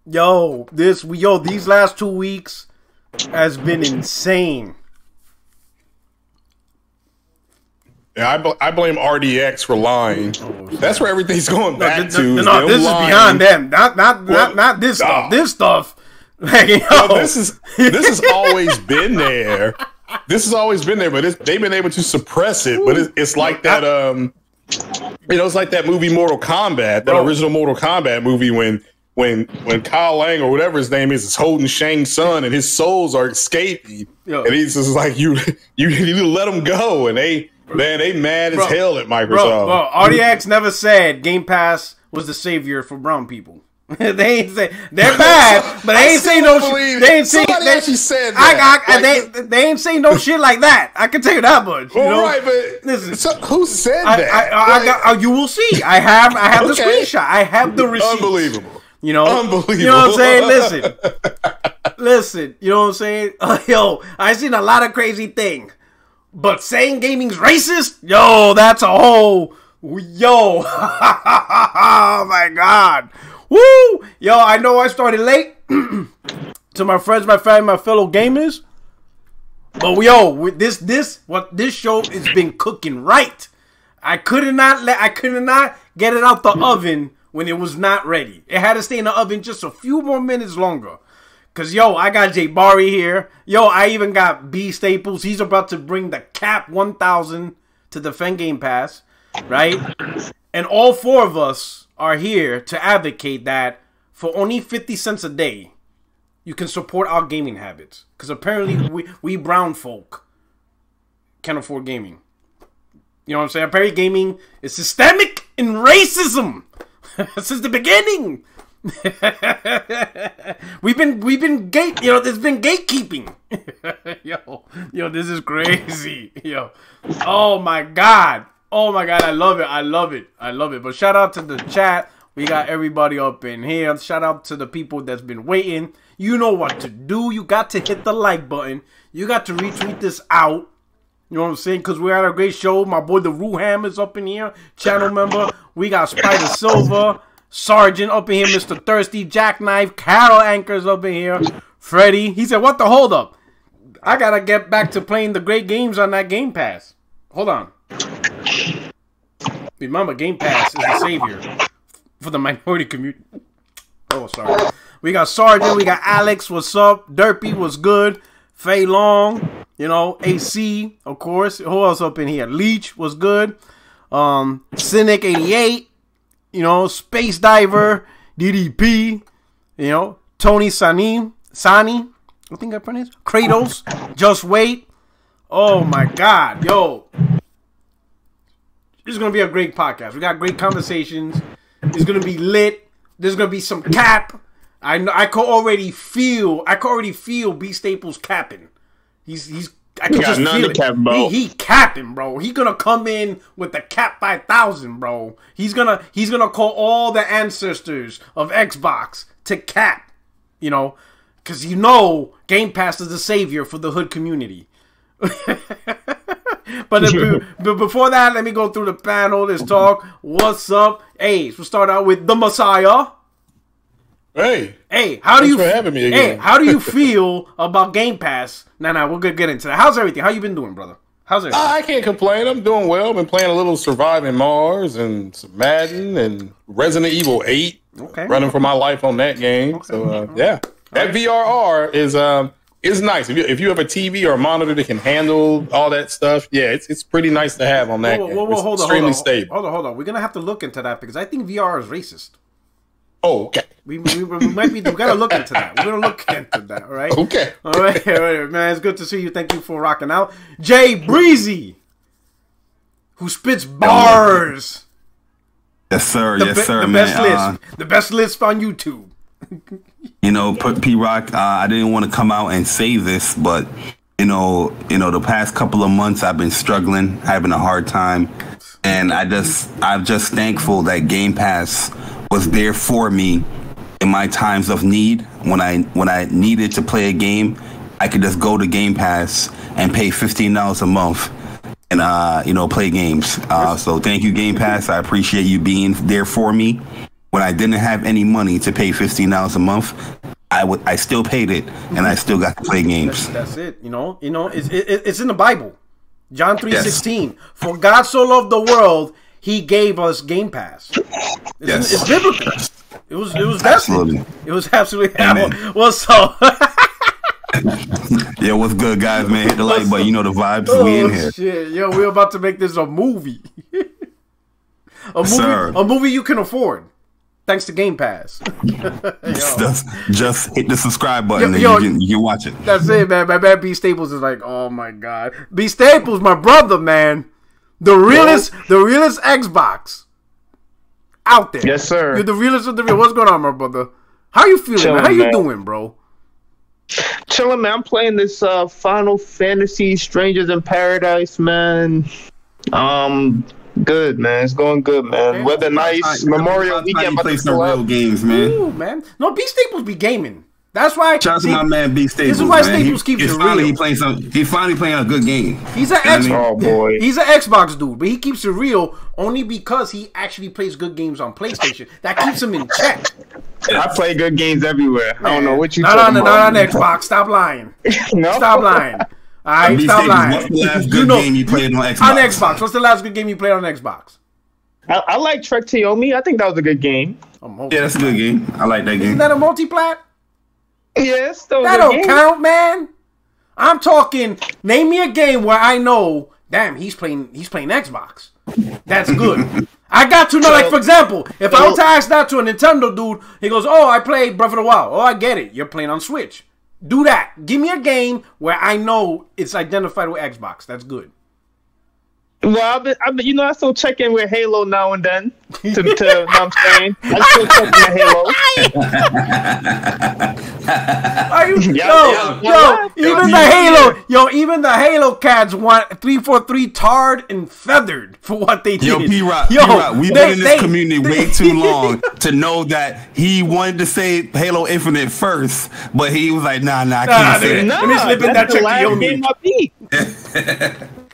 These last 2 weeks has been insane. Yeah, I blame RDX for lying. That's where everything's going back to. No, this is beyond them. Not this stuff. This stuff. Like, this has always been there. This has always been there, but they've been able to suppress it. But it's like that. It's like that movie Mortal Kombat, that original Mortal Kombat movie when Kyle Lang or whatever his name is holding Shang Tsung and his souls are escaping, and he's just like you need to let them go, and they mad as hell at Microsoft. Bro, RDX never said Game Pass was the savior for brown people. They ain't say they're bad, but they ain't say no shit. They ain't say actually said that. They ain't say no shit like that. I can tell you that much. Right, but listen, who said that? You will see. I have the screenshot. I have the receipt. Unbelievable. Unbelievable. You know what I'm saying? Listen. You know what I'm saying? I seen a lot of crazy things, but saying gaming's racist, that's a whole oh my God. Woo! I know I started late. To my friends, my family, my fellow gamers. But with this show has been cooking right. I could not get it out the oven when it was not ready. It had to stay in the oven just a few more minutes longer. Cause I got Jay Barry here. I even got B Staples. He's about to bring the cap 1000 to defend Game Pass, right? And all four of us are here to advocate that for only 50 cents a day, you can support our gaming habits. Because apparently we brown folk can't afford gaming. You know what I'm saying? Apparently gaming is systemic in racism since the beginning. we've been there's been gatekeeping. This is crazy. Oh my God, I love it. But shout out to the chat. We got everybody up in here. Shout out to the people that's been waiting. You know what to do. You got to hit the like button. You got to retweet this out. You know what I'm saying? Because we had a great show. My boy the Ruham is up in here, channel member. We got Spider Silver, Sergeant up in here, Mr. Thirsty, Jackknife, Carol Anchors up in here, Freddy. He said, what the hold up? I got to get back to playing the great games on that Game Pass. Hold on. Remember, Game Pass is the savior for the minority community. Oh, sorry. We got Sergeant. We got Alex. What's up? Derpy. What's good? Fei Long. AC, of course. Who else up in here? Leech. What's good? Cynic 88. Space Diver. DDP. Tony Sani. I think I pronounced Kratos. Just Wait. Oh, my God. This is going to be a great podcast. We got great conversations. It's going to be lit. There's going to be some cap. I could already feel B Staples capping. I can just feel it. Cap, bro. He capping, bro. He going to come in with the cap 5000, bro. He's going to call all the ancestors of Xbox to cap, cuz Game Pass is the savior for the hood community. But before that, let me go through the panel. Let's talk. What's up? Hey, we'll start out with the Messiah. Hey, how do you for having me again? Hey, how do you feel about Game Pass? Nah, we're gonna get into that. How's everything? How you been doing, brother? How's everything? I can't complain. I'm doing well. I've been playing a little Surviving Mars and some Madden and Resident Evil 8. Okay, running for my life on that game. Okay. So yeah, that VRR is nice. If you have a TV or a monitor that can handle all that stuff, yeah, it's pretty nice to have on that game. It's extremely stable. Hold on. We're gonna have to look into that because I think VR is racist. Oh, okay. We gotta look into that. We're gonna look into that, all right? Okay. All right, man. It's good to see you. Thank you for rocking out. Jay Breezy, who spits bars. Yes, sir. The best list on YouTube. P-Rock, I didn't want to come out and say this, but, the past couple of months I've been struggling, having a hard time. And I'm just thankful that Game Pass was there for me in my times of need. When I needed to play a game, I could just go to Game Pass and pay $15 a month and, play games. So thank you, Game Pass. I appreciate you being there for me. when I didn't have any money to pay $15 a month, I still paid it, and I still got to play games. That's it. You know, it's in the Bible. John 3:16. For God so loved the world, He gave us Game Pass. It's biblical. It was Absolutely. It was absolutely. Amen. What's up? Yo, what's good, guys, man? Hit the like button. You know the vibes. We in here. Shit. Yo, we're about to make this a movie. A movie you can afford. Thanks to Game Pass. Just hit the subscribe button and you can watch it. That's it, man. My man B Staples is like, oh my god. B Staples, my brother, man. The realest Xbox out there. Yes, sir. You're the realest of the real. What's going on, my brother? How you feeling, Chilling, man? How you man. doing, bro? Chilling, man. I'm playing this Final Fantasy Strangers in Paradise, man. Good, man. It's going good, man. Okay. Weather nice. Memorial Weekend. Play some real games, man. Ooh, man. No, B Staples be gaming. That's why. Shout out to my man B Staples. This is why man. Staples keeps it finally real. He's finally playing a good game. He's an Oh boy. He's an Xbox dude, but he keeps it real only because he actually plays good games on PlayStation. That keeps him in check. I play good games everywhere. I don't know what you not talking on about. Not on Xbox. Stop lying. No? Stop lying. All right, B stop Staples, lying. what's the last good game you played on Xbox? On Xbox. What's the last good game you played on Xbox? I like Trek to Yomi. I think that was a good game. Yeah, that's a good game. I like that game. Isn't that a multiplat? Yeah, it's still a That good don't game. count, man. I'm talking. Name me a game where I know. Damn, he's playing Xbox. That's good. I got to know. Like for example, if I were to ask that to a Nintendo dude, he goes, "Oh, I played Breath of the Wild." Oh, I get it. You're playing on Switch. Do that. Give me a game where I know it's identified with Xbox. That's good. Well, I still check in with Halo now and then. You know what I'm saying? I still check in with Halo. Are you, even the Halo cats want 343 tarred and feathered for what they did. Yo, P-Rock, we've been in this community way too long to know that he wanted to say Halo Infinite first, but he was like, nah, I can't say that. Let me slip in that That's the last check game I beat.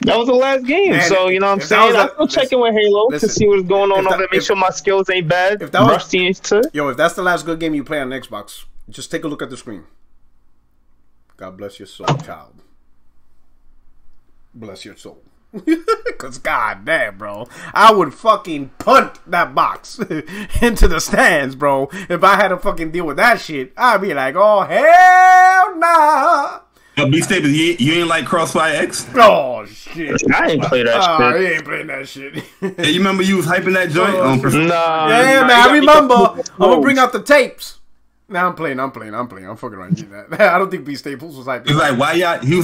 That was the last game. Man, So, you know what I'm saying? I'm still checking with Halo to see what's going on over there. Make sure my skills ain't bad. If that was, Rusty into it. Yo, if that's the last good game you play on Xbox, just take a look at the screen. God bless your soul, child. Bless your soul. Because, god damn, bro. I would fucking punt that box into the stands, bro. If I had to fucking deal with that shit, I'd be like, oh, hell nah. Yo, B Staples, you ain't like Crossfire X? Oh, shit. I ain't play that shit. I ain't playing that shit. Hey, you remember you was hyping that joint? Nah. Yeah, man, I remember. I'm gonna bring out the tapes. Nah, I'm playing. I'm fucking around you that. I don't think B Staples was like. He was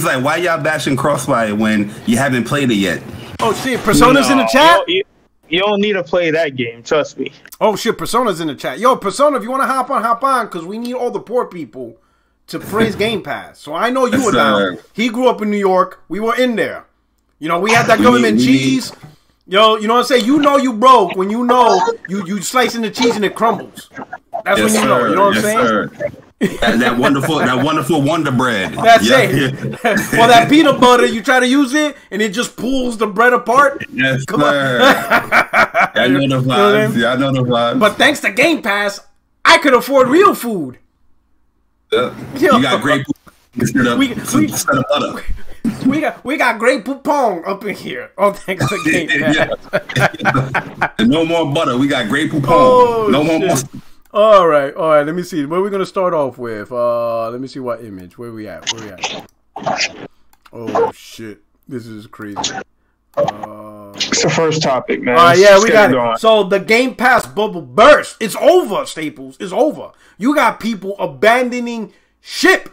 like, why y'all bashing Crossfire when you haven't played it yet? Oh shit, Persona's in the chat. You don't need to play that game. Trust me. Oh shit, Persona's in the chat. Yo, Persona, if you want to hop on, because we need all the poor people to praise Game Pass. So I know you were down. He grew up in New York. We were in there. You know, we had that government cheese. Yo, you know what I'm saying? You know you broke when you know you slicing the cheese and it crumbles. That's when you know. You know what I'm saying? That wonderful Wonder Bread. That's it. Well, that peanut butter, you try to use it and it just pulls the bread apart. Yes, Come sir. I know the vibes. Yeah, I know the vibes. But thanks to Game Pass, I could afford real food. You got great we got great poupon up in here. Oh, thanks to Game Pass. And no more butter. We got great poupon. Oh, no more mustard. All right. Let me see. Where are we gonna start off with? Let me see what image. Where we at? Oh shit! This is crazy. It's the first topic, man. Yeah, we got it. So the Game Pass bubble burst. It's over, Staples. It's over. You got people abandoning ship.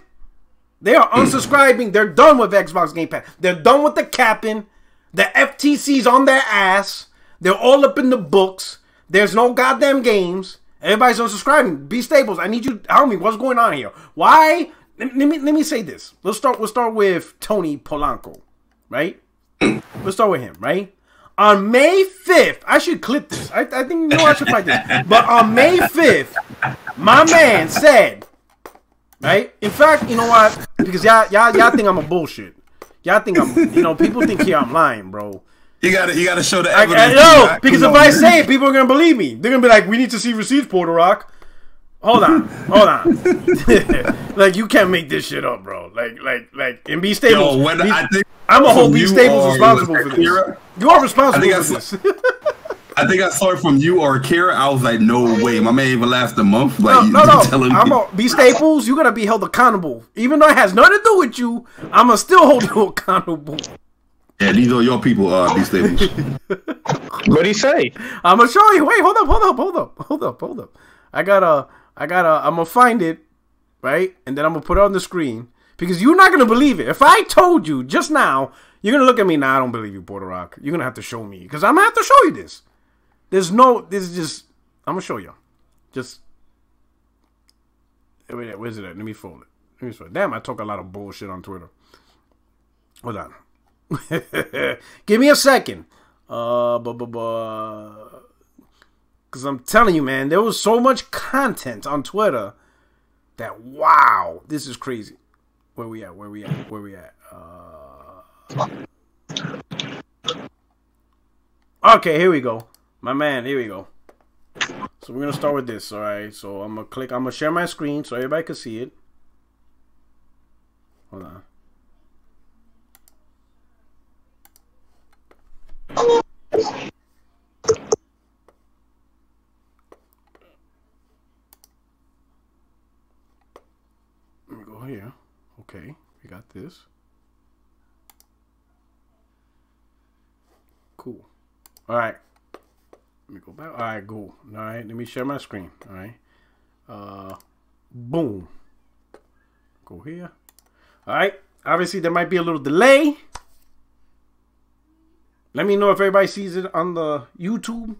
They are unsubscribing. They're done with Xbox Game Pass. They're done with the capping. The FTC's on their ass. They're all up in the books. There's no goddamn games. Everybody's unsubscribing. B Staples, I need you. Tell me what's going on here. Why? Let me say this. We'll start with Tony Polanco, right? Let's start with him, right? On May 5th, I should clip this. I think I should find this. But on May 5th, my man said, right? In fact, you know what? Because y'all think I'm a bullshit. Y'all think I'm, people think here I'm lying, bro. You gotta show the Like, evidence. no, because if I say it, people are gonna believe me. They're gonna be like, "We need to see receipts, Porter Rock." Hold on. Like, you can't make this shit up, bro. Like, and B Staples. Yo, I'm gonna hold B Staples responsible for this. You are responsible for this. I think I saw it from you or Kira. I was like, no way. My man even lasted a month. Like, No. I'm B Staples. You gotta be held accountable, even though it has nothing to do with you. I'm gonna still hold you accountable. Yeah, these are your people, B Staples. What'd he say? I'm gonna show you. Wait, hold up. I'm gonna find it, right? And then I'm gonna put it on the screen because you're not gonna believe it. If I told you just now, you're gonna look at me. Nah, I don't believe you, Porter Rock. You're gonna have to show me because I'm gonna have to show you this. This is just. I'm gonna show you. Just. Wait, where's it at? Let me fold it. Damn, I talk a lot of bullshit on Twitter. Hold on. Give me a second. Because I'm telling you, man, there was so much content on Twitter that, wow, this is crazy. Where we at? Okay, here we go. My man, here we go. So we're going to start with this, all right? So I'm going to share my screen so everybody can see it. Hold on. Let me go here. Okay, we got this. Cool. All right. Let me go back. All right, cool. All right, let me share my screen. All right. Boom. Go here. All right. Obviously, there might be a little delay. Let me know if everybody sees it on the YouTube.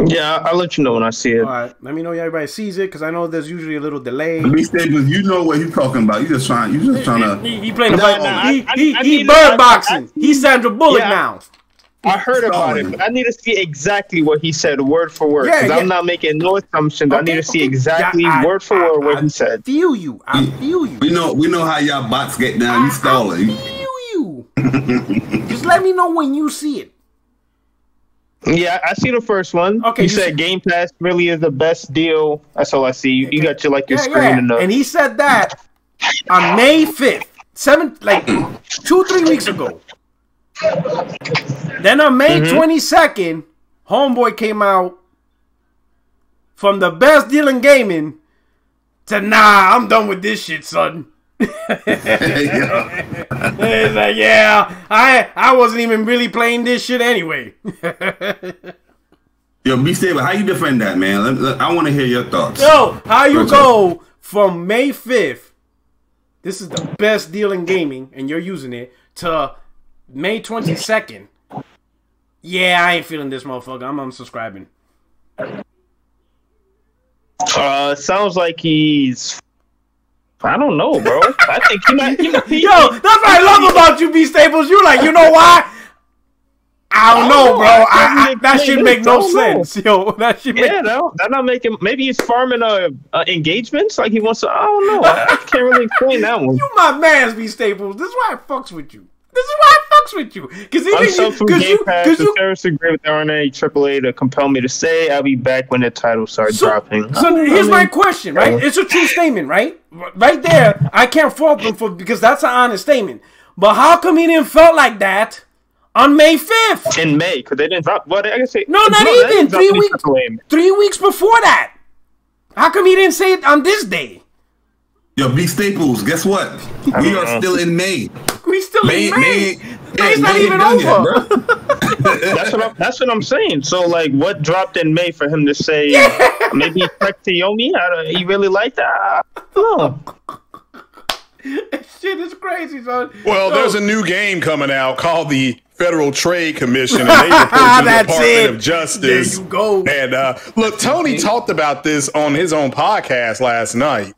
Yeah, I'll let you know when I see it. All right, let me know if everybody sees it because I know there's usually a little delay. B Staples, you know what he's talking about. You just trying to. He playing the he bird boxing. He's Sandra Bullock now. I heard about it, but I need to see exactly what he said, word for word. Because I'm not making no assumptions. I need to see exactly word for word what he said. I feel you. We know how y'all bots get down. You stalling. I feel you. Just let me know when you see it. Yeah, I see the first one. Okay, you said Game Pass really is the best deal. That's all I see. You got your screen and he said that on May 5th, 2-3 weeks ago. Then on May 22nd, Homeboy came out from the best deal in gaming to nah, I'm done with this shit, son. It's like, yeah, I wasn't even really playing this shit anyway. Yo, B Stable, how you defend that, man? I want to hear your thoughts. Yo, how you go from May 5th, this is the best deal in gaming, and you're using it, to May 22nd. Yeah, I ain't feeling this motherfucker. I'm unsubscribing. Sounds like he's... I don't know, bro. I think he might... Yo, that's what I love about you, B Staples. You like, you know why? I don't know, bro. That should make no sense. Yo, that should make... Yeah, no, that not making... Maybe he's farming engagements. Like he wants to... I don't know. I can't really explain that one. You my man, B Staples. This is why I fucks with you. This is why I fucks with you. Because the service agreed with RNA AAA to compel me to say I'll be back when the titles start dropping. So here's my question, right? It's a true statement, right? Right there, I can't fault them because that's an honest statement. But how come he didn't felt like that on May 5th? In May, because they didn't drop. Well, I say no, not even 3 weeks. 3 weeks before that. How come he didn't say it on this day? Yo, B Staples, guess what? We are still in May. We still in May. May's not even over. Yet, that's what I'm saying. So, like, what dropped in May for him to say? Maybe he checked to Yomi. He really liked that. Oh. Shit is crazy, son. Well, there's a new game coming out called the Federal Trade Commission, and they report to the Department of Justice. There you go. And look, Tony talked about this on his own podcast last night.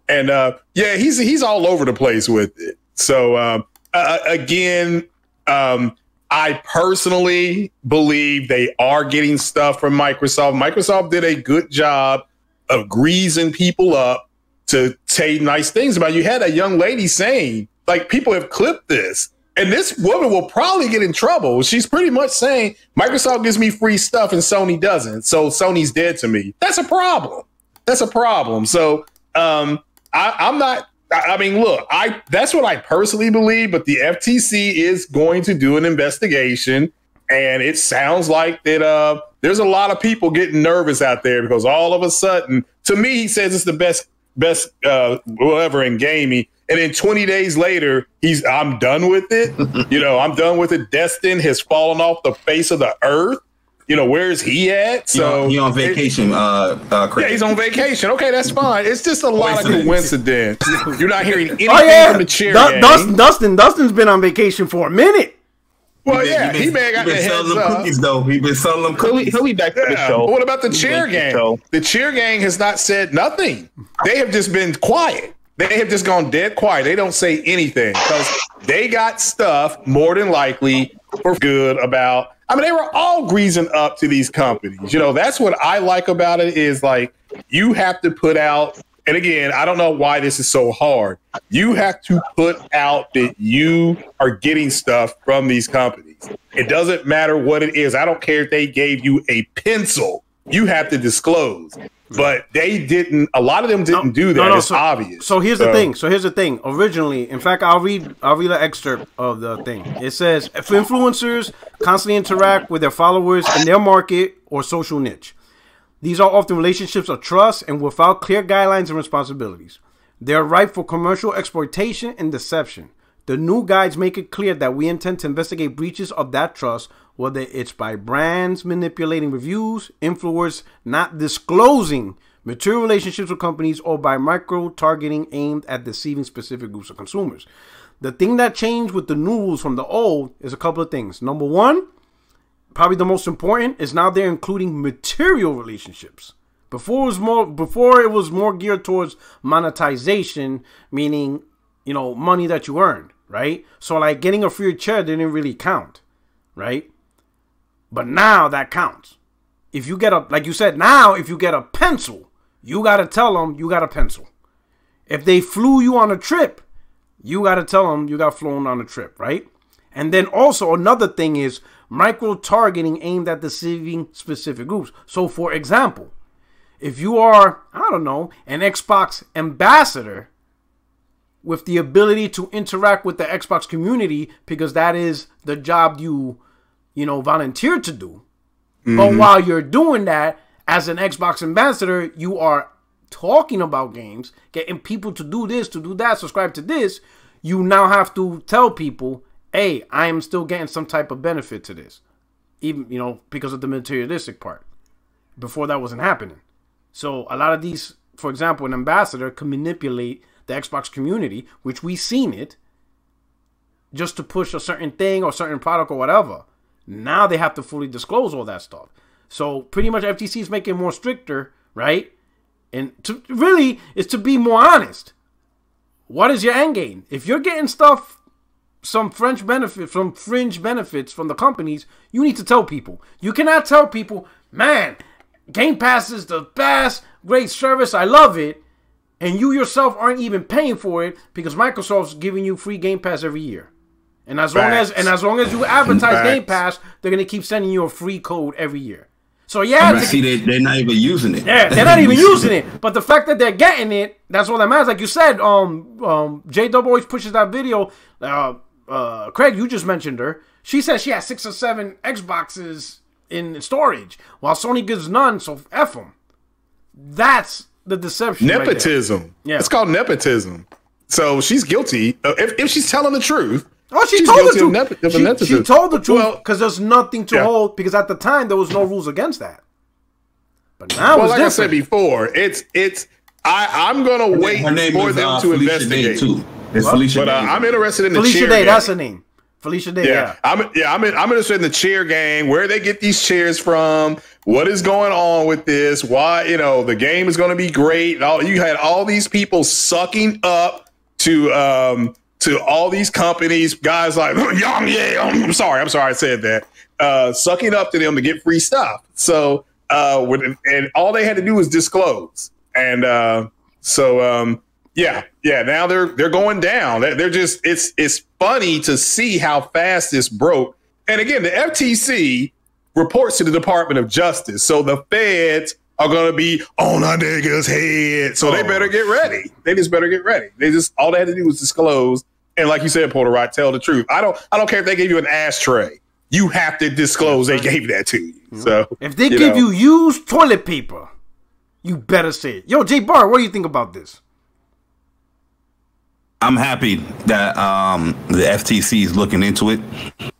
And yeah, he's all over the place with it. So again, I personally believe they are getting stuff from Microsoft. Microsoft did a good job of greasing people up to say nice things about you. You had a young lady saying, like, people have clipped this, And this woman will probably get in trouble. She's pretty much saying Microsoft gives me free stuff and Sony doesn't. So Sony's dead to me. That's a problem. That's a problem. So I'm not. I mean, look, that's what I personally believe. But the FTC is going to do an investigation, and it sounds like that. There's a lot of people getting nervous out there because all of a sudden, to me, he says it's the best whatever in gaming. And then 20 days later, I'm done with it. I'm done with it. Destin has fallen off the face of the earth. Where is he at? So he on vacation. Yeah, he's on vacation. Okay, that's fine. It's just a lot of coincidence. You're not hearing anything from the chair gang. Dustin's been on vacation for a minute. Well, he may have got the heads up. Cookies, though. He's been selling them cookies. He'll be back to the show. But what about the chair gang? The chair gang has not said nothing. They have just been quiet. They have just gone dead quiet. They don't say anything because they got stuff more than likely for good about. I mean, they were all greasing up to these companies. That's what I like about it is like you have to put out. And again, I don't know why this is so hard. You have to put out that you are getting stuff from these companies. It doesn't matter what it is. I don't care if they gave you a pencil. You have to disclose. But they didn't. A lot of them didn't do that. It's obvious. So here's the thing. Originally, in fact, I'll read an excerpt of the thing. It says, if influencers constantly interact with their followers in their market or social niche, these are often relationships of trust and without clear guidelines and responsibilities. They are ripe for commercial exploitation and deception. The new guides make it clear that we intend to investigate breaches of that trust, whether it's by brands manipulating reviews, influencers not disclosing material relationships with companies, or by micro-targeting aimed at deceiving specific groups of consumers. The thing that changed with the new rules from the old is a couple of things. Number one, probably the most important, is now they're including material relationships. Before it was more geared towards monetization, meaning, money that you earned, right? So like getting a free chair didn't really count, right? But now that counts. If you get like you said, now if you get a pencil, you got to tell them you got a pencil. If they flew you on a trip, you got to tell them you got flown on a trip, right? And then also another thing is micro-targeting aimed at deceiving specific groups. So for example, if you are, I don't know, an Xbox ambassador with the ability to interact with the Xbox community because that is the job you volunteered to do. Mm-hmm. But while you're doing that, as an Xbox ambassador, you are talking about games, getting people to do this, to do that, subscribe to this. You now have to tell people, hey, I am still getting some type of benefit to this. Even, because of the materialistic part. Before that wasn't happening. So a lot of these, for example, an ambassador can manipulate the Xbox community, which we've seen it, just to push a certain thing or certain product or whatever. Now they have to fully disclose all that stuff. So pretty much FTC is making it more stricter, right? And is to be more honest. What is your end game? If you're getting stuff, some fringe benefits from the companies, you need to tell people. You cannot tell people, man, Game Pass is the best, great service, I love it, and you yourself aren't even paying for it because Microsoft's giving you free Game Pass every year. And as long as you advertise Game Pass, they're gonna keep sending you a free code every year. So yeah, they're not even using it. Yeah, they're not even using it. But the fact that they're getting it, that's all that matters. Like you said, J-Dub always pushes that video. Craig, you just mentioned her. She says she has 6 or 7 Xboxes in storage, while Sony gives none. So F them. That's the deception. Nepotism. Right, yeah, it's called nepotism. So she's guilty if she's telling the truth. Oh, she's told the truth. She told the truth because there's nothing to hold. Because at the time there was no rules against that. But now, like I said before, I'm gonna wait for them to investigate. It's Felicia Day. But I'm interested in the Felicia chair Day. gang. That's her name. Felicia Day. Yeah. I'm interested in the chair gang. Where they get these chairs from? What is going on with this? Why the game is going to be great? And you had all these people sucking up to all these companies. Guys like I'm sorry I said that. Sucking up to them to get free stuff. So and all they had to do was disclose. And Yeah. Now they're going down. They're just it's funny to see how fast this broke. And again, the FTC reports to the Department of Justice, so the feds are going to be on our niggas' head. So they better get ready. They just better get ready. All they had to do was disclose. And like you said, Porter, right? Tell the truth. I don't care if they give you an ashtray. You have to disclose they gave that to you. So if they give you used toilet paper, you better say it. Yo, Jay Bar, what do you think about this? I'm happy that the FTC is looking into it,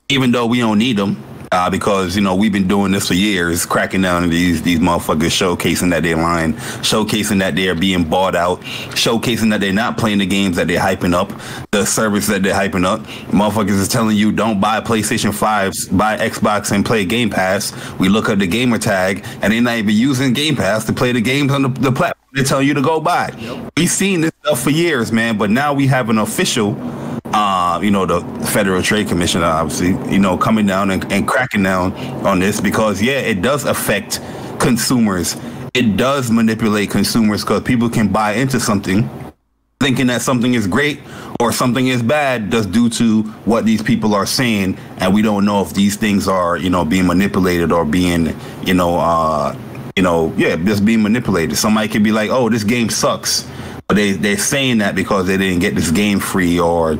even though we don't need them. Because, we've been doing this for years, cracking down on these motherfuckers, showcasing that they're lying, showcasing that they're being bought out, showcasing that they're not playing the games that they're hyping up, the service that they're hyping up. Motherfuckers is telling you don't buy PlayStation 5s, buy Xbox and play Game Pass. We look at the gamer tag, and they're not even using Game Pass to play the games on the platform they tell you to go buy. Yep. We've seen this stuff for years, man, but now we have an official... the Federal Trade Commission, obviously, coming down and cracking down on this because, it does affect consumers. It does manipulate consumers because people can buy into something thinking that something is great or something is bad just due to what these people are saying. And we don't know if these things are, being manipulated or being, just being manipulated. Somebody could be like, oh, this game sucks. But they're saying that because they didn't get this game free or,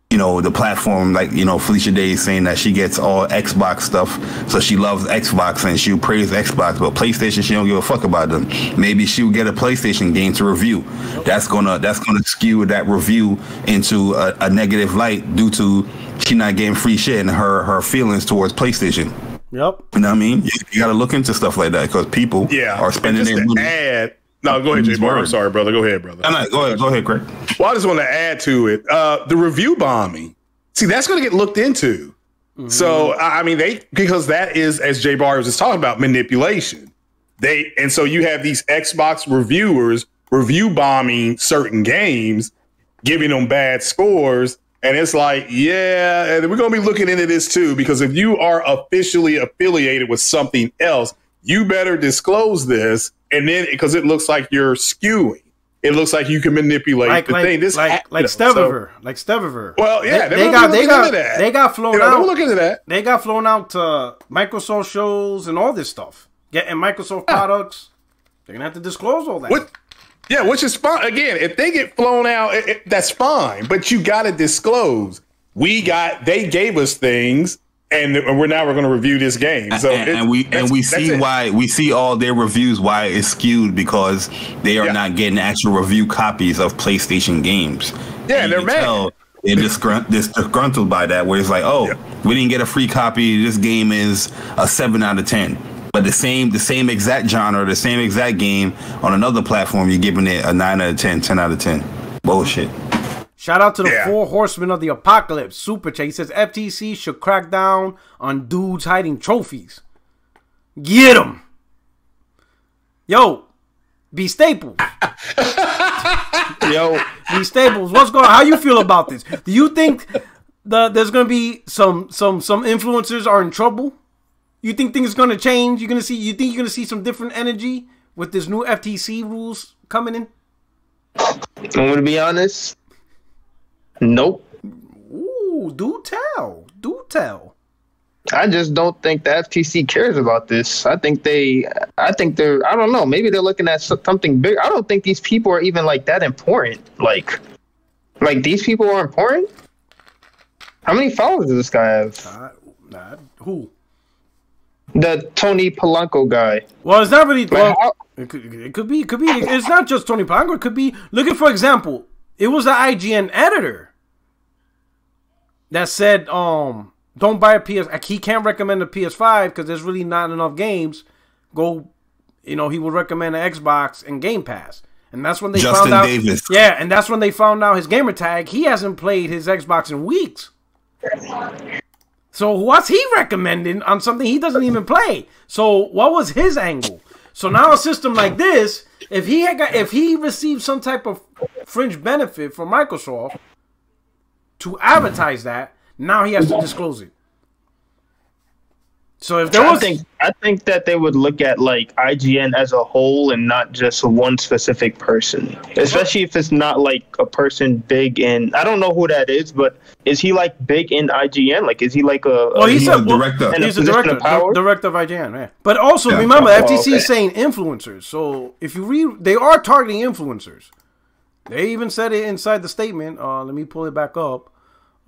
the platform, like, Felicia Day is saying that she gets all Xbox stuff. So she loves Xbox and she'll praise Xbox, but PlayStation, she don't give a fuck about them. Maybe she'll get a PlayStation game to review. That's gonna skew that review into a negative light due to she not getting free shit and her feelings towards PlayStation. Yep. You know what I mean? You got to look into stuff like that because people are spending their money. No, go ahead, Jay. I'm sorry, brother. Go ahead, brother. Go ahead, Craig. Well, I just want to add to it. The review bombing. See, that's going to get looked into. Mm-hmm. So, because that is, as Jay Bar was just talking about, manipulation. And so you have these Xbox reviewers review bombing certain games, giving them bad scores. And it's like, we're going to be looking into this too, because if you are officially affiliated with something else, you better disclose this. And then, because it looks like you're skewing, it looks like you can manipulate the thing. This like Steviver. Well, they got flown out. Look into that. They got flown out to Microsoft shows and all this stuff. Getting Microsoft products. They're gonna have to disclose all that. Which is fine. Again, if they get flown out, that's fine. But you got to disclose. They gave us things. And we're going to review this game. So we see all their reviews why it's skewed because they are not getting actual review copies of PlayStation games. Yeah, and they're mad. They're disgruntled by that, where it's like, we didn't get a free copy. This game is a 7 out of 10. But the same exact genre, the same exact game on another platform, you're giving it a 9 out of 10, 10 out of 10. Bullshit. Shout out to the 4 horsemen of the apocalypse. Super chat. He says FTC should crack down on dudes hiding trophies. Get them. Yo, B Staples. B Staples. What's going on? How you feel about this? Do you think there's going to be some influencers are in trouble? You think things are going to change? You think you're going to see some different energy with this new FTC rules coming in? I'm going to be honest. Nope. Ooh, do tell. I just don't think the FTC cares about this. I think they're, I don't know, maybe they're looking at something big. I don't think these people are even like that important. Like these people are important? How many followers does this guy have? Who? The Tony Polanco guy. Well, it's not really. It could be. It's not just Tony Polanco. It could be. Look at, for example, it was the IGN editor that said, don't buy a PS. He can't recommend a PS5 because there's really not enough games. He would recommend an Xbox and Game Pass. And that's when they found out. Davis. Yeah, and that's when they found out his gamer tag. He hasn't played his Xbox in weeks. So what's he recommending on something he doesn't even play? So what was his angle? So now a system like this, if he received some type of fringe benefit from Microsoft to advertise that, now he has to disclose it. So if there was, I think that they would look at like IGN as a whole and not just one specific person, especially if it's not like a person big in. I don't know who that is, but is he like big in IGN? Like, is he like a? Well, he's a director. He's a director, director of IGN. Yeah. But also remember, FTC is saying influencers. So if you read, they are targeting influencers. They even said it inside the statement. Let me pull it back up.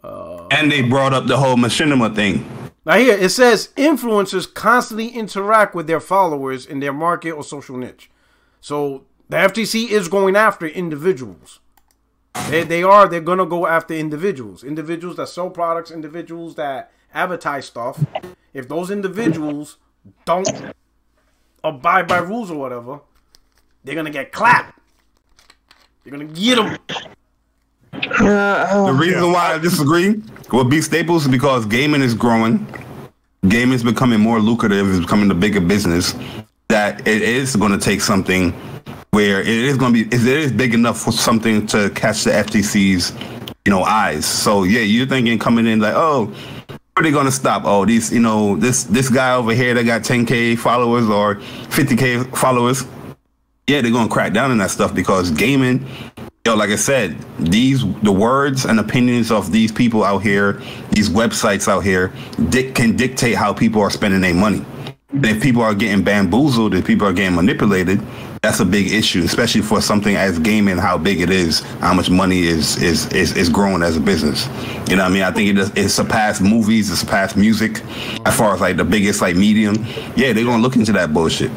And they brought up the whole machinima thing. Now here, it says influencers constantly interact with their followers in their market or social niche. So the FTC is going after individuals. They're going to go after individuals. Individuals that sell products, individuals that advertise stuff. If those individuals don't abide by rules or whatever, they're going to get clapped. They're going to get them. The reason why I disagree with B Staples is because gaming is growing. Gaming is becoming more lucrative. It's becoming a bigger business. That it is going to take something where it is going to be. It is big enough for something to catch the FTC's, eyes. So yeah, you're thinking coming in like, oh, where are they going to stop? Oh, these, this guy over here that got 10K followers or 50K followers. Yeah, they're going to crack down on that stuff because gaming. Like I said, the words and opinions of these people out here, these websites out here, can dictate how people are spending their money. And if people are getting bamboozled, if people are getting manipulated, that's a big issue, especially for something as gaming, how big it is, how much money is growing as a business. You know what I mean? I think it surpassed movies, it surpassed music, as far as like the biggest like medium. Yeah, they're gonna look into that bullshit.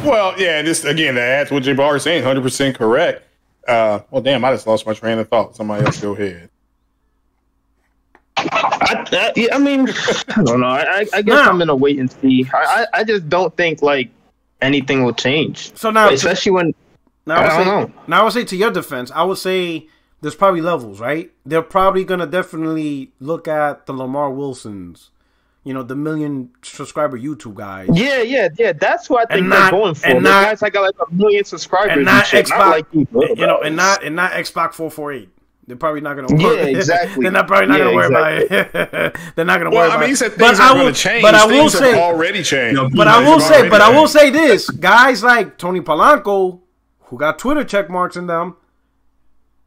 Well, yeah, and just again, to add to what Jabbar is saying, 100% correct. Well, damn, I just lost my train of thought. Somebody else go ahead. I mean, I don't know. I guess I'm gonna wait and see. I just don't think like anything will change. So now, especially when I don't know. Now I would say to your defense, I would say there's probably levels, right? They're probably gonna definitely look at the Lamar Wilsons, the million subscriber YouTube guys. Yeah. That's what I think they're going for. And guys that got like 1 million subscribers, and not Xbox, not like and not Xbox 448. They're probably not going to worry. Yeah, exactly. They're probably not going to worry about it. They're not going to worry about it. Well, I mean, he said things are going to change. But I will say, already changed. But I will say this: guys like Tony Polanco, who got Twitter check marks in them,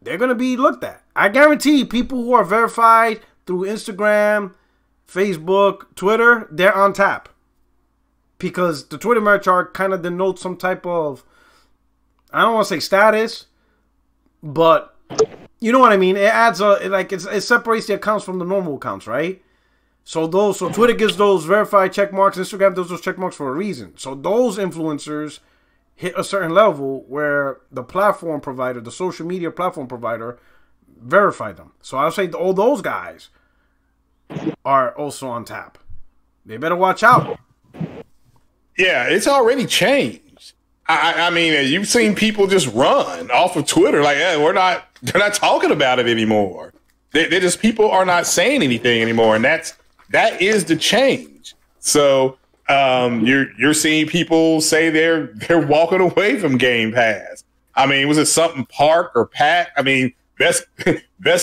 they're going to be looked at. I guarantee people who are verified through Instagram, Facebook, Twitter, they're on tap. Because the Twitter merch art kind of denotes some type of, I don't want to say status, but you know what I mean? It adds it separates the accounts from the normal accounts, right? So Twitter gives those verified check marks, Instagram does those check marks for a reason. So those influencers hit a certain level where the platform provider, the social media platform provider, verify them. So I'll say all those guys are also on tap. They better watch out. Yeah, it's already changed. I mean, you've seen people just run off of Twitter like, hey, they're not talking about it anymore. They're just, people are not saying anything anymore, and that is the change. So you're seeing people say they're walking away from Game Pass. I mean, was it something Park or Pat? I mean, best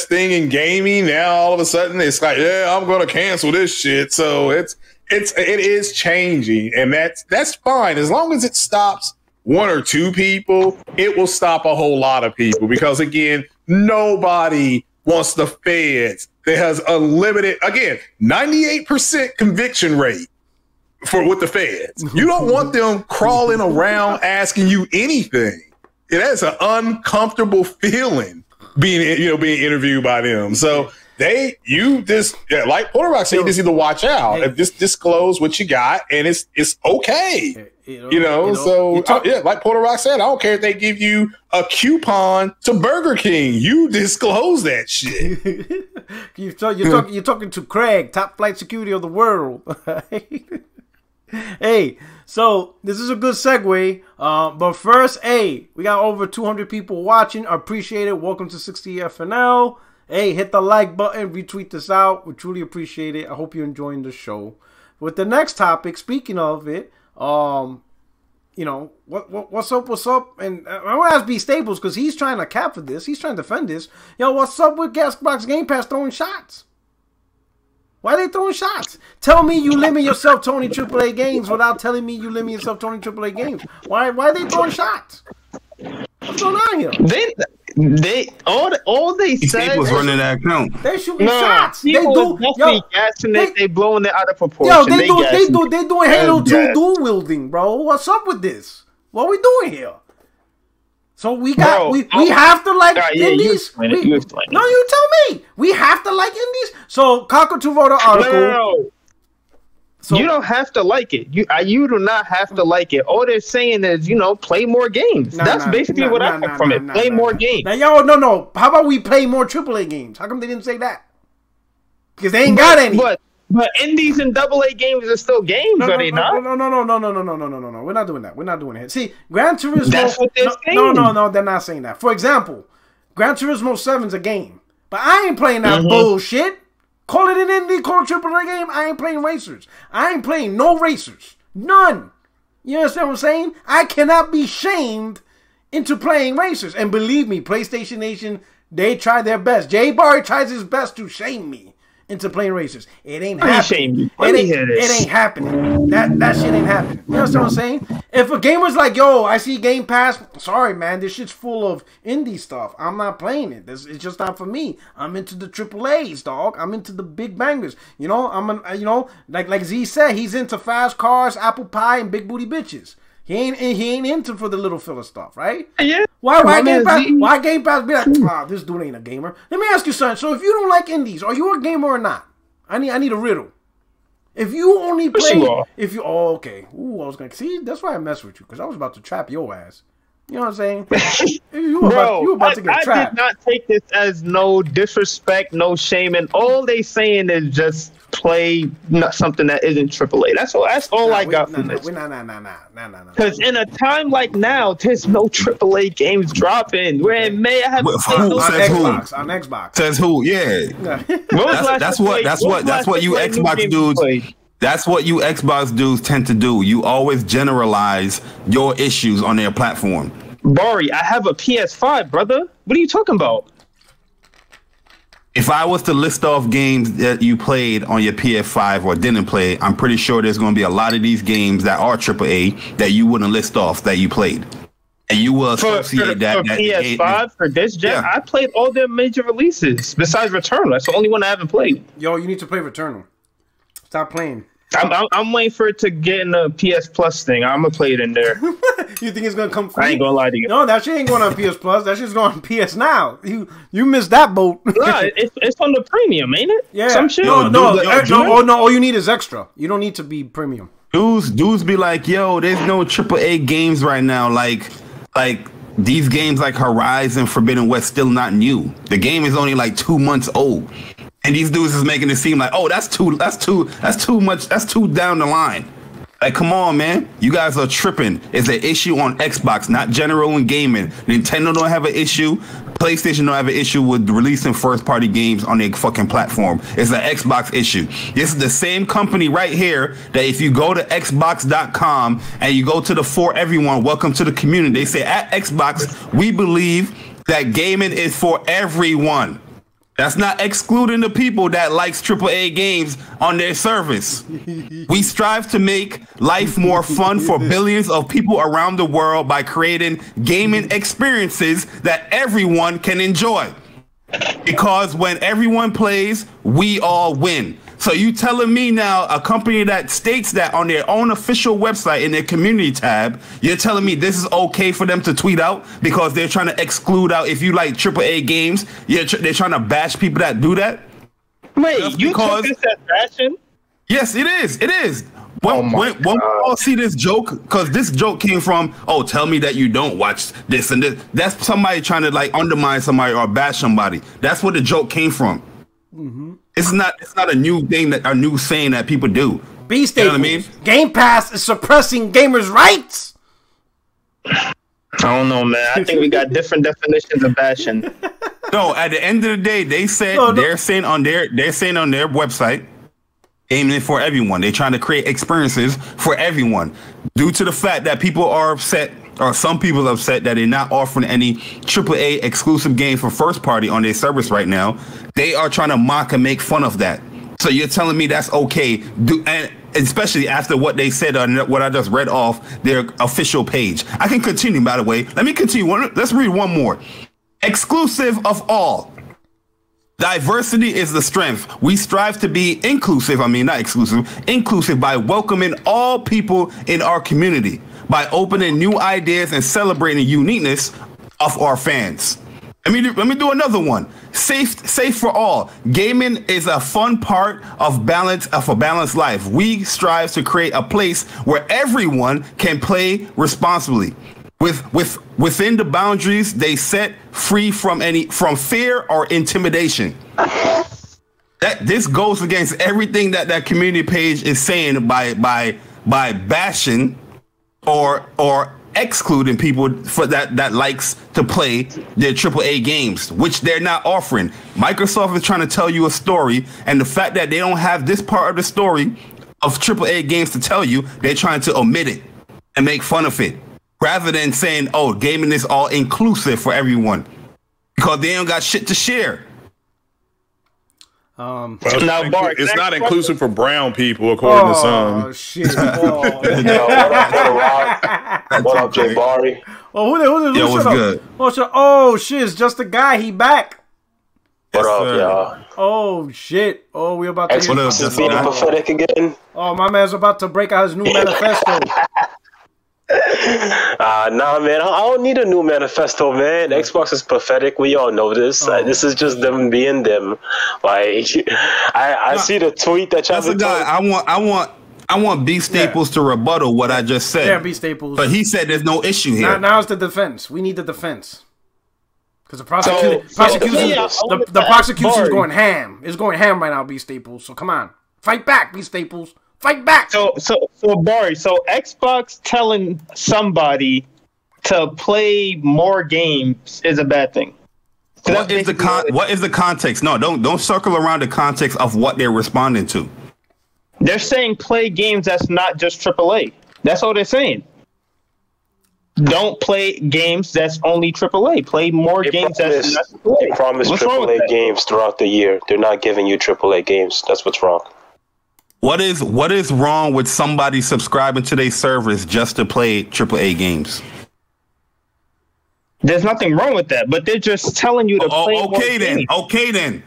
thing in gaming. Now all of a sudden it's like, yeah, I'm going to cancel this shit. So it is changing, and that's fine as long as it stops one or two people. It will stop a whole lot of people because again, nobody wants the feds that has a limited 98% conviction rate with the feds. You don't want them crawling around asking you anything. It has an uncomfortable feeling being interviewed by them. So like Porter Rock said, you just need to watch out. Just disclose what you got, and it's okay. Like Porter Rock said, I don't care if they give you a coupon to Burger King. You disclose that shit. You're talking to Craig, top flight security of the world. Hey, so this is a good segue. But first, we got over 200 people watching. I appreciate it. Welcome to 60FNL. Hey, hit the like button, retweet this out. We truly appreciate it. I hope you're enjoying the show. With the next topic, speaking of it, what's up? And I want to ask B Staples because he's trying to cap for this. He's trying to defend this. What's up with Xbox Game Pass throwing shots? Why are they throwing shots? Tell me you limit yourself to only AAA games without telling me you limit yourself to only AAA games. Why are they throwing shots? What's going on here? All they These said people's running that account. They shooting shots. They do. Definitely gassing it. They blowing it out of proportion. Yo, they doing Halo 2 gas. dual wielding, bro. What's up with this? What are we doing here? So we have to like indies. No, you tell me. We have to like indies. So Cockatoo wrote an article. No. So, you don't have to like it. You do not have to like it. All they're saying is, play more games. That's basically what I took from it. Play more games. Now, yo, no. How about we play more AAA games? How come they didn't say that? Because they ain't got any. But indies and AA games are still games, are they not? No. We're not doing that. We're not doing it. See, Gran Turismo. That's what they're saying. No, they're not saying that. For example, Gran Turismo 7's a game, but I ain't playing that bullshit. Call it an indie, call it a AAA game. I ain't playing racers. I ain't playing no racers. None. You understand what I'm saying? I cannot be shamed into playing racers. And believe me, PlayStation Nation, they try their best. Jay Barry tries his best to shame me into playing racers. It ain't happening. It ain't happening. That shit ain't happening. You understand what I'm saying? If a gamer's like, yo, I see Game Pass, sorry, man, this shit's full of indie stuff. I'm not playing it. It's just not for me. I'm into the AAAs, dog. I'm into the big bangers. Like Z said, he's into fast cars, apple pie, and big booty bitches. He ain't into for the little filler stuff, right? Yeah. Why Game Pass be like, this dude ain't a gamer? Let me ask you something. So if you don't like indies, are you a gamer or not? I need a riddle. If you only play, okay. Ooh, I was gonna see. That's why I mess with you, because I was about to trap your ass. You know what I'm saying? You were about to get trapped. I did not take this as no disrespect, no shaming. All they saying is just play something that isn't AAA. That's all I got from this. No. Because in a time like now, there's no AAA games dropping. We're in May. I have on Xbox. Says who? Yeah. That's what you Xbox dudes. That's what you Xbox dudes tend to do. You always generalize your issues on their platform. Bari, I have a PS5, brother. What are you talking about? If I was to list off games that you played on your PS5 or didn't play, I'm pretty sure there's going to be a lot of these games that are AAA that you wouldn't list off that you played. And you will associate that. For PS5, for this gen, I played all their major releases besides Returnal. That's the only one I haven't played. Yo, you need to play Returnal. Stop playing. I'm waiting for it to get in the PS Plus thing. I'm gonna play it in there. You think it's gonna come free? I ain't gonna lie to you. No, that shit ain't going on PS Plus. That shit's going on PS Now. You missed that boat. Nah, it's on the premium, ain't it? Yeah. Some shit. No. All you need is extra. You don't need to be premium. Dudes be like, yo, there's no AAA games right now. Like these games like Horizon Forbidden West still not new. The game is only like 2 months old. And these dudes is making it seem like, oh, that's too much, that's too down the line. Like, come on, man. You guys are tripping. It's an issue on Xbox, not general in gaming. Nintendo don't have an issue. PlayStation don't have an issue with releasing first-party games on their fucking platform. It's an Xbox issue. This is the same company right here that if you go to Xbox.com and you go to the For Everyone, welcome to the community, they say at Xbox, we believe that gaming is for everyone. That's not excluding the people that likes AAA games on their service. We strive to make life more fun for billions of people around the world by creating gaming experiences that everyone can enjoy. Because when everyone plays, we all win. So you telling me now, a company that states that on their own official website in their community tab, you're telling me this is okay for them to tweet out because they're trying to exclude out if you like AAA games, they're trying to bash people that do that? Wait, you took this as bashing? Yes, it is. It is. When we all see this joke, because this joke came from, oh, tell me that you don't watch this and this. That's somebody trying to like undermine somebody or bash somebody. That's where the joke came from. Mm-hmm. It's not a new thing, a new saying that people do. B-Staples. You know what I mean? Game Pass is suppressing gamers' rights. I don't know, man. I think we got different definitions of bashing. No, at the end of the day, they said they're saying on their website, aiming for everyone. They're trying to create experiences for everyone. Due to the fact that people are upset, or some people are upset that they're not offering any AAA exclusive game for first party on their service right now, they are trying to mock and make fun of that. So you're telling me that's okay? And especially after what they said on what I just read off their official page. I can continue, by the way. Let me continue. Let's read one more. Exclusive of all. Diversity is the strength. We strive to be inclusive. I mean, not exclusive. Inclusive by welcoming all people in our community, by opening new ideas and celebrating uniqueness of our fans. Let me do another one. Safe for all. Gaming is a fun part of a balanced life. We strive to create a place where everyone can play responsibly, within the boundaries they set, free from fear or intimidation. This goes against everything that community page is saying by bashing or excluding people for that likes to play their AAA games, which they're not offering. Microsoft is trying to tell you a story, and the fact that they don't have this part of the story of AAA games to tell you, they're trying to omit it and make fun of it, rather than saying, oh, gaming is all inclusive for everyone, because they don't got shit to share. Now, Bart, it's not inclusive for brown people, according to some. Oh, shit. Oh, what up, Jay Barry? Oh, who what's good? Oh, shit, it's just the guy. He back. What up, y'all? Oh, shit. Oh, we about to... Xbox is being pathetic again? Oh, my man's about to break out his new manifesto. Nah, man, I don't need a new manifesto, man. Xbox is pathetic. We all know this. This is just them being them. Like, I see the tweet that y'all. That's a guy. I want B Staples to rebuttal what I just said. Yeah, B Staples. But he said there's no issue here. Now it's the defense. We need the defense. Because the prosecution is going ham. It's going ham right now, B Staples. So come on, fight back, B Staples. Fight back. So Barry, Xbox telling somebody to play more games is a bad thing. What is the context? No, don't circle around the context of what they're responding to. They're saying play games that's not just AAA. That's all they're saying. Don't play games that's only AAA. Play more games that's not AAA. They promise AAA games throughout the year. They're not giving you AAA games. That's what's wrong. What is wrong with somebody subscribing to their service just to play AAA games? There's nothing wrong with that, but they're just telling you to play more games. Okay then.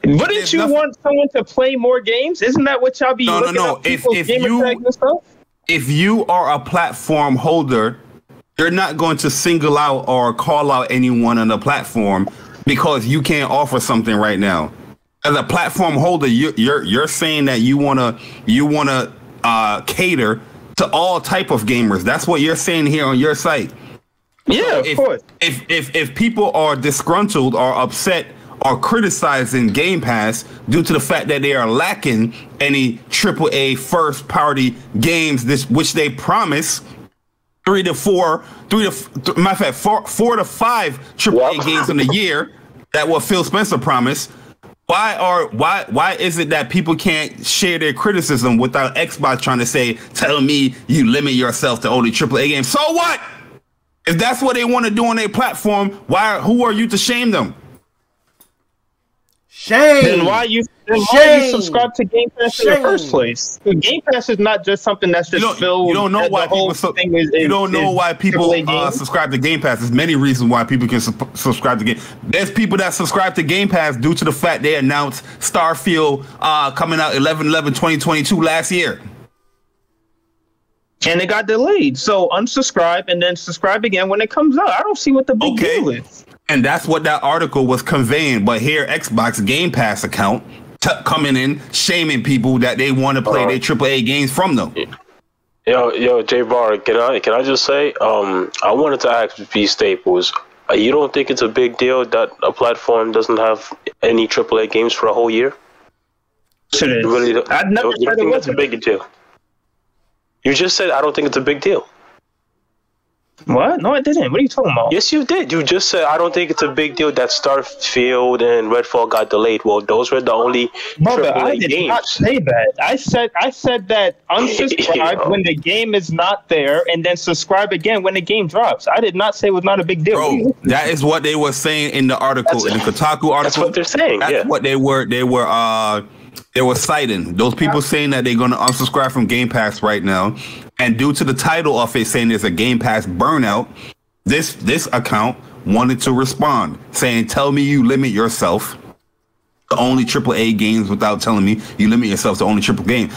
Wouldn't you want someone to play more games? Isn't that what y'all be looking at people's gamer tags and stuff? If you are a platform holder, you're not going to single out or call out anyone on the platform because you can't offer something right now. As a platform holder, you're saying that you wanna cater to all type of gamers. That's what you're saying here on your site. Yeah, of course. If people are disgruntled or upset or criticizing Game Pass due to the fact that they are lacking any AAA first party games, which they promise 4 to 5 AAA games in a year, that what Phil Spencer promised. Why is it that people can't share their criticism without Xbox trying to say, tell me you limit yourself to only AAA games? So what? If that's what they want to do on their platform, who are you to shame them? Shame. Then why you subscribe to Game Pass in the first place? Game Pass is not just something that's just filled. You don't know why people. You don't know why people subscribe to Game Pass. There's many reasons why people can subscribe to Game. There's people that subscribe to Game Pass due to the fact they announced Starfield coming out 11/11/2022 last year. And it got delayed. So unsubscribe and then subscribe again when it comes out. I don't see what the big deal is. And that's what that article was conveying. But here, Xbox Game Pass account coming in, shaming people that they want to play their AAA games from them. Yo, Jay Barr, can I just say, I wanted to ask B Staples, you don't think it's a big deal that a platform doesn't have any AAA games for a whole year? It is. Really, I'd never said it was a big deal. You just said I don't think it's a big deal. What? No, I didn't. What are you talking about? Yes, you did. You just said I don't think it's a big deal that Starfield and Redfall got delayed. Well, those were the only Brother, I AAA did games. not say that. I said that unsubscribe when the game is not there, and then subscribe again when the game drops. I did not say it was not a big deal. Bro, that is what they were saying in the article, in the Kotaku article. That's what they're saying. That's what they were citing. Those people saying that they're going to unsubscribe from Game Pass right now, and due to the title of it saying there's a Game Pass burnout, this account wanted to respond saying, "Tell me you limit yourself to only AAA games without telling me you limit yourself to only AAA game."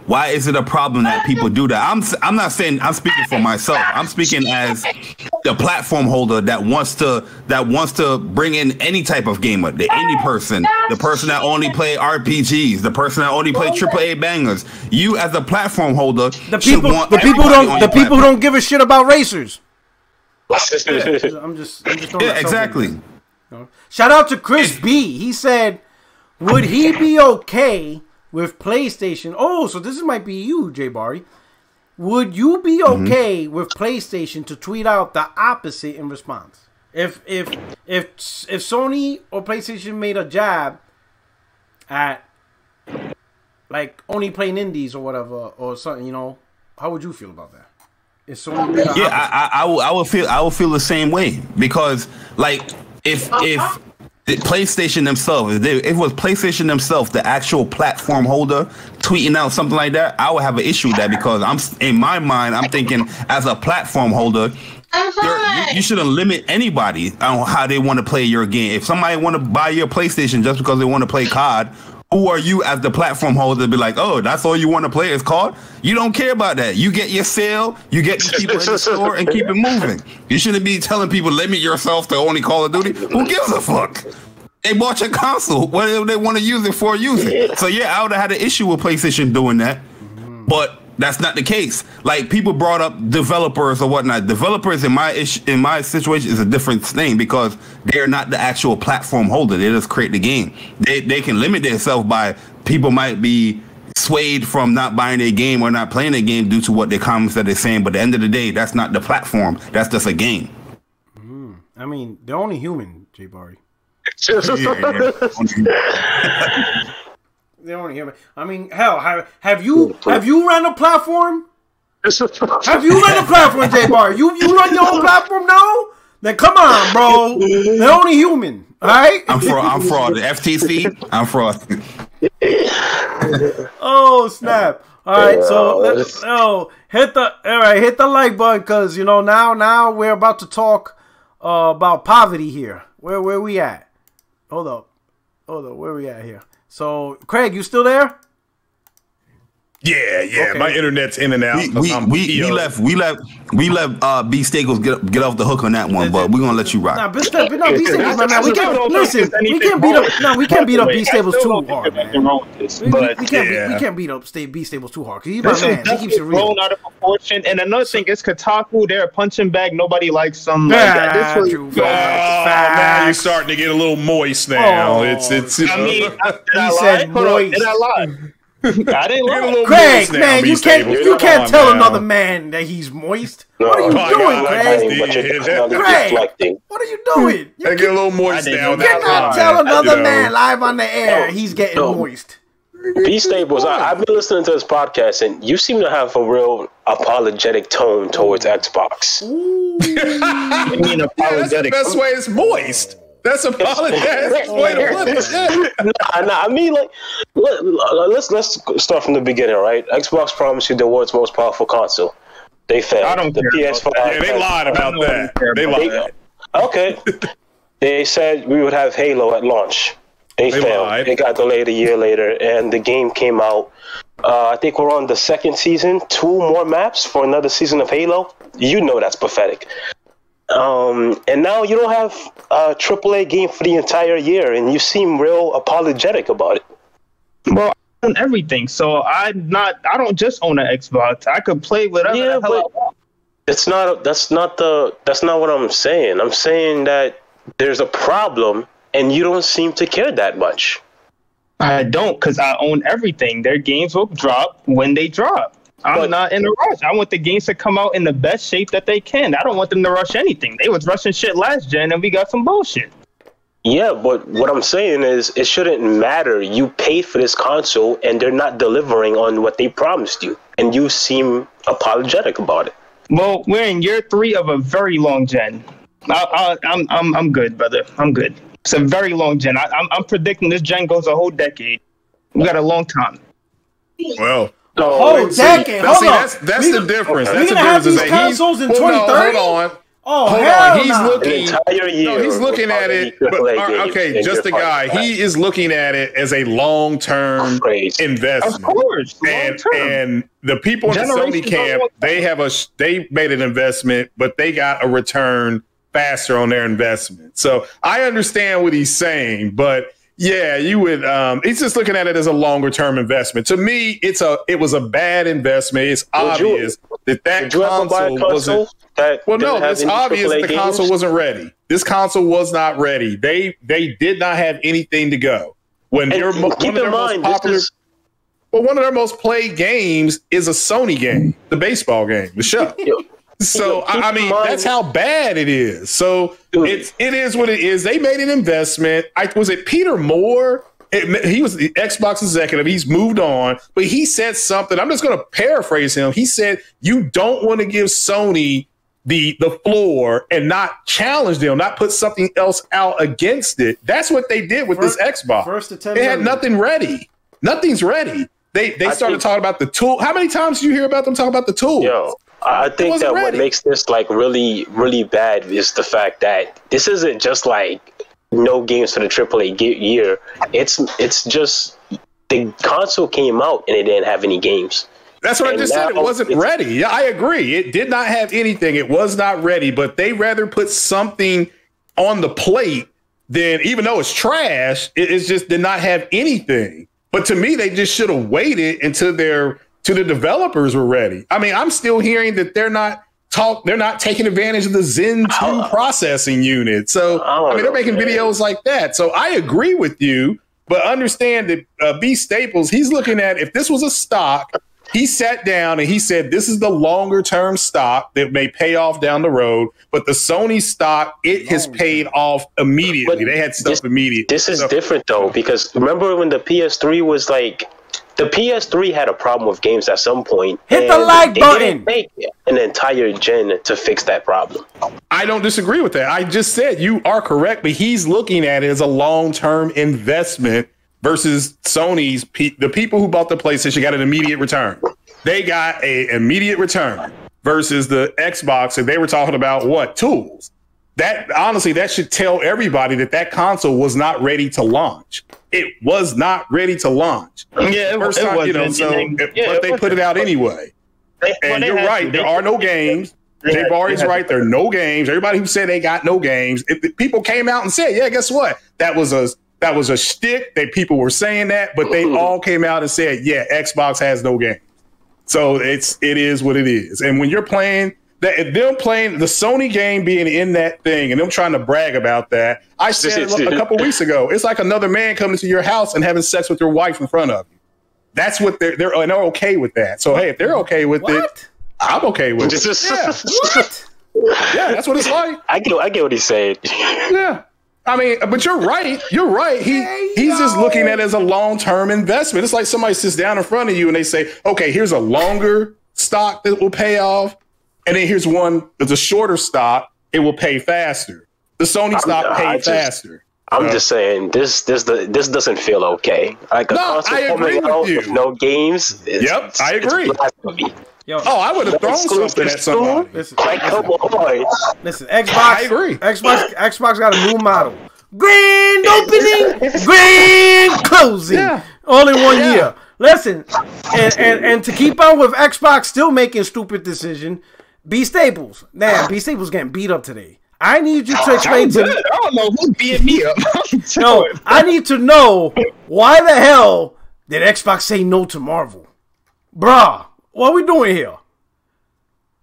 Why is it a problem that people do that? I'm not saying, I'm speaking for myself. I'm speaking as the platform holder that wants to bring in any type of gamer, the indie person, the person that only play RPGs, the person that only play AAA bangers. You as a platform holder, the people who don't give a shit about racers. I'm just throwing exactly. Shout out to Chris B. He said, would he be okay with PlayStation? Oh, so this might be you, Jay Barry. Would you be okay with PlayStation to tweet out the opposite in response? If Sony or PlayStation made a jab at like only playing indies or whatever or something, you know, how would you feel about that? If Sony made I would feel the same way, because like if the PlayStation themselves, if it was PlayStation themselves, the actual platform holder, tweeting out something like that, I would have an issue with that, because in my mind, I'm thinking as a platform holder, you shouldn't limit anybody on how they want to play your game. If somebody want to buy your PlayStation just because they want to play COD, who are you as the platform holder to be like, oh, that's all you want to play is COD? You don't care about that. You get your sale, you get the people in the store, and keep it moving. You shouldn't be telling people limit yourself to only Call of Duty. Who gives a fuck? They bought your console. Whatever they want to use it for, use it. So yeah, I would have had an issue with PlayStation doing that, but that's not the case. Like, people brought up developers or whatnot. Developers in my situation is a different thing, because they're not the actual platform holder. They just create the game. They can limit themselves by, people might be swayed from not buying a game or not playing a game due to what the comments that they're saying. But at the end of the day, that's not the platform. That's just a game. I mean, they're only human, Jay Barry. They only human. I mean, hell, have you run a platform? Have you run a platform, Jay Bar? You run your own platform now? Then come on, bro. They're only human. All right? I'm fraud. The FTC, I'm fraud. Oh, snap. All right, so hit the like button, because you know now we're about to talk about poverty here. Where we at? Hold up, where we at here? So, Craig, you still there? Yeah. Okay. My internet's in and out. We let B Staples get off the hook on that one, but we're gonna let you rock. Nah, B Staples, man. We can't beat up B Staples too hard, man. We can't beat up B Staples too hard, because he's my man. He keeps it real. Blown out of proportion. And another thing is Kotaku. They're a punching bag. Nobody likes them. Now you're starting to get a little moist now. It's. I mean, did I lie? I didn't lie. Craig, man, you can't tell another man that he's moist. What are you doing, Craig? What are you doing? I get a little moist now. You cannot tell another man live on the air he's getting moist. B Staples, I've been listening to this podcast, and you seem to have a real apologetic tone towards Xbox. I mean, apologetic. That's the best way. It's moist. That's a apologetic way to put it. Nah, I mean, like, let's start from the beginning, right? Xbox promised you the world's most powerful console. They failed. I don't the care PS5. Yeah, they lied about that. They lied. Okay. They said we would have Halo at launch. They failed. Lied. It got delayed a year later, and the game came out. I think we're on the second season. 2 more maps for another season of Halo. You know that's pathetic. And now you don't have a AAA game for the entire year, and you seem real apologetic about it. Well, I own everything, so I don't just own an Xbox. I could play whatever the hell I want. That's not what I'm saying. I'm saying that there's a problem, and you don't seem to care that much. I don't, because I own everything. Their games will drop when they drop. I'm not in a rush. I want the games to come out in the best shape that they can. I don't want them to rush anything. They was rushing shit last gen, and we got some bullshit. Yeah, but what I'm saying is it shouldn't matter. You paid for this console, and they're not delivering on what they promised you, and you seem apologetic about it. Well, we're in year 3 of a very long gen. I'm good, brother. I'm good. It's a very long gen. I'm predicting this gen goes a whole decade. We got a long time. Well, whole decade. Hold on. That's the difference. That's the gonna have difference. these consoles in 2030? Hold on. Oh, Hold hell on. He's nah. looking. An entire year. No, he's looking at it. But, okay, just the guy. He is looking at it as a long-term investment. Of course, and the people in the Sony camp, they made an investment, but they got a return faster on their investment. So I understand what he's saying, but yeah, you would. He's just looking at it as a longer-term investment. To me, it was a bad investment. It's obvious that console wasn't. Well, no, it's obvious the console wasn't ready. This console was not ready. They did not have anything to go. When one of their most played games is a Sony game, the baseball game, the show. So I mean, that's how bad it is. So it is what it is. They made an investment. Was it Peter Moore? He was the Xbox executive. He's moved on, but he said something. I'm just going to paraphrase him. He said, "You don't want to give Sony the floor and not challenge them, not put something else out against it." That's what they did with this Xbox. They had nothing ready. Nothing's ready. They started talking about the tool. How many times did you hear about them talking about the tools? Yo, I think that what makes this like really, really bad is the fact that this isn't just like no games for the AAA year. It's just the console came out and it didn't have any games. That's what I just said. It wasn't ready. Yeah, I agree. It did not have anything. It was not ready, but they rather put something on the plate than, even though it's trash, it just did not have anything. But to me, they just should have waited until the developers were ready. I mean, I'm still hearing that they're not taking advantage of the Zen 2 processing unit. So, I mean, they're making videos like that. So I agree with you, but understand that B. Staples, he's looking at, if this was a stock, he sat down and he said, this is the longer term stock that may pay off down the road, but the Sony stock, it has paid off immediately. They had stuff immediately. This is different though, because remember when the PS3 was like, the PS3 had a problem with games at some point. Hit the like button. Didn't take an entire gen to fix that problem. I don't disagree with that. I just said you are correct, but he's looking at it as a long-term investment versus Sony's. The people who bought the PlayStation got an immediate return. They got an immediate return versus the Xbox, and they were talking about what? Tools. That honestly, that should tell everybody that console was not ready to launch. It was not ready to launch. Yeah, first time, but they put it out anyway. And you're right, there are no games. Jay Barry's right, there are no games. Everybody who said they got no games, people came out and said, yeah, guess what? That was a shtick. People were saying that, but they all came out and said, yeah, Xbox has no games. So it is what it is. And when you're playing them playing the Sony game being in that thing and them trying to brag about that, I said a couple weeks ago, it's like another man coming to your house and having sex with your wife in front of you. That's what they're okay with that. So hey, if they're okay with it, I'm okay with it. Yeah. What? Yeah, that's what it's like. I get what he's saying. Yeah. I mean, but you're right. You're right. He's just looking at it as a long-term investment. It's like somebody sits down in front of you and they say, okay, here's a longer stock that will pay off. And then here's one that's a shorter stock. It will pay faster. The Sony stock paid faster. I'm just saying this doesn't feel okay. Like a console coming out with no games. Yep, I agree. Yo, I would have thrown something at somebody. Listen, Xbox. I agree. Xbox got a new model. Grand opening, grand closing. Yeah. Only 1 year. Listen, and to keep on with Xbox still making stupid decision, B. Staples. Damn, B. Staples getting beat up today. I need you to explain to me. I don't know who's beating me up. No, I need to know why the hell did Xbox say no to Marvel? Bruh, what are we doing here?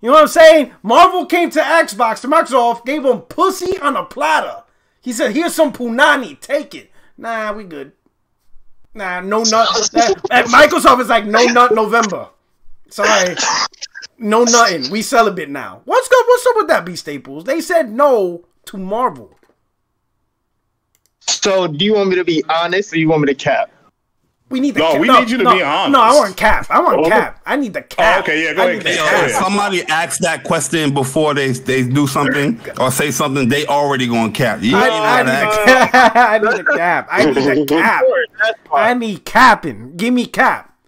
You know what I'm saying? Marvel came to Xbox, to Microsoft, gave them pussy on a platter. He said, here's some punani, take it. Nah, we good. Nah, no nut. At Microsoft, it's like no nut November. Sorry. No nothing. We celibate now. What's up with that, B Staples? They said no to Marvel. So, do you want me to be honest or you want me to cap? We need the need you to be honest. No, I want cap. Cap. I need the cap. Oh, okay, yeah, go ahead. Somebody asks that question before they do something or say something, they already going cap. I need the cap. I need the cap. I need capping. Give me cap.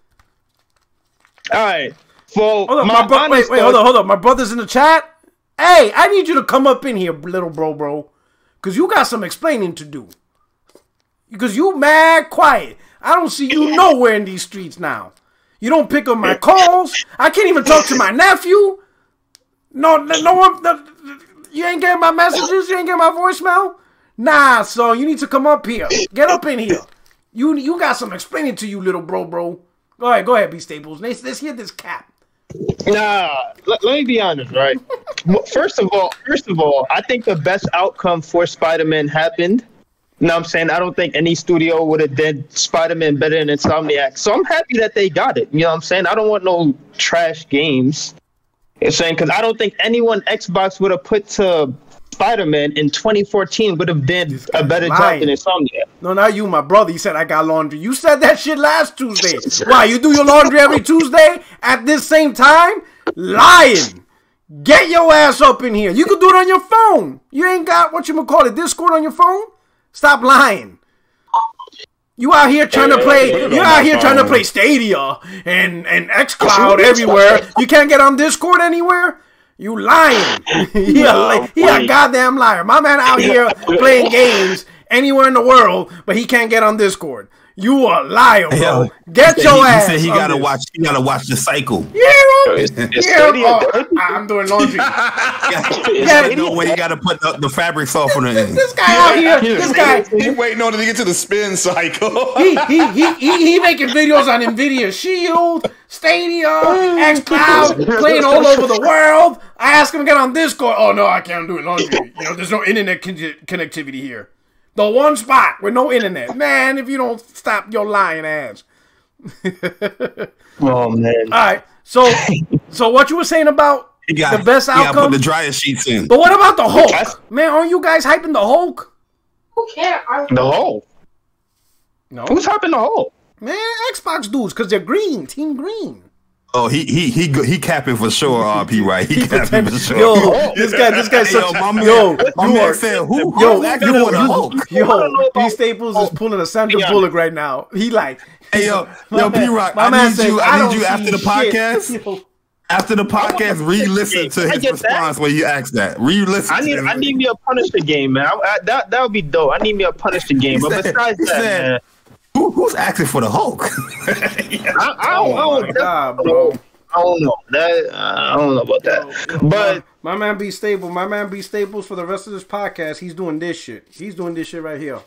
All right. Well, hold on, wait, hold on. My brother's in the chat. Hey, I need you to come up in here, little bro. Because you got some explaining to do. Because you mad quiet. I don't see you nowhere in these streets now. You don't pick up my calls. I can't even talk to my nephew. No one. You ain't getting my messages. You ain't getting my voicemail. Nah, so you need to come up here. Get up in here. You got some explaining to you, little bro. Go ahead, B Staples. Let's hear this cap. Nah, let me be honest, right? First of all, I think the best outcome for Spider-Man happened. You know what I'm saying? I don't think any studio would have did Spider-Man better than Insomniac. So I'm happy that they got it. You know what I'm saying? I don't want no trash games. You know saying? Because I don't think anyone Xbox would have put to Spider-Man in 2014 would have did a better job than Insomniac. No, not you, my brother. You said I got laundry. You said that shit last Tuesday. Why, you do your laundry every Tuesday at this same time? Lying. Get your ass up in here. You could do it on your phone. You ain't got, Discord on your phone? Stop lying. You out here trying to play. You out here trying to play Stadia and XCloud everywhere. You can't get on Discord anywhere. You lying. He a goddamn liar. My man out here playing games anywhere in the world, but he can't get on Discord. You a liar, bro. Get your ass. He said he gotta watch. He gotta watch the cycle. I'm doing laundry. When you gotta put the fabric softener in. This guy out here. This guy. He waiting on it to get to the spin cycle. he making videos on Nvidia Shield, Stadia, XCloud, playing all over the world. I asked him to get on Discord. Oh no, I can't do it laundry. There's no internet connectivity here. The one spot with no internet. Man, if you don't stop your lying ass. Oh, man. All right. So what you were saying about the best outcome? Yeah, put the dryer sheets in. But what about the Hulk? Man, aren't you guys hyping the Hulk? Who cares? The Hulk? No. Who's hyping the Hulk? Man, Xbox dudes, because they're green. Team green. Oh, he capping for sure, P. Right? He capping for sure. Yo, this guy's such. My man said, who? B Staples is pulling a Sandra Bullock right now. He like, hey yo, P. Rock. I need you after the podcast. After the podcast, re-listen to his response when you asked that. Re-listen. I need me a Punisher game, man. That would be dope. I need me a Punisher game. But besides that, man. Who's acting for the Hulk? I don't know. I don't know about that. But my man B Staples for the rest of this podcast, he's doing this shit. He's doing this shit right here.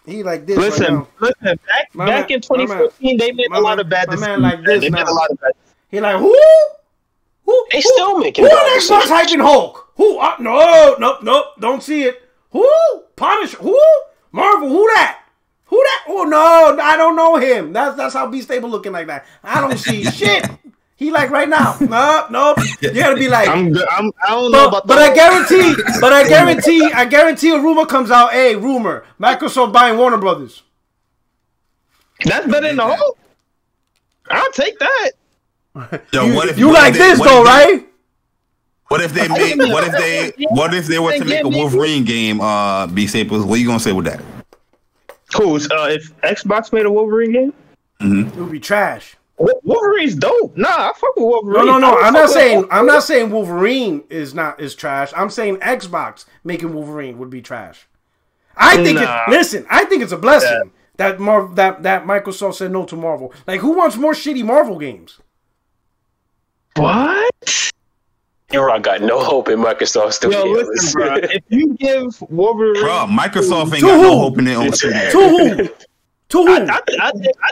He like this. Listen. Back in 2014, they made a lot of bad decisions. My man like this they now. made a lot of bad. He like who? They still making who bad next month's hyping Hulk? Who? No, don't see it. Who? Punisher? Who? Marvel? Who that? Oh no, I don't know him. That's how B Stable looking like that. I don't see shit. He like right now. Nope. You gotta be like. I don't know about that. But I guarantee a rumor comes out. Hey, rumor. Microsoft buying Warner Brothers. That's better than the Hulk. I'll take that. Yo, you like this though, right? What if they made? What if they were to make a Wolverine game? B Staples, what are you gonna say with that? Cool. If Xbox made a Wolverine game, it would be trash. Wolverine's dope. Nah, I fuck with Wolverine. No. I'm not saying Wolverine is trash. I'm saying Xbox making Wolverine would be trash. I think it's a blessing that Microsoft said no to Marvel. Like, who wants more shitty Marvel games? What? I got no hope in Microsoft Studios. Yo, listen, bro. If you give Wolverine, Microsoft ain't got no hope in their own studio. To who? I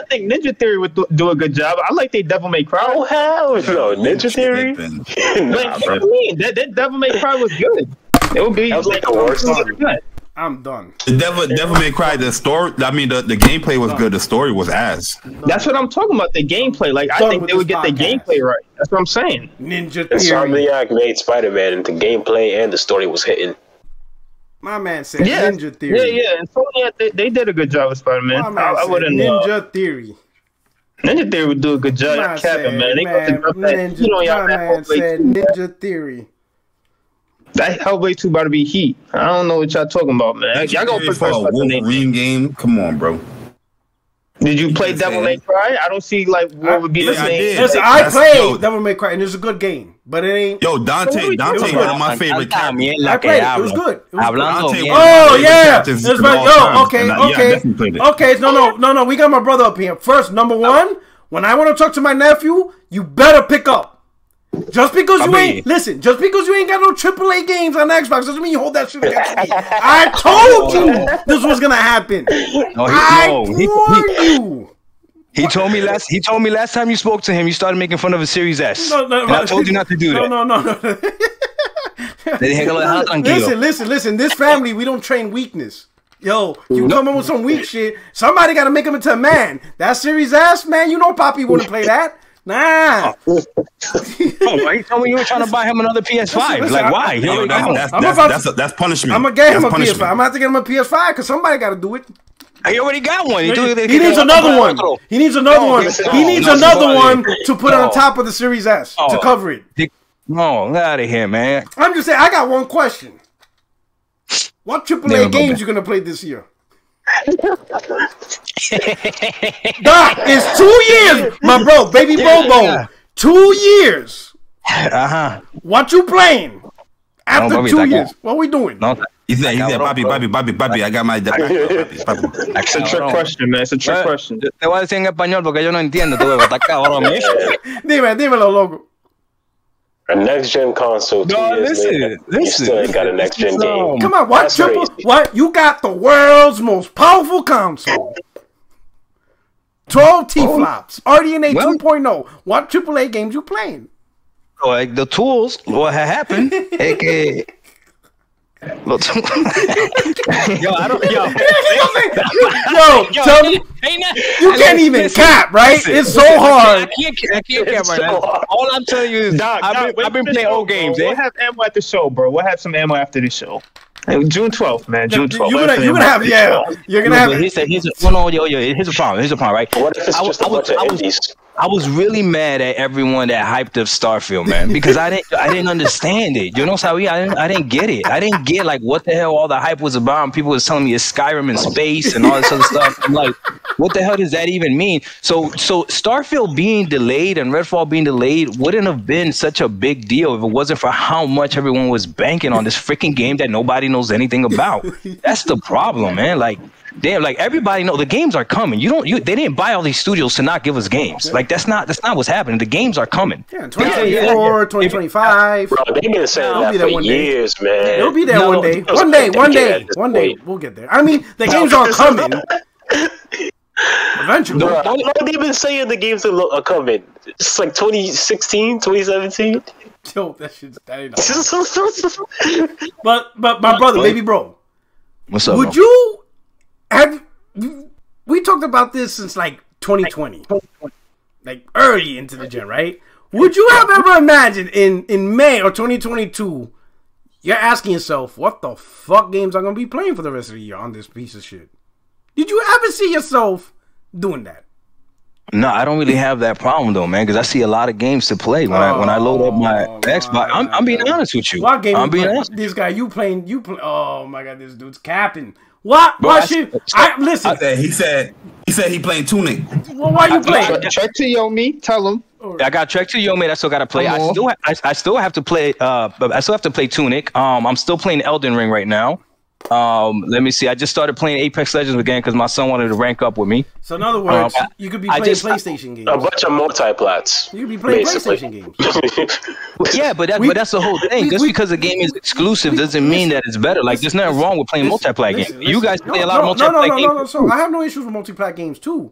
think Ninja Theory would do a good job. I like they Devil May Cry. Oh hell no, Ninja Theory. What do you mean? That Devil May Cry was good. It would be that was like the worst one. I'm done. The Devil May Cry. The story. I mean, the gameplay was good. The story was ass. That's what I'm talking about. The gameplay. Like I think they would get the gameplay right. That's what I'm saying. Ninja Insomniac Theory. made Spider-Man, and the gameplay and the story was hitting. My man said Ninja Theory. Yeah. Insomniac, they did a good job with Spider-Man. My man I said wouldn't. Ninja Theory. Ninja Theory would do a good job. My Capping, man. They got to drop that. Ninja, You know, y'all my that man Hellblade said 2. Ninja Theory. That Hellblade 2 about to be heat. I don't know what y'all talking about, man. Y'all gonna put for a first Wolverine game? Come on, bro. Did you play Devil May Cry? I don't see like what would be the I same. did. Listen, Like, I that's played dope. Devil May Cry, and it's a good game, but it ain't. Yo, Dante, one of my favorite characters. I played it. It was good. It was Hablando good. bien. Oh yeah, Captains it's of right. all Yo, time. okay, And I okay, definitely played it. okay. No. We got my brother up here. First, number one, when I want to talk to my nephew, you better pick up. Just because you ain't just because you ain't got no AAA games on Xbox doesn't mean you hold that shit against me. I told you this was gonna happen. I warned you. He told me last time you spoke to him, you started making fun of a Series S. No, and I told you not to do that. No. Listen. This family, we don't train weakness. Yo, you come in with some weak shit. Somebody got to make him into a man. That Series S, man, you know Poppy wouldn't play that. Nah. He told me you were trying to buy him another PS5. Listen, like, why? Yo, that's punishment. I'm gonna get him a That's PS5. I'm gonna have to get him a PS5 because somebody got to do it. He already got one. He needs another one. He needs another one. He needs another one to put on top of the Series S to cover it. No, get out of here, man. I'm just saying, I got one question. What AAA games you gonna play this year? Doc, it's 2 years, my bro, baby Bobo. 2 years. What you playing? After 2 years, what we doing? No, he said, Bobby, I got my. It's a trick question, man. It's a trick question. Te voy a decir en español porque yo no entiendo. Tú está cabrón. Dímelo, loco. A next gen console. 2 years later, you still ain't got a next gen game. Come on, what you got the world's most powerful console. 12 T-flops, RDNA 2.0. What AAA games you playing? Like the tools, what had happened es que yo, I don't tell me, you can't even cap, right? It's so hard. I can't cap right now. All I'm telling you is I've been playing old games. We'll have ammo at the show, bro. We'll have some ammo after the show. June 12th, man. June 12th. You're gonna have. Here's a problem, right? What if it's just a bunch of indies? I was really mad at everyone that hyped up Starfield, man, because I didn't understand it. You know, Sawi, I didn't get it. I didn't get like what the hell all the hype was about. And people was telling me it's Skyrim in space and all this other stuff. I'm like, what the hell does that even mean? So Starfield being delayed and Redfall being delayed wouldn't have been such a big deal if it wasn't for how much everyone was banking on this freaking game that nobody knows anything about. That's the problem, man. Like, damn, like everybody know the games are coming. They didn't buy all these studios to not give us games. Like that's not what's happening. The games are coming. Yeah, 2024, 2025. Bro, they've been saying that for years, man. It'll be there one day. One day. We'll get there. I mean, the games are coming. Eventually. Bro, they've been saying the games are coming. It's like 2016, 2017. Yo, that ain't But my brother, baby bro. What's up? Would you we talked about this since like 2020, like early into the gen, right? Would you have ever imagined in May or 2022, you're asking yourself, what the fuck games I'm gonna be playing for the rest of the year on this piece of shit? Did you ever see yourself doing that? No, I don't really have that problem though, man, because I see a lot of games to play when I load up my Xbox. I'm being honest with you. What game? I'm being honest. This guy, you play. Oh my god, this dude's capping. Why should listen? He said he playing Tunic. Well, why you playing? Trek to Yomi, tell him. I got Trek to Yomi. I still got to play. I still have to play. I still have to play Tunic. I'm still playing Elden Ring right now. Let me see. I just started playing Apex Legends again because my son wanted to rank up with me. So in other words, you could be playing PlayStation games. A bunch of multi-plats. You could be playing PlayStation games. Yeah, but that's the whole thing. Just because a game is exclusive doesn't mean that it's better. Like, there's nothing wrong with playing multiplayer games. You guys play a lot of multiplayer games. No. So I have no issues with multiplayer games too.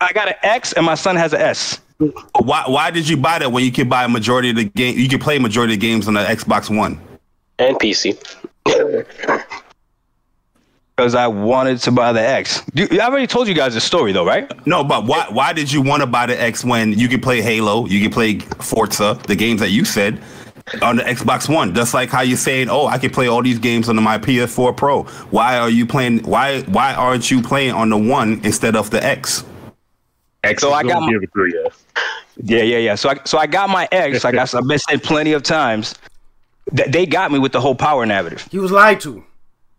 I got an X and my son has an S. Why did you buy that when you could buy a majority of the game? You could play majority of the games on the Xbox One and PC. Because I wanted to buy the X. I already told you guys the story, though, right? No, but why did you want to buy the X when you could play Halo, you could play Forza, the games that you said, on the Xbox One? Just like how you're saying, oh, I can play all these games on my PS4 Pro. Why aren't you playing on the One instead of the X? X so I got my, yeah. So I got my X. Like I've been said plenty of times. They got me with the whole power narrative. He was lied to.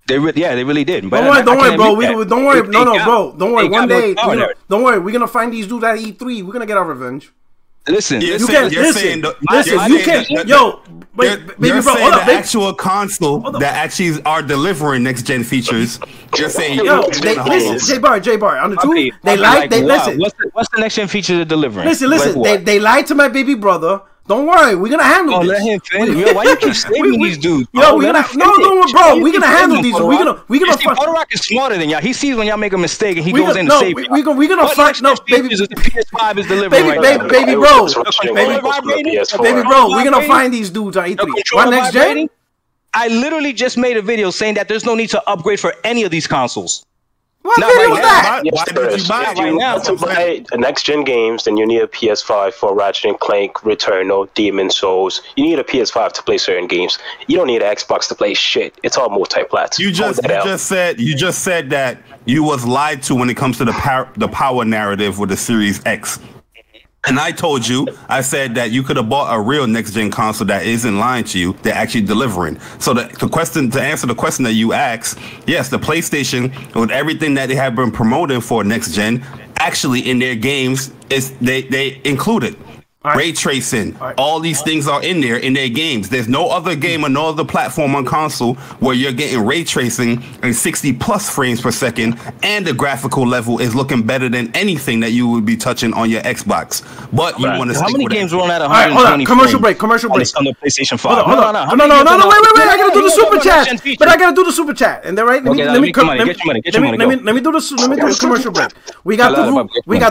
They really did. But don't worry, bro. Don't worry. Bro. Don't worry. One day, don't worry. We're gonna find these dudes at E3. We're gonna get our revenge. Listen, you're baby bro. Hold up, actual console that actually are delivering next gen features. You're saying, listen, J Bar, on the truth, they lied. Listen, what's the next gen feature they're delivering? Listen, they lied to my baby brother. Don't worry, we're gonna handle this. Let him finish. Yo, why you keep saving these dudes? Yo, we're gonna bro. We're gonna handle these. We're gonna. Photo Rock is smarter than y'all. He sees when y'all make a mistake and he goes in to save it. We're gonna fight. No, baby. The PS5 is delivering baby bro. We're gonna find these dudes on E3. Why next gen? I literally just made a video saying that there's no need to upgrade for any of these consoles. What video was that? Yes, if you want to buy next gen games, then you need a PS5 for Ratchet and Clank, Returnal, Demon Souls. You need a PS5 to play certain games. You don't need an Xbox to play shit. It's all multi-plat. You just said that you was lied to when it comes to the power narrative with the Series X. And I told you, I said that you could have bought a real next-gen console that isn't lying to you, they're actually delivering. So to answer the question that you asked, yes, the PlayStation, with everything that they have been promoting for next-gen, actually in their games, they included. Ray tracing, all these things are in there in their games. There's no other game or no other platform on console where you're getting ray tracing and 60 plus frames per second, and the graphical level is looking better than anything that you would be touching on your Xbox. But you want to stick with how many games run at 120? Hold on, commercial break. On the PlayStation 5. Hold on. No, wait. I gotta do the super chat. But I gotta do the super chat. And then let me do the commercial break. We got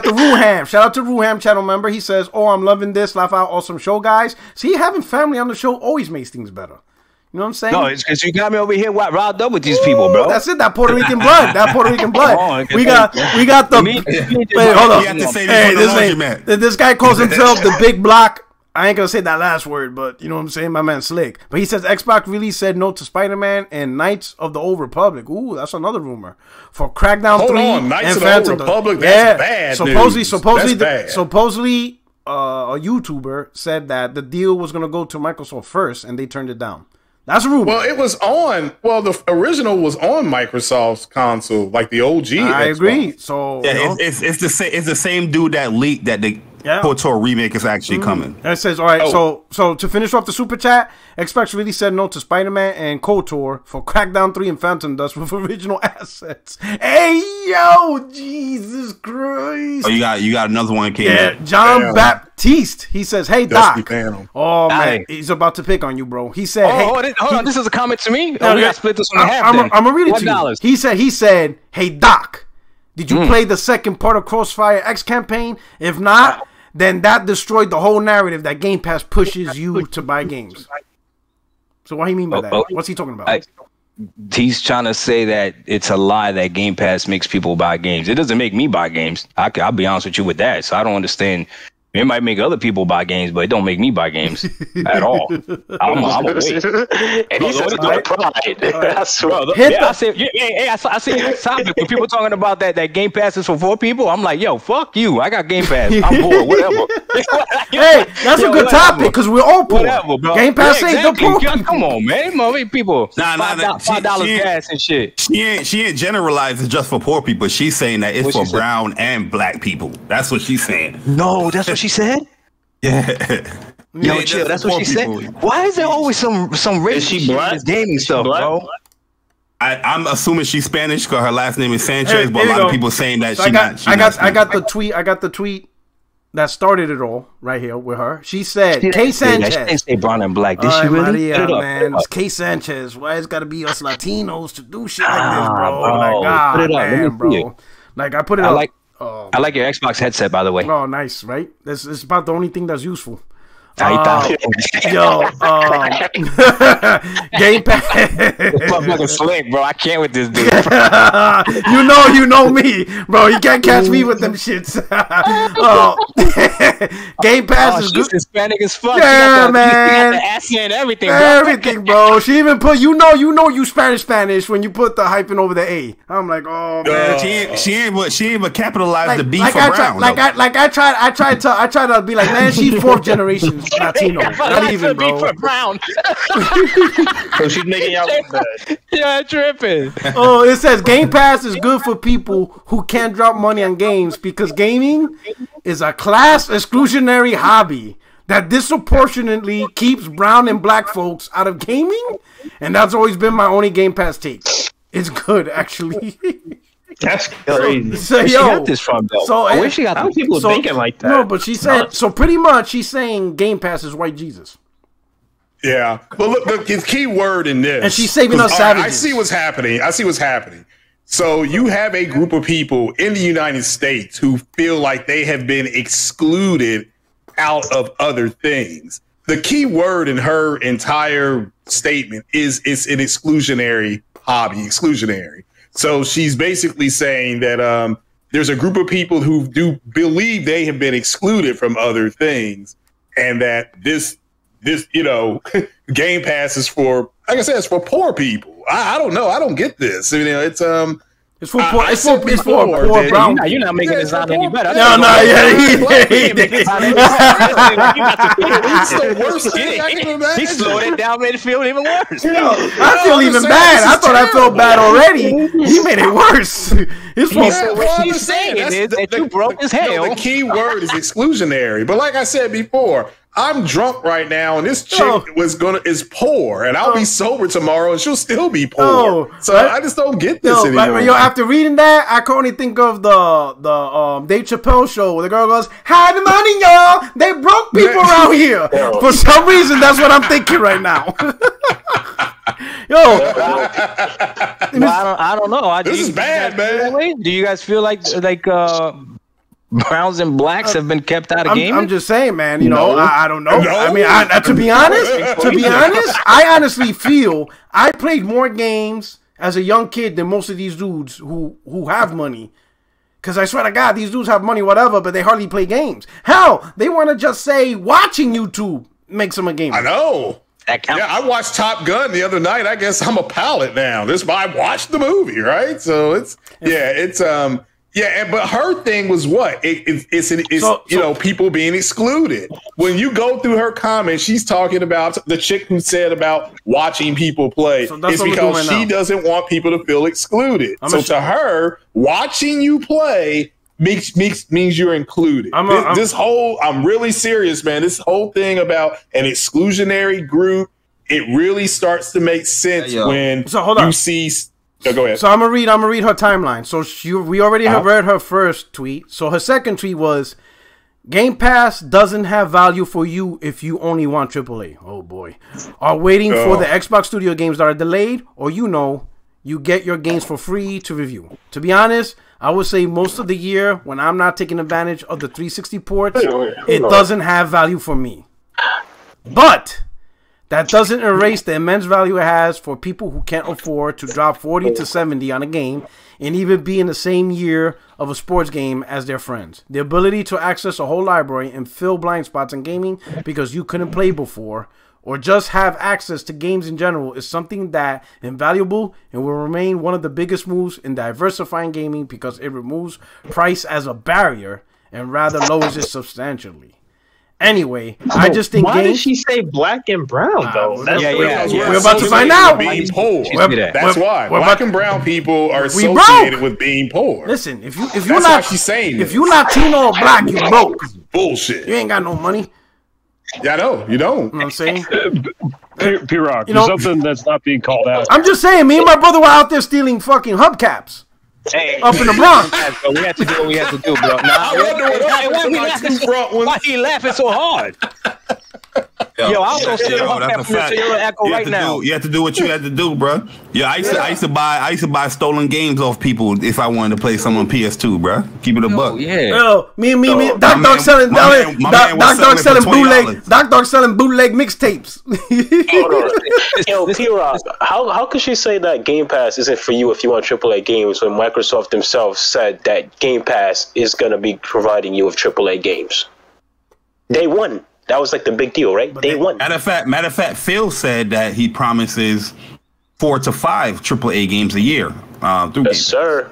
the Ruham. Shout out to Ruham, channel member. He says, "Oh, I'm loving this. Laugh out, awesome show, guys." See, having family on the show always makes things better. You know what I'm saying? No, it's because you got me over here riled up with these people, bro. That's it. That Puerto Rican blood. We got the. Wait, hold on. Hey, this guy calls himself the Big Block. I ain't gonna say that last word, but you know what I'm saying? My man Slick. But he says Xbox really said no to Spider-Man and Knights of the Old Republic. Ooh, that's another rumor. For Crackdown 3 Knights and of Phantom. The Old Republic, that's bad Supposedly, a YouTuber said that the deal was gonna go to Microsoft first, and they turned it down. That's a rumor. Well, it was on. Well, the original was on Microsoft's console, like the OG. I agree. So yeah, it's the same dude that leaked that the KOTOR remake is actually coming. And it says, all right, so to finish off the super chat, Xbox really said no to Spider-Man and KOTOR for Crackdown 3 and Phantom Dust with original assets. Hey, yo, Jesus Christ. Oh, you got another one came in. John Baptiste. He says, hey, Doc. Oh, man, Aye. He's about to pick on you, bro. He said, hold on, this is a comment to me? We got to split this one in half. I'm going to read it to you. He said, hey, Doc, did you play the second part of Crossfire X campaign? If not, then that destroyed the whole narrative that Game Pass pushes you to buy games. So what do you mean by that? What's he talking about? He's trying to say that it's a lie that Game Pass makes people buy games. It doesn't make me buy games. I'll be honest with you with that. So I don't understand. It might make other people buy games, but it don't make me buy games at all. I'm wait. And he says no pride. That's right. I see this topic when people talking about that Game Pass is for 4 people. I'm like, yo, fuck you. I got Game Pass. I'm poor. Whatever. Hey, that's a good topic because we're all poor. Whatever, bro. Game Pass ain't the poor. Come on, man. People. $5 gas and shit. She ain't generalizing just for poor people. She's saying that it's for brown and black people. That's what she's saying. No, that's what she said? Yeah. Yo, chill. That's what she said. Why is there always some racist in this gaming stuff, bro? I'm assuming she's Spanish because her last name is Sanchez, but a lot of people saying that I got the tweet that started it all right here with her. She said, K Sanchez. She didn't say brown and black. Did she really? Maria, man. It's K Sanchez. Why it's got to be us Latinos to do shit like this, bro? Like, God, man, bro. Like, I put it up. I like your Xbox headset, by the way. Oh, nice, right? This is about the only thing that's useful. Yo, Game Pass. Motherfucking slick, bro. I can't with this dude. you know me, bro. You can't catch me with them shits. Game Pass is good. Hispanic as fuck. Yeah, she man. got the accent and everything, bro. Everything, bro. She even put you Spanish when you put the hyphen over the A. I'm like, oh man. She ain't but capitalize the B for I brown. I tried to be like, man, she's fourth generation Latino. Not even, bro. For brown. So she's making y'all look bad. Yeah, tripping. Oh, it says Game Pass is good for people who can't drop money on games because gaming is a class exclusionary hobby that disproportionately keeps brown and black folks out of gaming, and that's always been my only Game Pass take. It's good, actually. That's crazy. So, Where she got this from, though? So, Where she got How people thinking like that? No, but she said, so pretty much she's saying Game Pass is white Jesus. Yeah, but look, his key word in this, And she's saving us 'cause savages. I see what's happening. So you have a group of people in the United States who feel like they have been excluded out of other things. The key word in her entire statement is it's an exclusionary hobby, exclusionary. So she's basically saying that there's a group of people who do believe they have been excluded from other things, and that this Game Pass is for, like I said, it's for poor people. I don't know. I don't get this. It's for poor. It's for poor brown. You're not making this sound any better. It's the worst thing I can imagine. He slowed it down, made it feel even worse. I feel even bad. I thought I felt bad already. He made it worse. It's for What he's saying is that you broke as hell. The key word is exclusionary. But like I said before, I'm drunk right now, and this chick is poor, and I'll be sober tomorrow, and she'll still be poor. So I just don't get this anymore. After reading that, I can only think of the Dave Chappelle show where the girl goes, "Hide the money, y'all. They broke people around here." For some reason, that's what I'm thinking right now. I don't know. This is bad, man. Do you guys feel like browns and blacks have been kept out of gaming? I'm just saying, man. I don't know. No. I mean, to be honest, I honestly feel I played more games as a young kid than most of these dudes who have money. Because I swear to God, these dudes have money, whatever, but they hardly play games. Hell, they want to just say watching YouTube makes them a gamer. I know. That counts. Yeah, I watched Top Gun the other night. I guess I'm a pilot now. I watched the movie, right? So but her thing was what? It's people being excluded. When you go through her comments, she's talking about the chick who said about watching people play. So it's because she doesn't want people to feel excluded. To her, watching you play means you're included. I'm really serious, man. This whole thing about an exclusionary group, it really starts to make sense when you see. No, go ahead. So I'm gonna read her timeline. So we already have read her first tweet. So her second tweet was, Game Pass doesn't have value for you if you only want AAA. Oh boy. Are waiting for the Xbox Studio games that are delayed, or you get your games for free to review. To be honest, I would say most of the year when I'm not taking advantage of the 360 ports, it doesn't have value for me. But that doesn't erase the immense value it has for people who can't afford to drop 40 to 70 on a game and even be in the same year of a sports game as their friends. The ability to access a whole library and fill blind spots in gaming because you couldn't play before, or just have access to games in general, is something that invaluable and will remain one of the biggest moves in diversifying gaming because it removes price as a barrier and rather lowers it substantially. Anyway, I just think why did she say black and brown though? We're about to find out. Being poor. That's why black and brown people are associated with being poor. Listen, if That's why she's saying if you Latino or black, you broke. Bullshit. You ain't got no money. Yeah, I know. You don't. You know what I'm saying? P-Rock, there's something that's not being called out. I'm just saying, me and my brother were out there stealing fucking hubcaps. Up in the Bronx. We had to do what we had to do, bro. I wonder what why he laughing so hard? Yo, I'll go sit on that's a fact. Echo right now. You have to do what you had to do, bro. Yeah, I used to buy stolen games off people if I wanted to play some on PS2, bro. Keep it a buck. Yeah. Yo, me. Doc Dog selling bootleg. Doc Dog selling bootleg mixtapes. Hold on. Yo, P-Rock, how could she say that Game Pass isn't for you if you want AAA games when Microsoft themselves said that Game Pass is gonna be providing you with AAA games? Day one. That was like the big deal, right? Day one. Matter of fact, Phil said that he promises 4 to 5 AAA games a year. Yes, sir.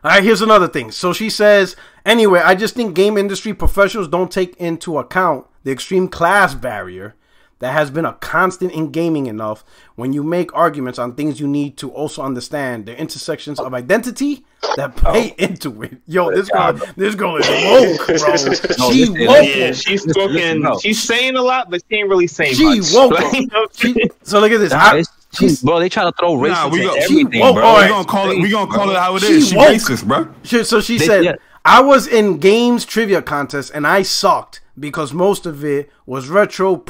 All right, here's another thing. So she says, anyway, I just think game industry professionals don't take into account the extreme class barrier that has been a constant in gaming enough when you make arguments on things you need to also understand the intersections of identity that play into it. Yo, this girl is woke, bro. She woke. Yeah, she's talking. She's saying a lot, but she ain't really saying much. She woke. So look at this. Bro, they try to throw racism in everything, woke, bro. We gonna call it how it is. She racist, bro. So she said, I was in games trivia contest and I sucked because most of it was retro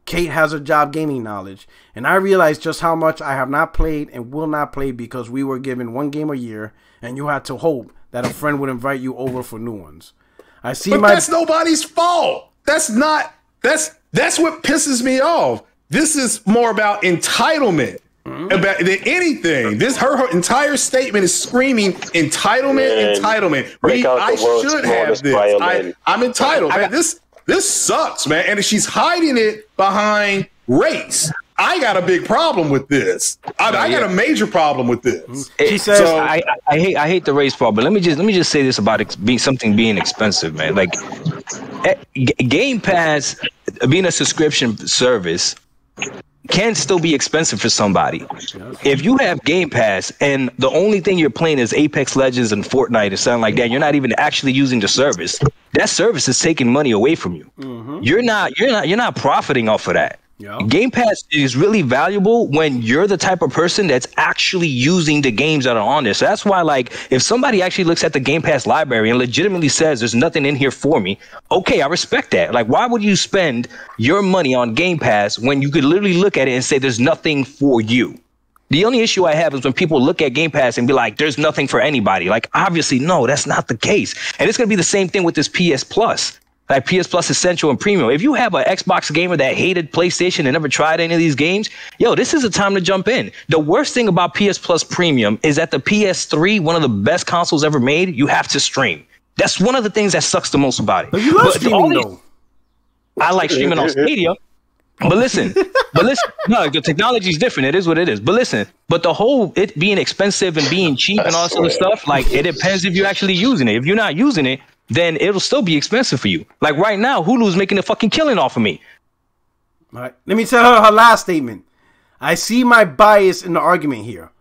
Kate has a job gaming knowledge, and I realized just how much I have not played and will not play because we were given one game a year, and you had to hope that a friend would invite you over for new ones. But that's nobody's fault. That's what pisses me off. This is more about entitlement about than anything. Her entire statement is screaming entitlement. I should have this. I'm entitled. Man, this sucks, man. And she's hiding it behind race. I got a big problem with this. I got a major problem with this. She says, I hate the race part, but let me just say this about being expensive, man. Like Game Pass being a subscription service can still be expensive for somebody. If you have Game Pass and the only thing you're playing is Apex Legends and Fortnite or something like that, you're not even actually using the service. That service is taking money away from you. You're not profiting off of that. Game Pass is really valuable when you're the type of person that's actually using the games that are on there. So that's why, like, if somebody actually looks at the Game Pass library and legitimately says there's nothing in here for me, okay, I respect that. Like, why would you spend your money on Game Pass when you could literally look at it and say there's nothing for you? The only issue I have is when people look at Game Pass and be like, there's nothing for anybody. Like, obviously, no, that's not the case. And it's going to be the same thing with this PS Plus. Like PS Plus Essential and Premium. If you have an Xbox gamer that hated PlayStation and never tried any of these games, yo, this is a time to jump in. The worst thing about PS Plus Premium is that the PS3, one of the best consoles ever made, you have to stream. That's one of the things that sucks the most about it. But you love streaming, though. I like streaming on Stadia. But listen, no, the technology is different. It is what it is. But listen, but the whole it being expensive and being cheap and all this other stuff, like, it depends if you're actually using it. If you're not using it, then it'll still be expensive for you. Like right now, Hulu's making a fucking killing off of me. All right. Let me tell her last statement. I see my bias in the argument here,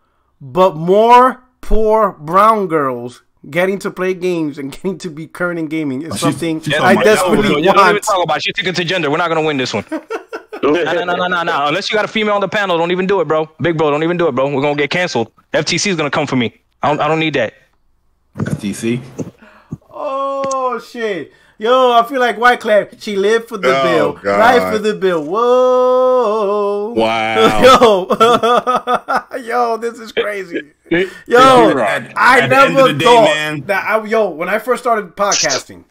but more poor brown girls getting to play games and getting to be current in gaming is something I desperately want. Don't even talk about it. She's taking to gender. We're not going to win this one. No. Unless you got a female on the panel, don't even do it, bro. Big bro, don't even do it, bro. We're going to get canceled. FTC is going to come for me. I don't need that. FTC? Oh, shit. Yo, I feel like Wyclef. She lived for the bill. God. Right for the bill. Whoa. Wow. Yo, this is crazy. Yo, I never thought that when I first started podcasting,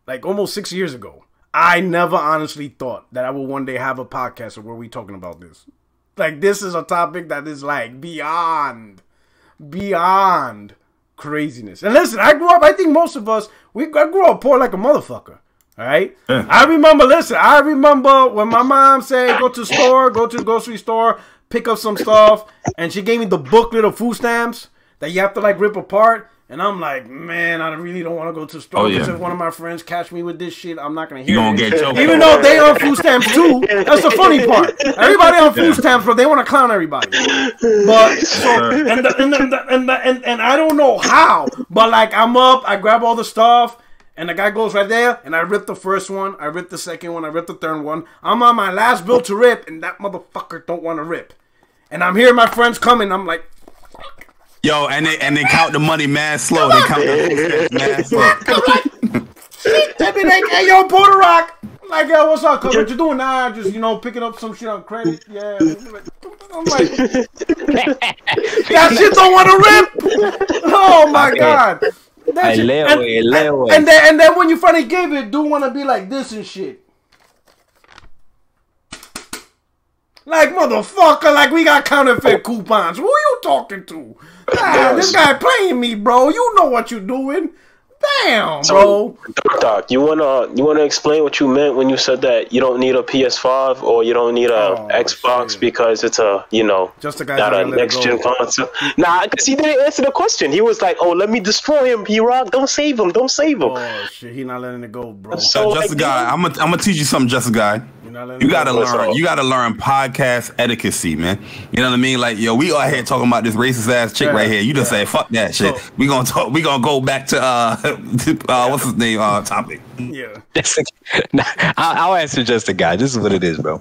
like almost 6 years ago, I never honestly thought that I would one day have a podcast where we talking about this. Like, this is a topic that is like beyond craziness. And listen, I think most of us, I grew up poor like a motherfucker. All right? Yeah. I remember when my mom said, go to the grocery store, pick up some stuff, and she gave me the booklet of food stamps that you have to like rip apart. And I'm like, man, I really don't want to go to the store because if one of my friends catch me with this shit, I'm not going to hear it. Even though they on food stamps too. That's the funny part. Everybody on food stamps, but they want to clown everybody. But so, and I don't know how, but like I'm up, I grab all the stuff, and the guy goes right there, and I rip the first one, I rip the second one, I rip the third one. I'm on my last bill to rip, and that motherfucker don't want to rip. And I'm hearing my friends coming, I'm like, yo, and they count the money mad slow. They count the mad slow. They be like, hey, yo, Puerto Rock, Like, yo, what's up, cuz? What you doing now? Just, you know, picking up some shit on credit. Yeah. I'm like, that shit don't want to rip. Oh my god. That shit, and then when you finally gave it, do want to be like this and shit. Like, motherfucker, like we got counterfeit coupons. Who you talking to? Ah, this guy playing me, bro. You know what you doing. Damn, bro. Doc, you wanna explain what you meant when you said that you don't need a PS5 or you don't need a Xbox shit. Because it's a just a guy not a next gen console? Nah, because he didn't answer the question. He was like, "Oh, let me destroy him, P-Rock. Don't save him. Don't save him." Oh shit, he not letting it go, bro. So just a guy. I'm gonna teach you something, just a guy. You gotta learn. You gotta learn podcast etiquette, man. You know what I mean? Like, yo, we out here talking about this racist ass chick right here. You just say fuck that shit. So, we gonna talk. We gonna go back to what's his name? Topic. Yeah. I'll answer just a guy. This is what it is, bro.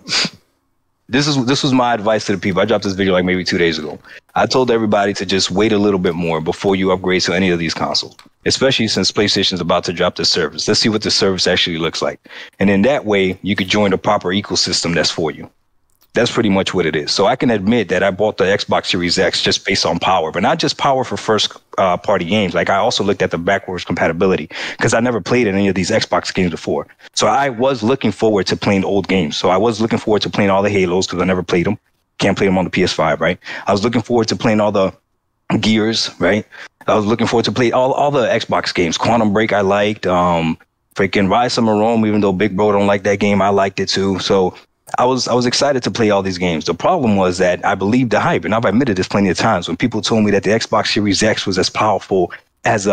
This was my advice to the people. I dropped this video like maybe 2 days ago. I told everybody to just wait a little bit more before you upgrade to any of these consoles, especially since PlayStation's about to drop the service. Let's see what the service actually looks like. And in that way, you could join the proper ecosystem that's for you. That's pretty much what it is. So I can admit that I bought the Xbox Series X just based on power, but not just power for first party games. Like, I also looked at the backwards compatibility because I never played any of these Xbox games before. So I was looking forward to playing old games. So I was looking forward to playing all the Halos because I never played them. Can't play them on the PS5, right? I was looking forward to playing all the Gears, right? I was looking forward to play all the Xbox games. Quantum Break I liked. Freaking Rise of Rome, even though Big Bro don't like that game, I liked it too. So I was excited to play all these games. The problem was that I believed the hype, and I've admitted this plenty of times when people told me that the Xbox Series X was as powerful as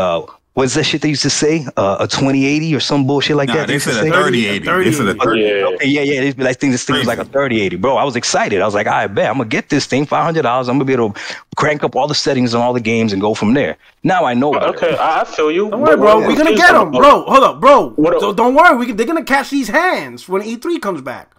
what's that shit they used to say? A 2080 or some bullshit like that. They said a 3080. They said a 3080. Okay, yeah. They'd be like, this thing was like a 3080. Bro, I was excited. I was like, I bet I'm gonna get this thing, $500. I'm gonna be able to crank up all the settings on all the games and go from there. Now I know. Okay, I feel you. Don't worry, bro. We're gonna get them, bro. Hold up, bro. So don't worry. They're gonna catch these hands when E3 comes back.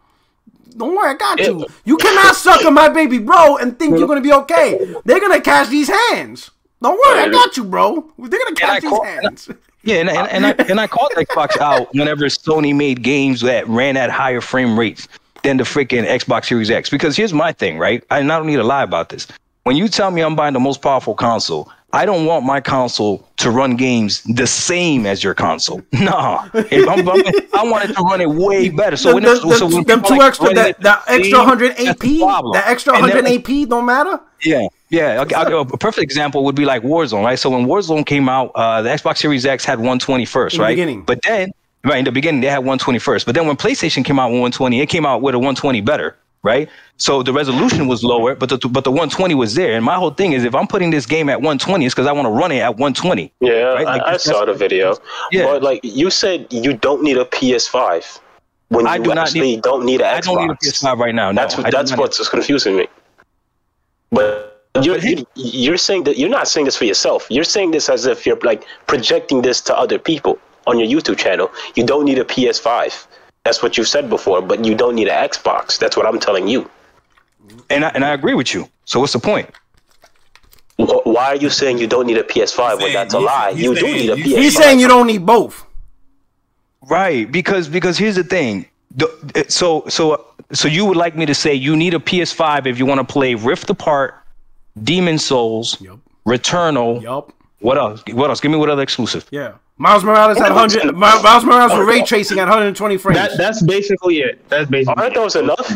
Don't worry, I got you. You cannot sucker my baby bro and think you're gonna be okay. They're gonna catch these hands. Don't worry, I got you, bro. They're gonna catch these hands. Yeah, and I called Xbox out whenever Sony made games that ran at higher frame rates than the freaking Xbox Series X. Because here's my thing, right? I don't need to lie about this. When you tell me I'm buying the most powerful console, I don't want my console to run games the same as your console. Nah, I want it to run it way better. So that extra 100 AP, that extra 100 AP don't matter. Yeah. A perfect example would be like Warzone, right? So when Warzone came out, the Xbox Series X had 120 first, right? But then, right in the beginning, they had 120 first. But then when PlayStation came out with 120, it came out with a 120 better. Right, so the resolution was lower, but the 120 was there. And my whole thing is, if I'm putting this game at 120, it's because I want to run it at 120. Yeah, right? Like, I saw the video. Yeah, but like you said, you don't need a PS5 when you don't need an Xbox. I don't need a PS5 right now. No, that's what's confusing me. But you're saying that you're not saying this for yourself. You're saying this as if you're like projecting this to other people on your YouTube channel. You don't need a PS5. That's what you've said before, but you don't need an Xbox. That's what I'm telling you. And I agree with you. So what's the point? Why are you saying you don't need a PS5 when that's a lie? You do need a PS5. He's saying you don't need both. Right, because here's the thing. So you would like me to say you need a PS5 if you want to play Rift Apart, Demon Souls, Returnal. Yup. What else? Give me what other exclusive? Yeah. Miles Morales at 100. Miles Morales with ray tracing at 120 frames. That's basically it. Aren't those enough?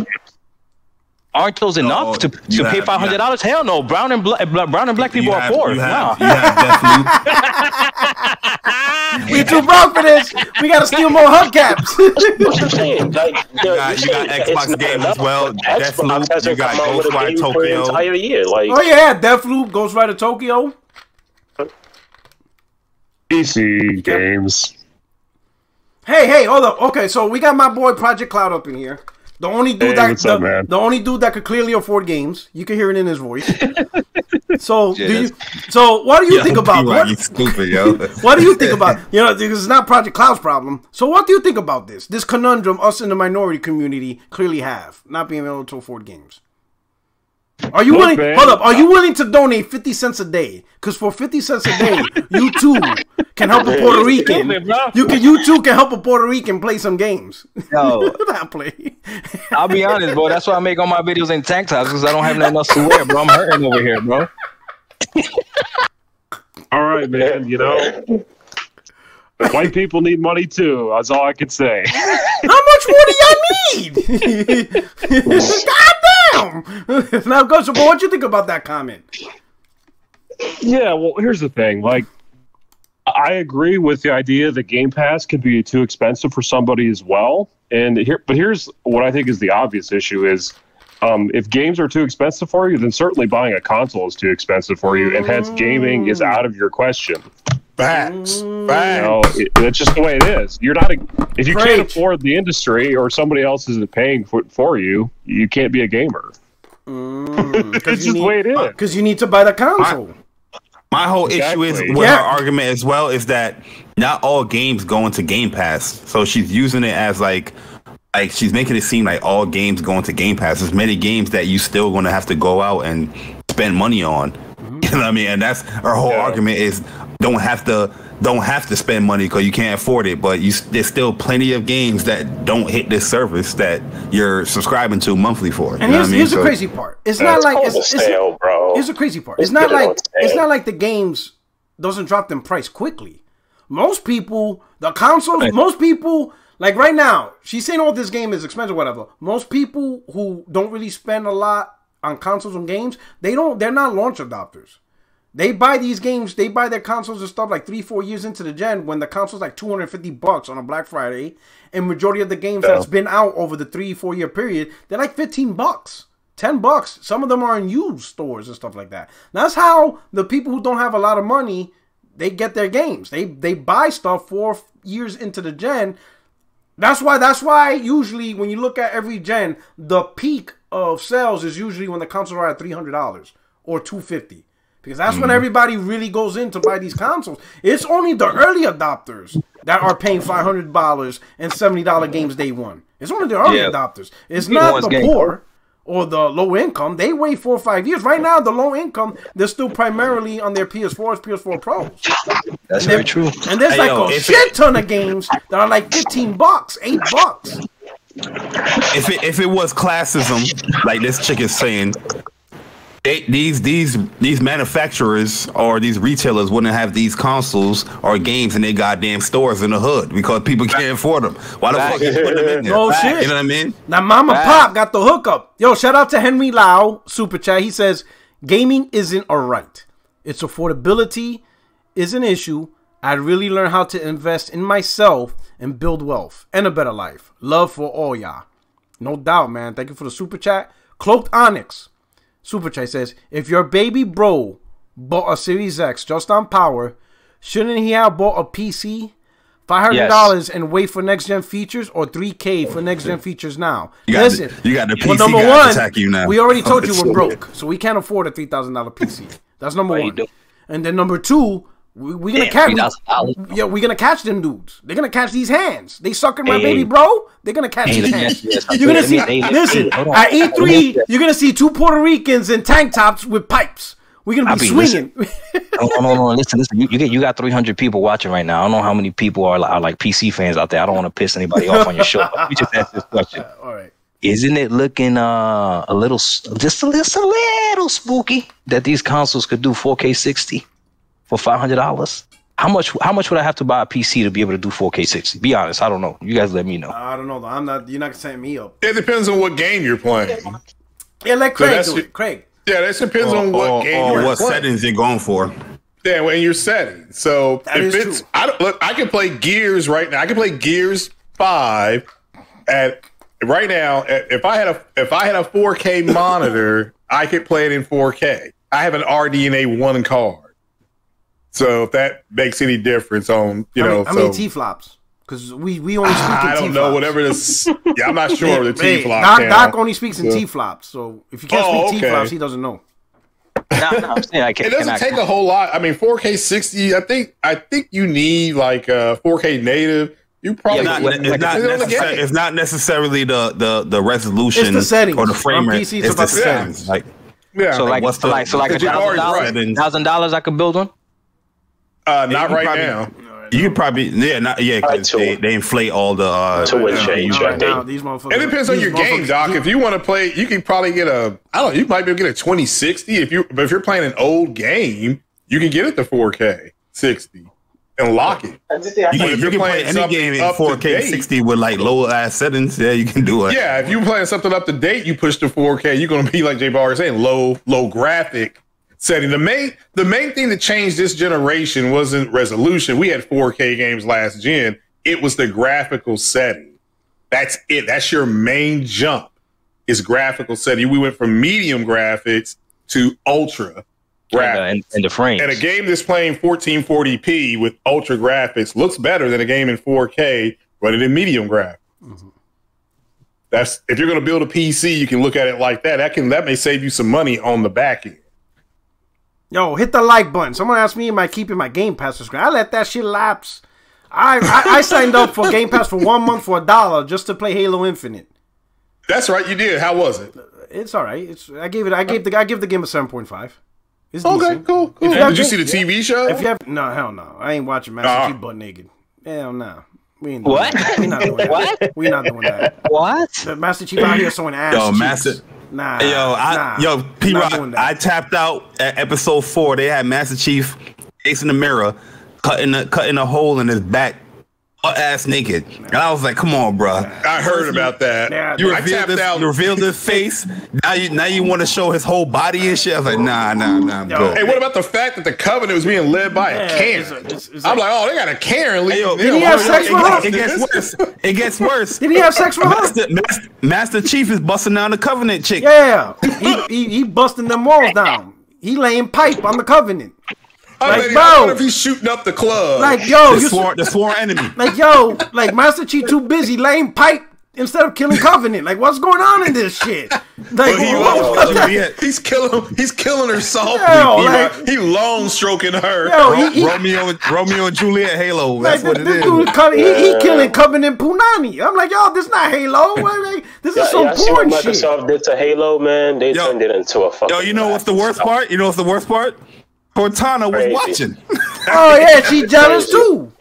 Aren't those enough to pay $500? Hell no. Brown and black people are poor. You have Deathloop. We too broke for this. We gotta steal more hubcaps. What I'm saying, like, you got Xbox games as well. Deathloop. You got Ghostwire Tokyo. Entire year, like. Oh yeah, Deathloop, Ghostwire Tokyo. PC games. Hey, hold up. Okay, so we got my boy Project Cloud up in here. The only dude the only dude that could clearly afford games. You can hear it in his voice. So what do you think about that? You stupid, yo. What do you think about? Because it's not Project Cloud's problem. So what do you think about this conundrum us in the minority community clearly have, not being able to afford games? Are you willing? man, Hold up. Are you willing to donate 50 cents a day? Because for 50 cents a day, you too can help a Puerto Rican. You too can help a Puerto Rican play some games. Yo, Not play. I'll be honest, bro. That's why I make all my videos in tank tops because I don't have nothing else to wear, bro. I'm hurting over here, bro. All right, man. You know, white people need money too. That's all I can say. How much more do y'all need? Goddamn! Now, go. So, what you think about that comment? Yeah, well, here's the thing. Like, I agree with the idea that Game Pass could be too expensive for somebody as well. But here's what I think is the obvious issue is, if games are too expensive for you, then certainly buying a console is too expensive for you, and hence gaming is out of your question. Facts. You know, it's just the way it is. You're not if you can't afford the industry or somebody else isn't paying for you, you can't be a gamer. It's just the way it is. Because you need to buy the console. My whole issue is with her argument as well is that not all games go into Game Pass. So she's using it as like she's making it seem like all games go into Game Pass. There's many games that you still going to have to go out and spend money on. You know what I mean? And that's her whole argument is don't have to spend money because you can't afford it. But there's still plenty of games that don't hit this service that you're subscribing to monthly for. And here's the crazy part. It's not like bro. Here's the crazy part. It's not like the games doesn't drop them price quickly. Most people, the consoles, most people. Like right now, she's saying, "Oh, this game is expensive, whatever." Most people who don't really spend a lot on consoles and games, they're not launch adopters. They buy these games, they buy their consoles and stuff like 3-4 years into the gen when the console's like $250 on a Black Friday, and majority of the games that's been out over the 3-4 year period, they're like $15, $10. Some of them are in used stores and stuff like that. That's how the people who don't have a lot of money, they get their games. They buy stuff 4 years into the gen. That's why usually when you look at every gen, the peak of sales is usually when the consoles are at $300 or $250. Because that's when everybody really goes in to buy these consoles. It's only the early adopters that are paying $500 and $70 games day one. It's only the early adopters. It's not the poor or the low income. They wait 4 or 5 years. Right now, the low income, they're still primarily on their PS4s, PS4 Pros. That's very true. And there's a shit ton of games that are like $15, $8. If it was classism, like this chick is saying, these manufacturers or these retailers wouldn't have these consoles or games in their goddamn stores in the hood because people can't afford them. Why the fuck you put them in there? No shit. You know what I mean? Now, Mama Pop got the hookup. Yo, shout out to Henry Lau, Super Chat. He says, gaming isn't a right. Its affordability is an issue. I'd really learn how to invest in myself and build wealth and a better life. Love for all y'all. No doubt, man. Thank you for the Super Chat. Cloaked Onyx. Super Chat says, if your baby bro bought a Series X just on power, shouldn't he have bought a PC? $500 and wait for next gen features, or $3K for next gen features now? Listen, you got the PC number one, attack you now. We already told you we're broke, so we can't afford a $3,000 PC. That's number one. And then number two, we're gonna catch. Yeah, we're gonna catch them dudes. They're gonna catch these hands. They sucking my baby bro. They're gonna catch these hands. You're gonna see. Listen, at E3, you're gonna see 2 Puerto Ricans in tank tops with pipes. We're gonna be swinging. No, listen. You got 300 people watching right now. I don't know how many people are like PC fans out there. I don't want to piss anybody off on your show. We just asked this question. All right. Isn't it looking a little spooky that these consoles could do 4K 60 for $500? How much would I have to buy a PC to be able to do 4K 60? Be honest, I don't know. You guys let me know. I don't know. I'm not. You're not setting me up. It depends on what game you're playing. Yeah, let Craig do it. Craig. Yeah, that depends on what game you're what playing. settings you're going for. Yeah, when you're setting. So that if it's, I can play Gears right now. I can play Gears 5 at right now. If I had a 4K monitor, I could play it in 4K. I have an RDNA 1 card. So if that makes any difference on, I mean T-flops. Because we only speak in T-flops. I don't know, whatever this... Yeah, I'm not sure the T-flops. Doc only speaks in T-flops. So if you can't speak T-flops, he doesn't know. No, I'm saying it doesn't take a whole lot. I mean, 4K 60, I think you need like 4K native. You probably... It's not necessarily the resolution it's the settings. or the frame rate. It's the settings. Yeah. So like, what's the- like Jabari's right. $1,000 I could build one. Not right probably- now. You could probably, because they inflate all the. To win change, I think. These motherfuckers. It depends on your game, Doc. If you want to play, you can probably get you might be able to get a 2060. But if you're playing an old game, you can get it to 4K 60 and lock it. You can play any game in 4K 60 with like low ass settings. Yeah, you can do it. Yeah, if you're playing something up to date, you push to 4K. You're going to be like J Bar is saying, low graphic setting. The main thing that changed this generation wasn't resolution. We had 4K games last gen. It was the graphical setting. That's it. That's your main jump. Is graphical setting. We went from medium graphics to ultra graphics. And the frames. And a game that's playing 1440p with ultra graphics looks better than a game in 4K running in medium graphics. Mm-hmm. That's if you're going to build a PC, you can look at it like that. That may save you some money on the back end. Yo, hit the like button. Someone asked me, am I keeping my Game Pass subscription? I let that shit lapse. I signed up for Game Pass for 1 month for $1 just to play Halo Infinite. That's right, you did. How was it? It's all right. I give the game a 7.5. It's Okay, decent. cool. Did you see the TV show? If you have no, hell no. I ain't watching Master Chief butt naked. Hell no. We ain't What? We not doing that. What? We not doing that. What? The Master Chief out here showing ass. Yo, cheeks. Master. Nah. P-Rock, doing that. I tapped out at episode 4. They had Master Chief facing the mirror, cutting a hole in his back, ass naked. And I was like, come on, bro. I heard about that. Yeah, You I tapped out. revealed his face. Now you want to show his whole body and shit. I was like, nah, I'm good. Hey, what about the fact that the Covenant was being led by a Karen? I'm like, oh, they got a Karen. Did he have sex with her? It gets worse. It gets worse. Did he have sex with her? Master Chief is busting down the Covenant chick. Yeah. He busting them walls down. He laying pipe on the Covenant. Like, bro, I wonder if he's shooting up the club. Like, yo, the sworn enemy. Like, yo, like Master Chief too busy laying pipe instead of killing Covenant. Like, what's going on in this shit? Like, he's killing her softly. Yo, he long stroking her. Yo, Romeo and Juliet Halo. That's what it is. He killing Covenant Punani. I'm like, yo, this not Halo. Like, this is some porn what shit. Microsoft did to Halo, man. They turned it into a fucking. Yo, you know what's the worst part? Cortana was watching. Oh yeah, she jealous too.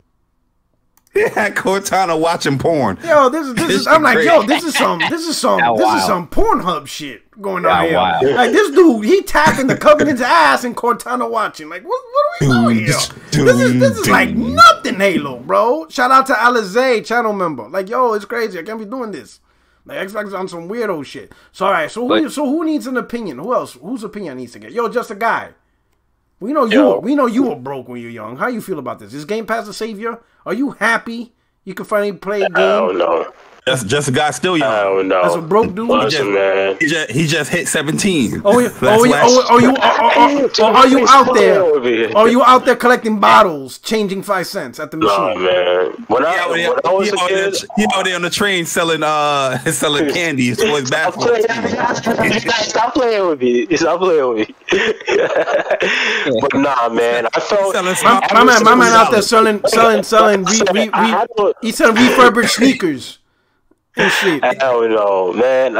Yeah, Cortana watching porn. Yo, this is. I'm like, yo, this is some Pornhub shit going on here. Wow. Like this dude, he tapping the Covenant's ass and Cortana watching. Like, what are we doing here? This is like nothing Halo, bro. Shout out to Alizé, channel member. Like, yo, it's crazy. I can't be doing this. Like, Xbox is on some weirdo shit. So all right, so who needs an opinion? Who else? Whose opinion needs to get? Yo, just a guy. We know you were broke when you were young. How you feel about this? Is Game Pass a savior? Are you happy you can finally play a game? I don't know. That's just a guy still young. I don't know. That's a broke dude. Listen, man. He just hit 17. Are you out there? Are you out there collecting bottles, changing 5 cents at the machine? No, man. When I was a kid, he out there on the train selling candies for his bathroom. Stop playing with me. Stop playing with me. But nah, man. I felt my man out there selling he's selling refurbished sneakers. Shit. Hell no, man.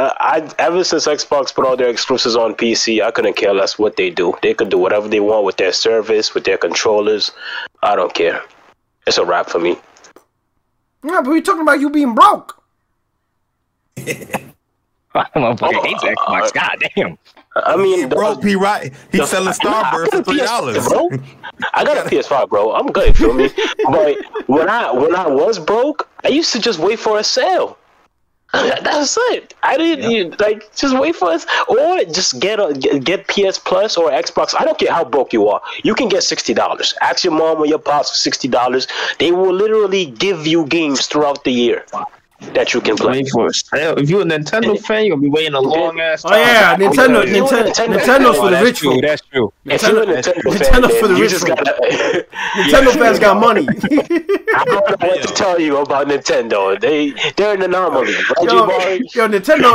Ever since Xbox put all their exclusives on PC, I couldn't care less what they do. They could do whatever they want with their service, with their controllers. I don't care. It's a wrap for me. Yeah, but we're talking about you being broke. Motherfucker hates Xbox. God damn. I mean, broke. He right. He's selling Starburst for $3. I got a PS5, bro. I'm good. Feel me? But when I was broke, I used to just wait for a sale. That's it. I didn't just wait for us, or just get PS Plus or Xbox. I don't care how broke you are. You can get $60. Ask your mom or your pops for $60. They will literally give you games throughout the year that you can play. Wait for a sale. If you're a Nintendo fan, you'll be waiting a long ass time. Oh yeah, Nintendo's for the rich folk. That's true. If you're a Nintendo Nintendo's for the fan, rich folk. Nintendo fans got money. I don't know what to tell you about Nintendo. They're an anomaly. Yo, Nintendo,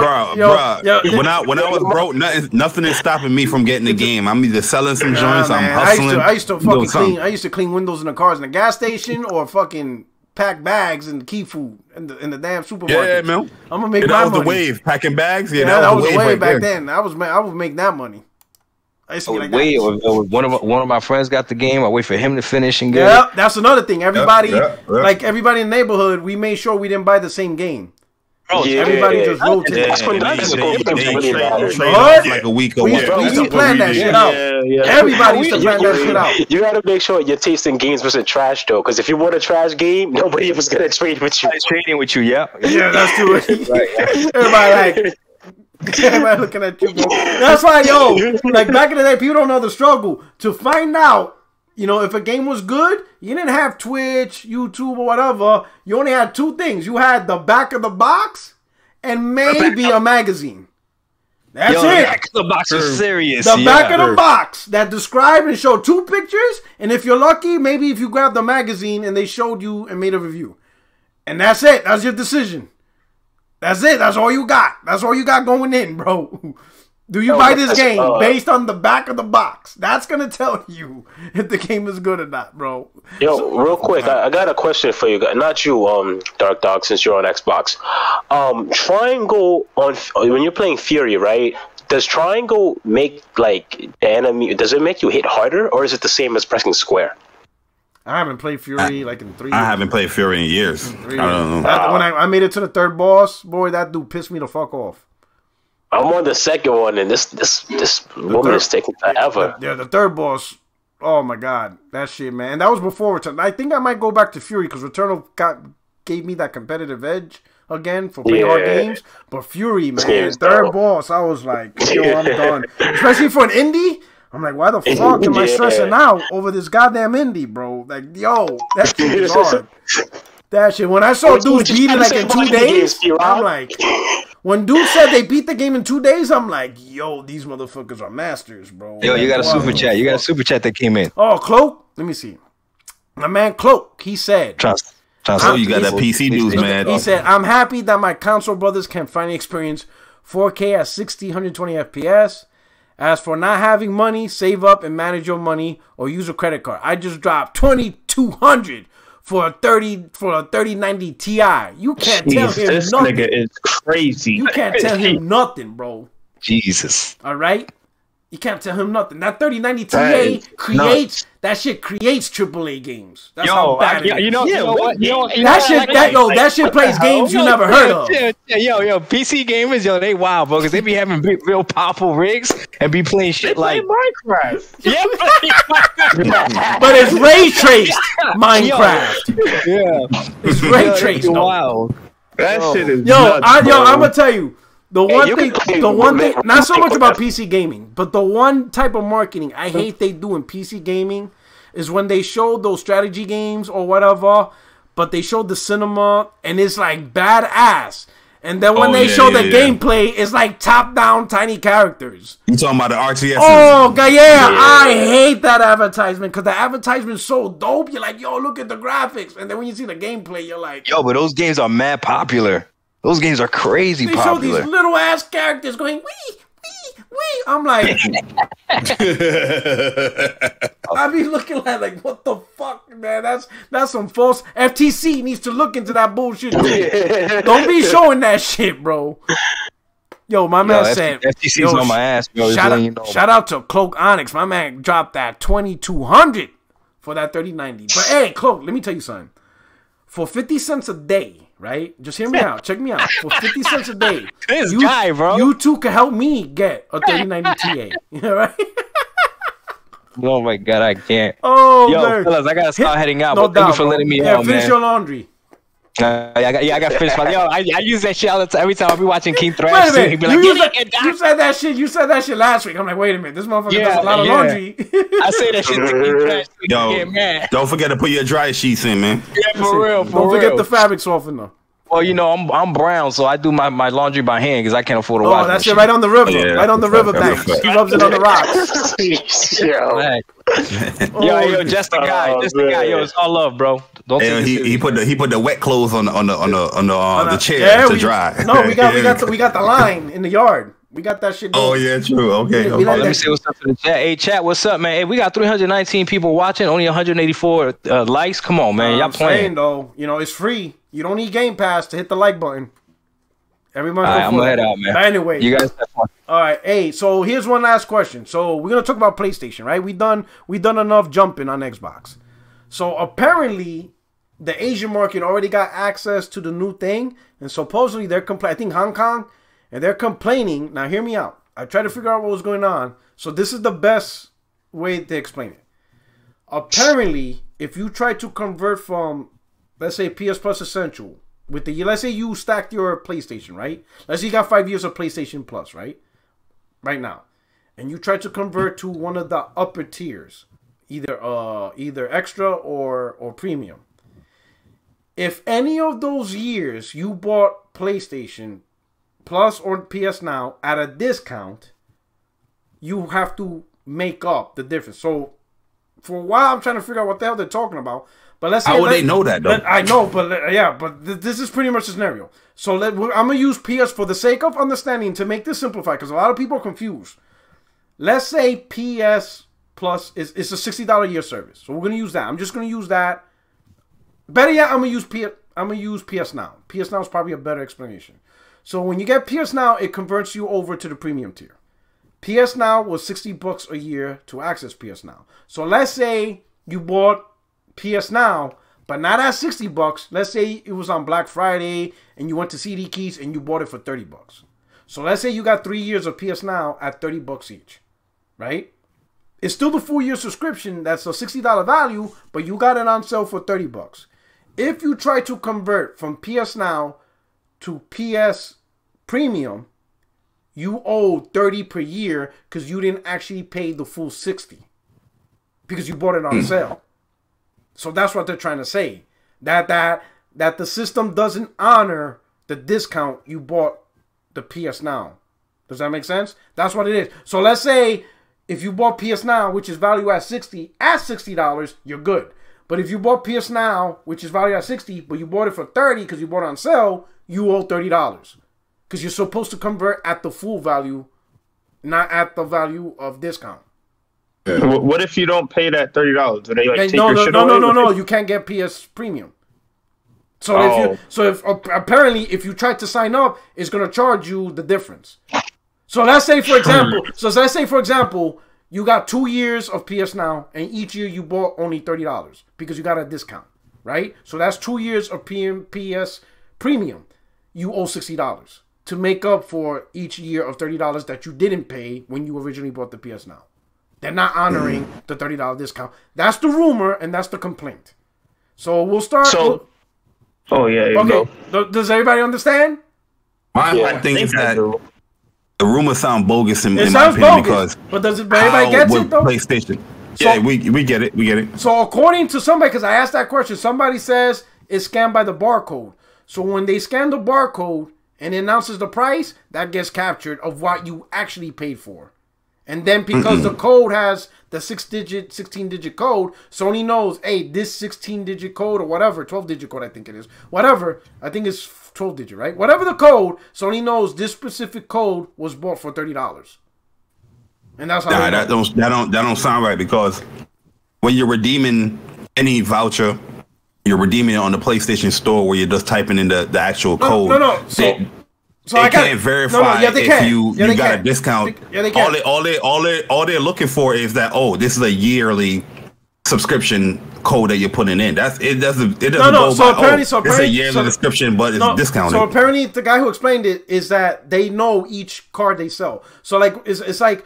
When I was broke, nothing is stopping me from getting the game. I'm either selling some joints, I'm hustling. I used to fucking clean. I used to clean windows in the cars in the gas station, or fucking pack bags and key food in the damn supermarket. Yeah, man. I'm gonna make that my was money. The wave, packing bags. Yeah, that was the wave right back there. then. I was make that money. I used to be like Wait, that. one of my friends got the game. I wait for him to finish and get Yeah, it. that's another thing. Everybody, Yep. like everybody in the neighborhood, we made sure we didn't buy the same game. Yeah. Everybody just rotated. That's when that's They really trade matters. off like a week We away. used to plan that shit out. Yeah. Everybody used to plan that shit out. You gotta make sure your taste in games wasn't trash though, because if you want a trash game, nobody was gonna trade with you. Trading with you, yeah. Yeah, that's true. Everybody looking at you, bro. That's why, yo, like back in the day, people don't know the struggle to find out. You know, if a game was good, you didn't have Twitch, YouTube, or whatever. You only had two things. You had the back of the box and maybe a magazine. That's Yo, it. the back of the box was serious. The back of the box that described and showed two pictures. And if you're lucky, maybe if you grabbed the magazine and they showed you and made a review. And that's it. That's your decision. That's it. That's all you got. That's all you got going in, bro. Do you buy this game based on the back of the box? That's going to tell you if the game is good or not, bro. Yo, real quick, I got a question for you guys. Not you, Dark Dog, since you're on Xbox. Triangle when you're playing Fury, right? Does triangle make like the enemy? Does it make you hit harder, or is it the same as pressing square? I haven't played Fury like in 3 years. I haven't played Fury in years. 3 years. I don't know. When I made it to the third boss, boy, that dude pissed me the fuck off. I'm on the second one, and this woman is taking forever. Yeah, the third boss. Oh my god, that shit, man. And that was before Returnal. I think I might go back to Fury because Returnal gave me that competitive edge again for playing hard games. But Fury, man, third boss, I was like, yo, I'm done. Especially for an indie. I'm like, why the fuck am I stressing out over this goddamn indie, bro? Like, yo, that shit is hard. That shit. When I saw dudes beat it like in 2 days, I'm like, when dudes said they beat the game in 2 days, I'm like, yo, these motherfuckers are masters, bro. Yo, you got a super chat. You got a super chat that came in. Oh, Cloak? Let me see. My man Cloak, he said. Oh, you got that PC news, man. He said, I'm happy that my console brothers can finally experience 4K at 60, 120 FPS. As for not having money, save up and manage your money or use a credit card. I just dropped $2,200 for a 3090 Ti. You can't tell him this nothing. Nigga is crazy. You can't tell him nothing, bro. Jesus. All right? You can't tell him nothing. That 3090 Ti creates that shit creates AAA games. That's how bad it is. You know what? That shit plays games you never heard of. Yo, PC gamers, yo, they wild, bro, because they be having real powerful rigs and be playing shit like Minecraft. Yeah, but it's ray traced Minecraft. Yeah, it's ray traced. Wow, that shit is I'm nuts, gonna tell you. The one thing, not so much about PC gaming, but the one type of marketing I hate they do in PC gaming is when they show those strategy games or whatever, but they show the cinema and it's like badass. And then when they show the gameplay, it's like top-down tiny characters. You talking about the RTS? Oh, God, I hate that advertisement because the advertisement's so dope. You're like, yo, look at the graphics. And then when you see the gameplay, you're like... Yo, but those games are mad popular. Those games are crazy popular. They show these little ass characters going wee, wee, wee. I'm like, I be looking like what the fuck, man? That's some false. FTC needs to look into that bullshit. Don't be showing that shit, bro. Yo, my man said FTC's on my ass, bro. Shout out to Cloak Onyx. My man dropped that $2,200 for that 3090. But hey, Cloak, let me tell you something. For 50 cents a day. Right? Just hear me out. Check me out. For 50 cents a day, you two can help me get a 3090 Ti. Right? Oh my God, I can't. Oh, yo, man. Fellas, I gotta start heading out. No but thank you for letting me out, man. Finish your laundry. I got to finish my. Yo, I use that shit all the time. Every time I be watching King Thrash, wait a minute. Be like, you said that shit. You said that shit last week. I'm like, wait a minute. This motherfucker does a lot of laundry. I say that shit to King Thrash. Yo, get mad. Don't forget to put your dry sheets in, man. Yeah, for real. Don't forget the fabric softener. Well, you know, I'm brown, so I do my laundry by hand because I can't afford to wash. Oh, that's it, right on the river, right on the riverbank. He rubs it on the rocks. Yo, just the guy, Yo, it's all love, bro. Don't he put the wet clothes on the chair to dry. No, we got the line in the yard. We got that shit going. Oh, yeah, true. Okay. Let me see what's up in the chat. Hey, chat, what's up, man? Hey, we got 319 people watching, only 184 likes. Come on, man. Y'all playing. Though, you know, it's free. You don't need Game Pass to hit the like button. Every month. All right, I'm gonna head out, man. But anyway, you guys have fun. all right. Hey, so here's one last question. So we're gonna talk about PlayStation, right? We done enough jumping on Xbox. So apparently, the Asian market already got access to the new thing, and supposedly they're complaining. I think Hong Kong, and they're complaining. Now, hear me out. I tried to figure out what was going on. So this is the best way to explain it. Apparently, if you try to convert from, let's say, PS Plus Essential, with the, let's say you stacked your PlayStation, right? Let's say you got 5 years of PlayStation Plus, right? Right now. And you try to convert to one of the upper tiers, either extra or premium. If any of those years you bought PlayStation Plus or PS Now at a discount, you have to make up the difference. So for a while, I'm trying to figure out what the hell they're talking about. But let's say, how would they know that, though? I know, but yeah, but this is pretty much the scenario. So I'm going to use PS for the sake of understanding to make this simplified, because a lot of people are confused. Let's say PS Plus is a $60 a year service. So we're going to use that. I'm just going to use that. Better yet, I'm going to use PS Now. PS Now is probably a better explanation. So when you get PS Now, it converts you over to the premium tier. PS Now was $60 a year to access PS Now. So let's say you bought PS Now, but not at $60. Let's say it was on Black Friday and you went to CD Keys and you bought it for $30. So let's say you got 3 years of PS Now at $30 each, right? It's still the full year subscription. That's a $60 value, but you got it on sale for $30. If you try to convert from PS Now to PS Premium, you owe $30 per year because you didn't actually pay the full $60 because you bought it on sale. So that's what they're trying to say. That the system doesn't honor the discount you bought the PS Now. Does that make sense? That's what it is. So let's say if you bought PS Now, which is valued at $60, you're good. But if you bought PS Now, which is valued at $60, but you bought it for $30 because you bought it on sale, you owe $30. Because you're supposed to convert at the full value, not at the value of discount. Yeah. What if you don't pay that $30? Do they take your shit away? No. You can't get PS Premium. So if apparently if you try to sign up, it's gonna charge you the difference. So let's say for example, you got 2 years of PS Now, and each year you bought only $30 because you got a discount, right? So that's 2 years of PS Premium. You owe $60 to make up for each year of $30 that you didn't pay when you originally bought the PS Now. They're not honoring the $30 discount. That's the rumor, and that's the complaint. So we'll start. Okay. Does everybody understand? My thing is that the rumors sound bogus in my opinion bogus, but does everybody get it though? PlayStation. Yeah, we get it. We get it. So according to somebody, because I asked that question, somebody says it's scanned by the barcode. So when they scan the barcode and it announces the price, that gets captured of what you actually paid for. And then because the code has the 16-digit code, Sony knows, hey, this 16-digit code or whatever, 12-digit code I think it is, whatever, I think it's 12-digit, right? Whatever the code, Sony knows this specific code was bought for $30. And that's how that don't sound right, because when you're redeeming any voucher, you're redeeming it on the PlayStation Store where you're just typing in the actual code. So I can't verify if you got a discount. They can. All they're looking for is that, oh, this is a yearly subscription code that you're putting in. It doesn't go by, it's a yearly subscription, but it's discounted. So apparently the guy who explained it is that they know each card they sell. So like it's like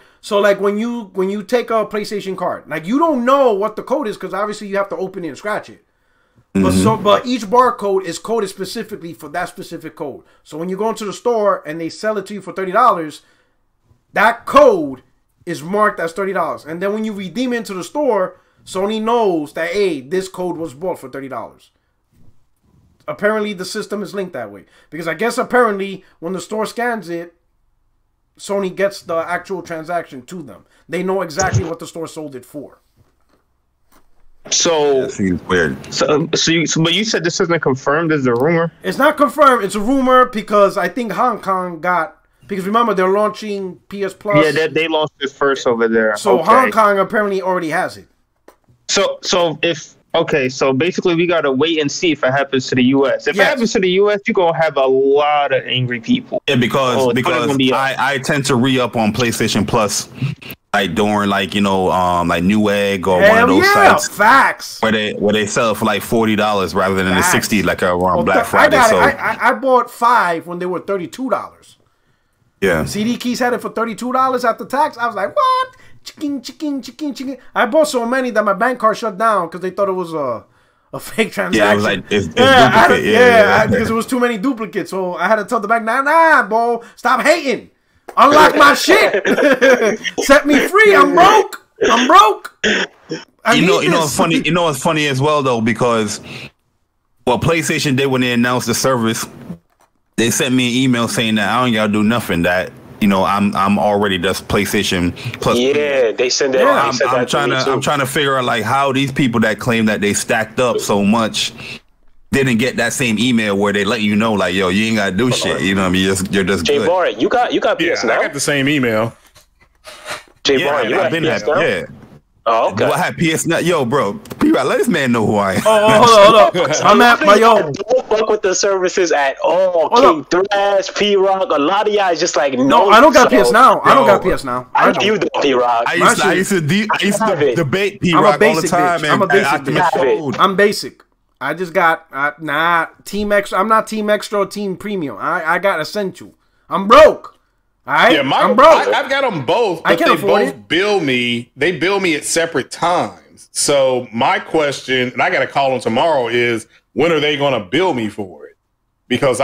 when you take a PlayStation card, like you don't know what the code is because obviously you have to open it and scratch it. But each barcode is coded specifically for that specific code. So when you go into the store and they sell it to you for $30, that code is marked as $30. And then when you redeem it into the store, Sony knows that, hey, this code was bought for $30. Apparently the system is linked that way. Because I guess apparently when the store scans it, Sony gets the actual transaction to them. They know exactly what the store sold it for. So that seems weird. But you said this isn't confirmed. This is a rumor. It's not confirmed. It's a rumor because I think Hong Kong because remember they're launching PS Plus. Yeah, they launched it first over there. So Hong Kong apparently already has it. So if Okay, so basically we gotta wait and see if it happens to the U.S. If it Yes. happens to the U.S., you're gonna have a lot of angry people. Yeah, because it's not gonna be I tend to re-up on PlayStation Plus, like during like like Newegg or one of those sites facts. where they sell it for like $40 rather than the Facts. $60 like around Well, Black Friday. I got So it. I bought 5 when they were $32. yeah, CD Keys had it for $32 after tax. I was like, what? Chicken. I bought so many that my bank card shut down because they thought it was a fake transaction. yeah, it was like it's duplicate. Because it was too many duplicates. So I had to tell the bank, nah, bro, stop hating. Unlock my shit. Set me free. I'm broke. You know what's funny? You know what's funny as well though, because what PlayStation did when they announced the service, they sent me an email saying that I don't gotta do nothing. That I'm already just PlayStation Plus. Yeah, they send that. Yeah, I'm trying to figure out like how these people that claim that they stacked up so much didn't get that same email where they let you know like, yo, you ain't gotta do shit. You know what I mean? You're just Jay good. Barrett, you got PS Yeah, now. I got the same email. Jay Barrett, you got PS now. yeah. Oh, okay. Do I have PS now? Yo, bro, let this man know who I am. Oh, hold on. I'm at my Don't fuck with the services at all. King Thrash, P-Rock, a lot of y'all is just like No, I don't got PS now. I don't got PS now. I know you do, P-Rock. I used to debate P-Rock all the time. I'm a basic bitch. I'm basic. I just got Team Extra. I'm not Team Extra or Team Premium. I got Essential. I'm broke. All right, Yeah, I'm broke. I've got them both, but they both bill me. They bill me at separate times. So my question, and I got to call them tomorrow, is when are they going to bill me for it? Because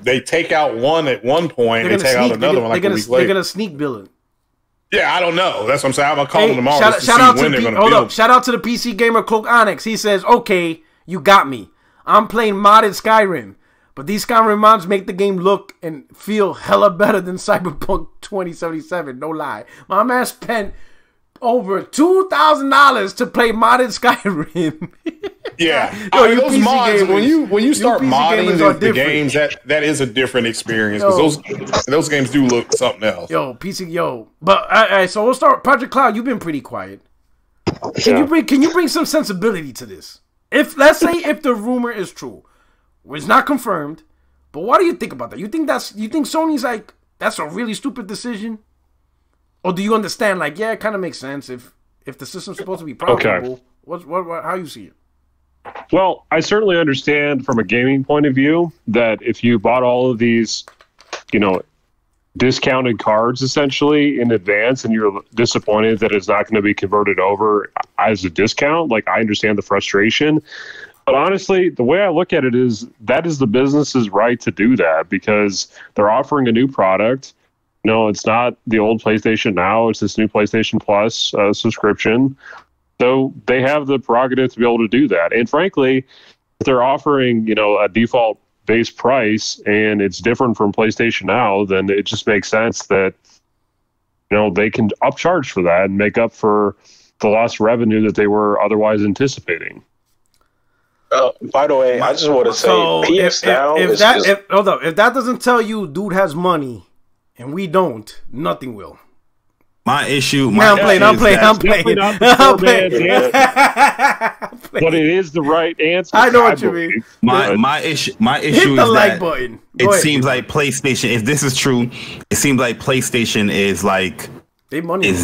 they take out one at one point, and they take out another one like a week later. They're gonna sneak bill it. Yeah, I don't know. That's what I'm saying. I'm gonna call them tomorrow to see when they're gonna bill me. Shout out to the PC Gamer Cloak Onyx. He says, "Okay, you got me. I'm playing modded Skyrim." But these Skyrim mods make the game look and feel hella better than Cyberpunk 2077. No lie. My man spent over $2,000 to play modded Skyrim. Yeah. Yo, those mods, gamers, when you start modding the games, different. that is a different experience because those games do look something else. But all right, so we'll start. Project Cloud, you've been pretty quiet. Can you bring some sensibility to this? Let's say the rumor is true. It's not confirmed, but what do you think about that? You think Sony's like, that's a really stupid decision? Or do you understand, like, yeah, it kind of makes sense if the system's supposed to be profitable? Okay. How you see it? Well, I certainly understand from a gaming point of view that if you bought all of these, discounted cards essentially in advance and you're disappointed that it's not going to be converted over as a discount, like I understand the frustration. But honestly, the way I look at it is that is the business's right to do that because they're offering a new product. No, it's not the old PlayStation Now. It's this new PlayStation Plus subscription. So they have the prerogative to be able to do that. And frankly, if they're offering, a default base price and it's different from PlayStation Now, then it just makes sense that, they can upcharge for that and make up for the lost revenue that they were otherwise anticipating. By the way, I just want to say, PS Now if that doesn't tell you dude has money and we don't, nothing will. I'm playing. But it is the right answer. I know what you mean. My issue Hit the is like that button. Seems like PlayStation. If this is true, it seems like PlayStation is like they money.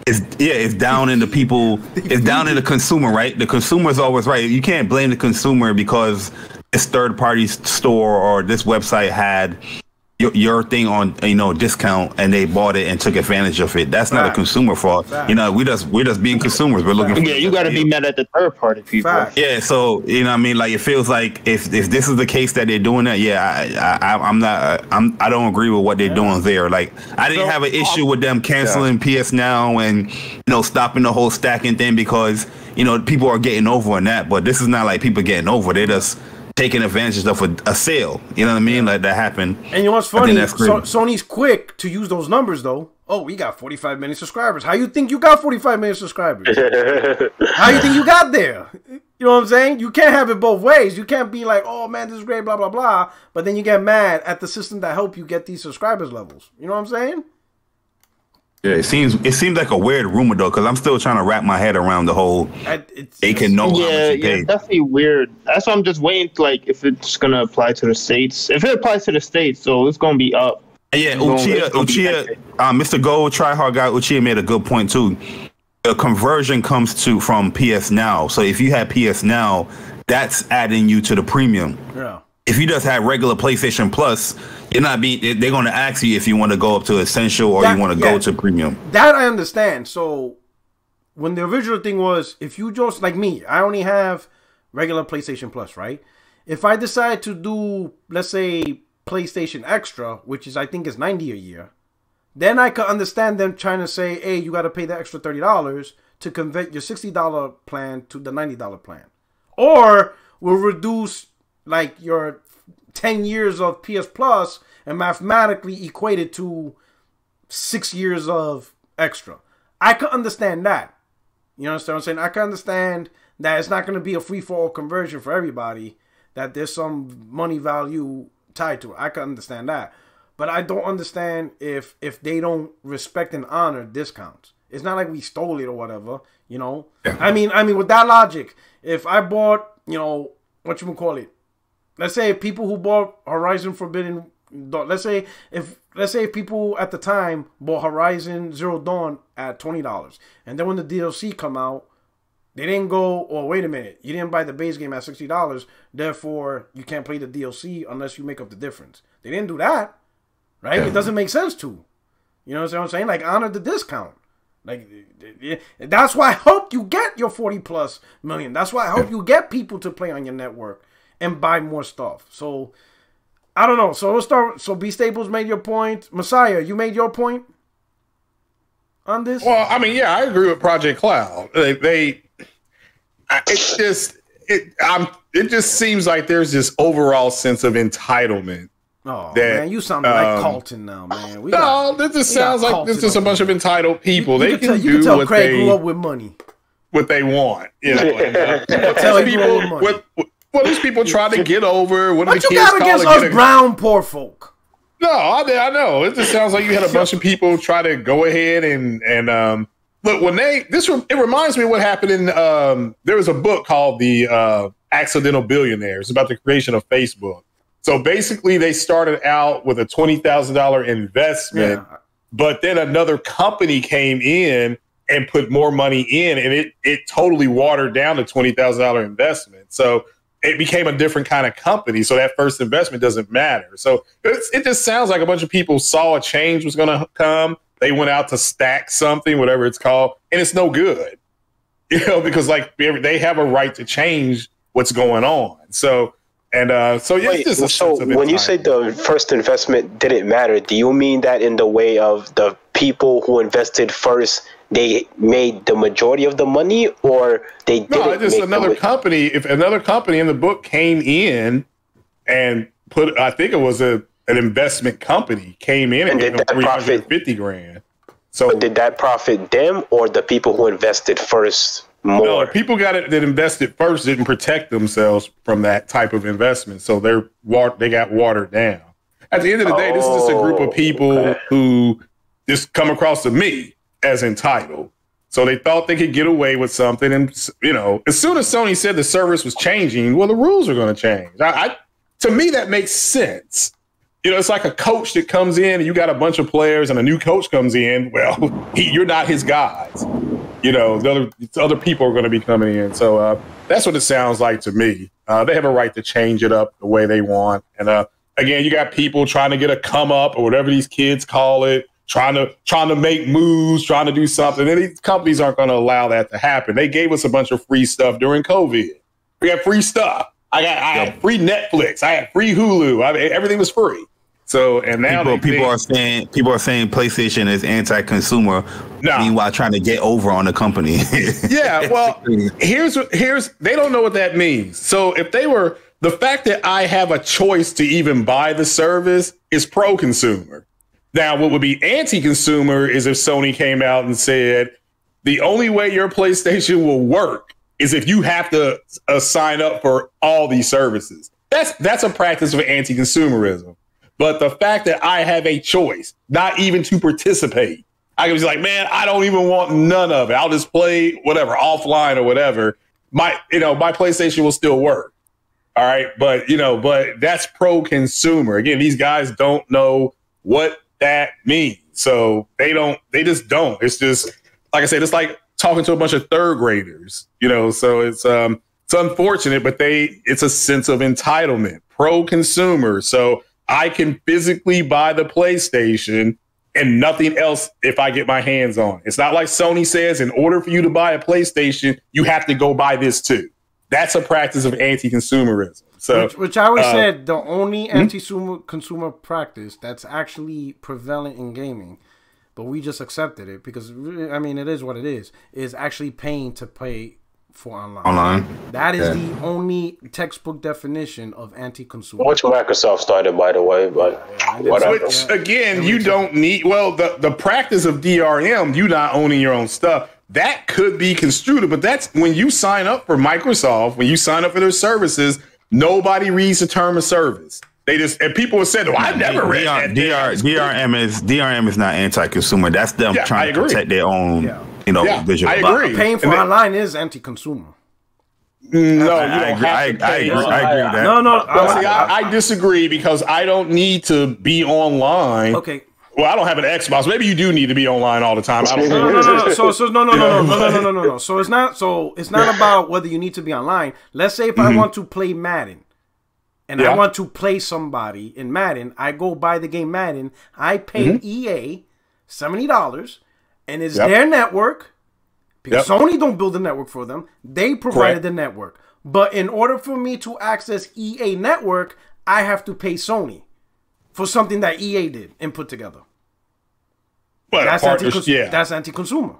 It's down in the people. It's down in the consumer, right? The consumer is always right. You can't blame the consumer because this third party store or this website had your thing on discount and they bought it and took advantage of it. That's not a consumer fault. We're just being consumers. We're looking for you got to be mad at the third party people. Yeah, so like it feels like if this is the case that they're doing that, I don't agree with what they're doing there. Like I didn't have an issue with them canceling PS Now and stopping the whole stacking thing because people are getting over on that, but this is not like people getting over. They're just taking advantage of a sale, you know what I mean? Like that happened. And what's funny? Sony's quick to use those numbers, though. Oh, we got 45 million subscribers. How you think you got 45 million subscribers? How you think you got there? You know what I'm saying? You can't have it both ways. You can't be like, oh man, this is great, blah blah blah, but then you get mad at the system that helped you get these subscribers levels. You know what I'm saying? Yeah, it seems like a weird rumor though, because I'm still trying to wrap my head around the whole. They can know how much you paid. Definitely weird. That's why I'm just waiting, like, if it's gonna apply to the states. If it applies to the states, so it's gonna be up. Yeah, Uchiha, Mr. Gold Tryhard guy Uchiha made a good point too. The conversion comes from PS Now. So if you have PS Now, that's adding you to the premium. Yeah. If you just have regular PlayStation Plus, they're going to ask you if you want to go up to Essential or you want to go to Premium. That I understand. So when the original thing was, if you just like me, I only have regular PlayStation Plus, right? If I decide to do, let's say, PlayStation Extra, which is I think is $90 a year, then I could understand them trying to say, hey, you got to pay the extra $30 to convert your $60 plan to the $90 plan. Or we'll reduce like your 10 years of PS Plus and mathematically equate it to 6 years of extra. I could understand that. You understand what I'm saying? I can understand that it's not going to be a free-for-all conversion for everybody, that there's some money value tied to it. I can understand that. But I don't understand if they don't respect and honor discounts. It's not like we stole it or whatever, you know? Yeah. I mean, with that logic, if I bought, let's say people who bought Horizon Forbidden Dawn, let's say if people at the time bought Horizon Zero Dawn at $20, and then when the DLC come out, they didn't go, oh, wait a minute, you didn't buy the base game at $60, therefore you can't play the DLC unless you make up the difference. They didn't do that, right? Yeah. It doesn't make sense to. You know what I'm saying? Like, honor the discount. Like, that's why I hope you get your 40 plus million. That's why I hope you get people to play on your network and buy more stuff. So, I don't know. So, let's start. So, B Staples made your point. Messiah, you made your point on this? Well, I mean, yeah, I agree with Project Cloud. It just seems like there's this overall sense of entitlement. Oh, man, you sound like Carlton now, man. This just sounds like this is a bunch of entitled people. You can tell Craig grew up with money. What they want, you know. What these people trying to get over? What you got against us brown poor folk? No, I know. It just sounds like you had a bunch of people try to go ahead and look, when it reminds me of what happened in there was a book called The Accidental Billionaire. It's about the creation of Facebook. So basically, they started out with a $20,000 investment, but then another company came in and put more money in, and it totally watered down the $20,000 investment. So it became a different kind of company. So that first investment doesn't matter. So it just sounds like a bunch of people saw a change was going to come. They went out to stack something, whatever it's called, and it's no good, because like they have a right to change what's going on. So. So when you say the first investment didn't matter, do you mean that in the way of the people who invested first, they made the majority of the money, or they didn't? No, just another company. If another company in the book came in and put, I think it was an investment company came in and gave them $350,000. So but did that profit them or the people who invested first? More. No, people that invested first didn't protect themselves from that type of investment, so they got watered down. At the end of the day, this is just a group of people who just come across to me as entitled. So they thought they could get away with something, and as soon as Sony said the service was changing, well, the rules are going to change. To me, that makes sense. It's like a coach that comes in, and you got a bunch of players, and a new coach comes in. Well, you're not his guys. The other people are going to be coming in. So that's what it sounds like to me. They have a right to change it up the way they want. And again, you got people trying to get a come up or whatever these kids call it, trying to make moves, trying to do something. And these companies aren't going to allow that to happen. They gave us a bunch of free stuff during COVID. We got free stuff. I had free Netflix. I had free Hulu. Everything was free. So and now people are saying PlayStation is anti-consumer. No. Meanwhile, trying to get over on the company. Yeah, well, here's they don't know what that means. So if the fact that I have a choice to even buy the service is pro-consumer. Now, what would be anti-consumer is if Sony came out and said the only way your PlayStation will work is if you have to sign up for all these services. That's a practice of anti-consumerism. But the fact that I have a choice, not even to participate, I can be like, man, I don't even want none of it. I'll just play whatever offline or whatever. My PlayStation will still work. All right, but that's pro consumer. Again, these guys don't know what that means, so they just don't. It's just like I said, it's like talking to a bunch of third graders. So it's unfortunate, but it's a sense of entitlement, pro consumer. So I can physically buy the PlayStation and nothing else if I get my hands on it. It's not like Sony says, in order for you to buy a PlayStation, you have to go buy this too. That's a practice of anti-consumerism. So, which I always said, the only anti-consumer practice that's actually prevalent in gaming, but we just accepted it because, I mean, it is what it is actually paying to pay for online. That is the only textbook definition of anti-consumer. Which Microsoft started, by the way, but whatever. Which, again, you don't need, the practice of DRM, you not owning your own stuff, that could be construed, but that's when you sign up for Microsoft, when you sign up for their services, nobody reads the term of service. They just, and people have said, I've never read that. DRM is not anti-consumer. That's them trying to protect their own, visual. I agree. But paying for online is anti-consumer. No, I agree with that. No. I disagree because I don't need to be online. Okay. Well, I don't have an Xbox. Maybe you do need to be online all the time. I don't know. No. So it's not about whether you need to be online. Let's say if I want to play Madden and I want to play somebody in Madden, I go buy the game Madden. I pay EA $70, and it's their network because Sony don't build the network for them. They provided the network. But in order for me to access EA network, I have to pay Sony for something that EA did and put together. Well, that's anti-consumer.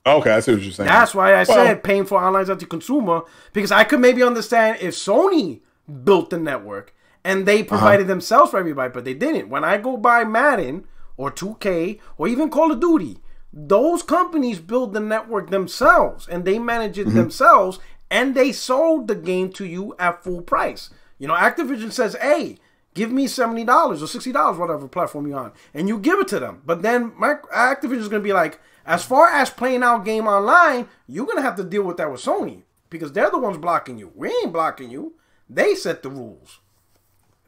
Okay, I see what you're saying. That's why I said paying for online is anti-consumer, because I could maybe understand if Sony built the network and they provided themselves for everybody, but they didn't. When I go buy Madden or 2K or even Call of Duty, those companies build the network themselves and they manage it themselves, and they sold the game to you at full price. Activision says, hey, give me $70 or $60, whatever platform you're on, and you give it to them. But then Activision is going to be like, as far as playing our game online, you're going to have to deal with that with Sony because they're the ones blocking you. We ain't blocking you. They set the rules.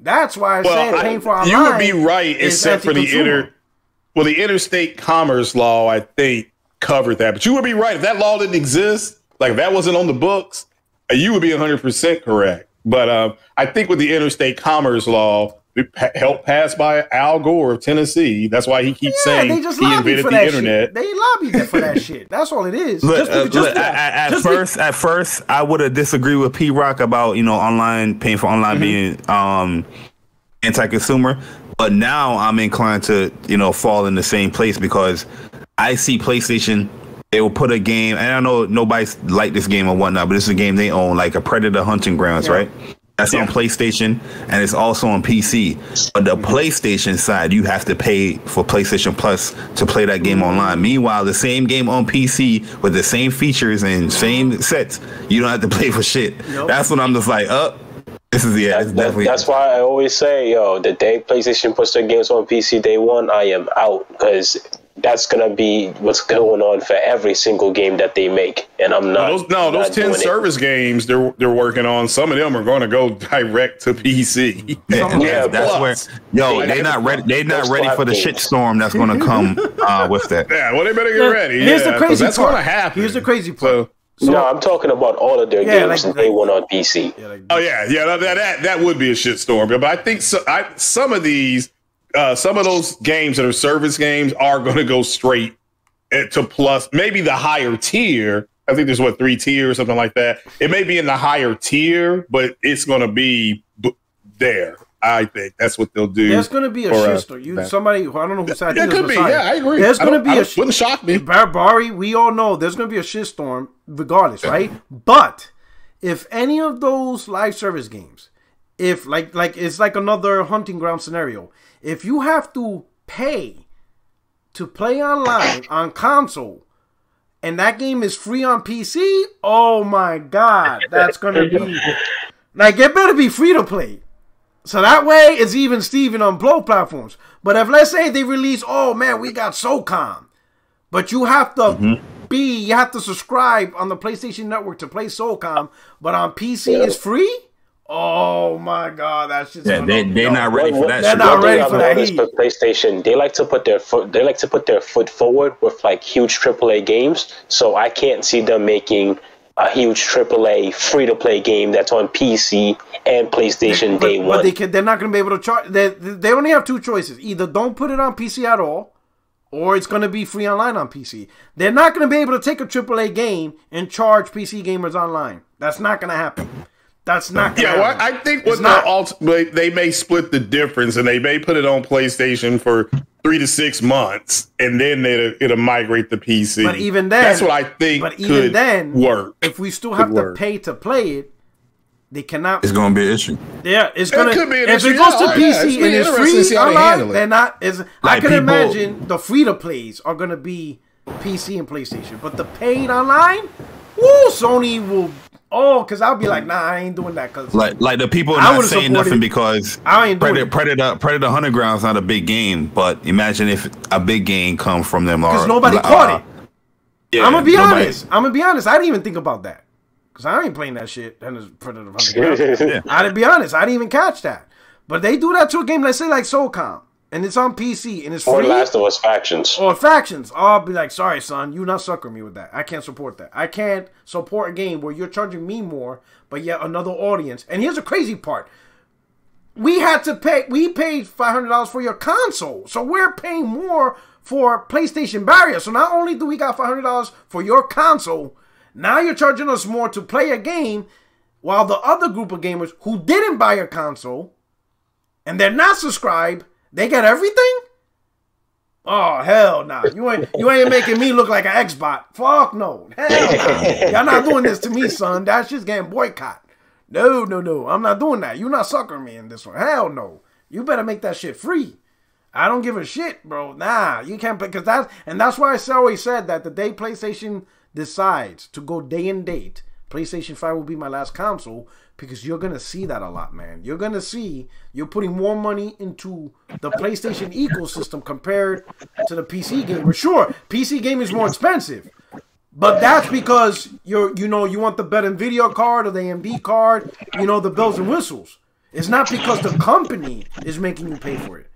That's why I said paying for online. You would be right, except for the interstate commerce law, I think, covered that. But you would be right. If that law didn't exist, like if that wasn't on the books, you would be 100% correct. But I think with the interstate commerce law, it helped pass by Al Gore of Tennessee. That's why he keeps saying he invented the internet. Shit. They lobbied for that shit. That's all it is. At first, I would have disagreed with P Rock about paying for online being anti-consumer. But now I'm inclined to fall in the same place because I see PlayStation. They will put a game, and I know nobody's like this game or whatnot, but this is a game they own, like a Predator Hunting Grounds, right? That's on PlayStation, and it's also on PC. But the PlayStation side, you have to pay for PlayStation Plus to play that game online. Meanwhile, the same game on PC with the same features and same sets, you don't have to pay for shit. Nope. That's when I'm just like, this is definitely. That's why I always say, the day PlayStation puts their games on PC day one, I am out, because that's gonna be what's going on for every single game that they make, and I'm not. Those 10 service games they're working on. Some of them are going to go direct to PC. That's where they're not ready. They're not ready for the shitstorm that's going to come with that. Yeah, well, they better get ready. Here's the crazy part. That's going to happen. Here's the crazy part. No, I'm talking about all of their games they won on PC. That would be a shitstorm. But I think some of these. Some of those games that are service games are going to go straight to Plus, maybe the higher tier. I think there's 3 tiers, something like that. It may be in the higher tier, but it's going to be there. I think that's what they'll do. There's going to be a shitstorm. Somebody, I don't know who said it. Could be. Yeah, I agree. There's going to be wouldn't shock me. Barry, we all know there's going to be a shitstorm regardless, right? But if any of those live service games, if like it's like another hunting ground scenario. If you have to pay to play online on console and that game is free on PC, oh my God, that's going to be... Like, it better be free to play. So that way, it's even Steven on both platforms. But if, let's say, they release, oh man, we got SOCOM. But you have to you have to subscribe on the PlayStation Network to play SOCOM, but on PC it's free? Oh my God, that's just they're not ready for that. They're shit. not ready for that noticed heat. with PlayStation, they like to put their foot forward with like huge AAA games. So I can't see them making a huge AAA free to play game that's on PC and PlayStation day one. But they're not going to be able to charge. They only have two choices: either don't put it on PC at all, or it's going to be free online on PC. They're not going to be able to take a AAA game and charge PC gamers online. That's not going to happen. That's not going to happen. Well, I think what they may split the difference, and they may put it on PlayStation for 3 to 6 months, and then it'll migrate to PC. But even then, that's what I think. But even then, work. If we still have to pay to play it, they cannot. It's going to be an issue. Yeah, it's going to. If issue. it goes to Yeah, PC and it's free online, they're not. I Like can people- imagine the free to plays are going to be PC and PlayStation, but the paid online, woo, Sony will. Oh, because I'll be like, nah, I ain't doing that. Cause Like the people are I not would've saying supported- nothing because I ain't doing it. Predator Hunter Ground's not a big game, but imagine if a big game come from them. Because nobody caught it. Yeah, I'm gonna be nobody- honest. I didn't even think about that because I ain't playing that shit. And it's Predator Hunter Ground. I didn't be honest. I didn't even catch that. But they do that to a game. Let's say like SOCOM, and it's on PC and it's free. Or Last of Us Factions. Or Factions. I'll be like, sorry, son, you not sucker me with that. I can't support that. I can't support a game where you're charging me more, but yet another audience. And here's the crazy part. We paid $500 for your console. So we're paying more for PlayStation barrier. So not only do we got $500 for your console, now you're charging us more to play a game, while the other group of gamers who didn't buy a console and they're not subscribed, they get everything? Oh, hell no. Nah. You ain't making me look like an X-Bot. Fuck no. Hell no. Y'all not doing this to me, son. That shit's getting boycott. No. I'm not doing that. You not suckering me in this one. Hell no. You better make that shit free. I don't give a shit, bro. Nah, you can't play. That's why I always said that the day PlayStation decides to go day and date, PlayStation 5 will be my last console, because you're going to see that a lot, man. You're going to see you're putting more money into the PlayStation ecosystem compared to the PC gamer. Sure, PC game is more expensive, but that's because you want the better NVIDIA card or the AMD card, the bells and whistles. It's not because the company is making you pay for it.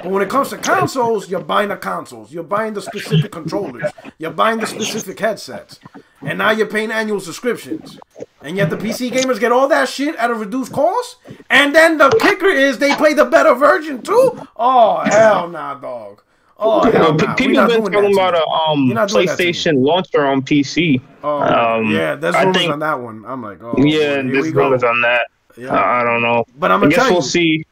But when it comes to consoles, you're buying the consoles. You're buying the specific controllers. You're buying the specific headsets. And now you're paying annual subscriptions. And yet the PC gamers get all that shit at a reduced cost? And then the kicker is they play the better version too? Oh, hell nah, dog. Oh, hell nah. People been talking about a PlayStation launcher on PC. Oh, yeah, there's rumors on that one. I'm like, oh. Yeah, there's rumors on that. Yeah. I don't know. But I'm gonna tell you. We'll see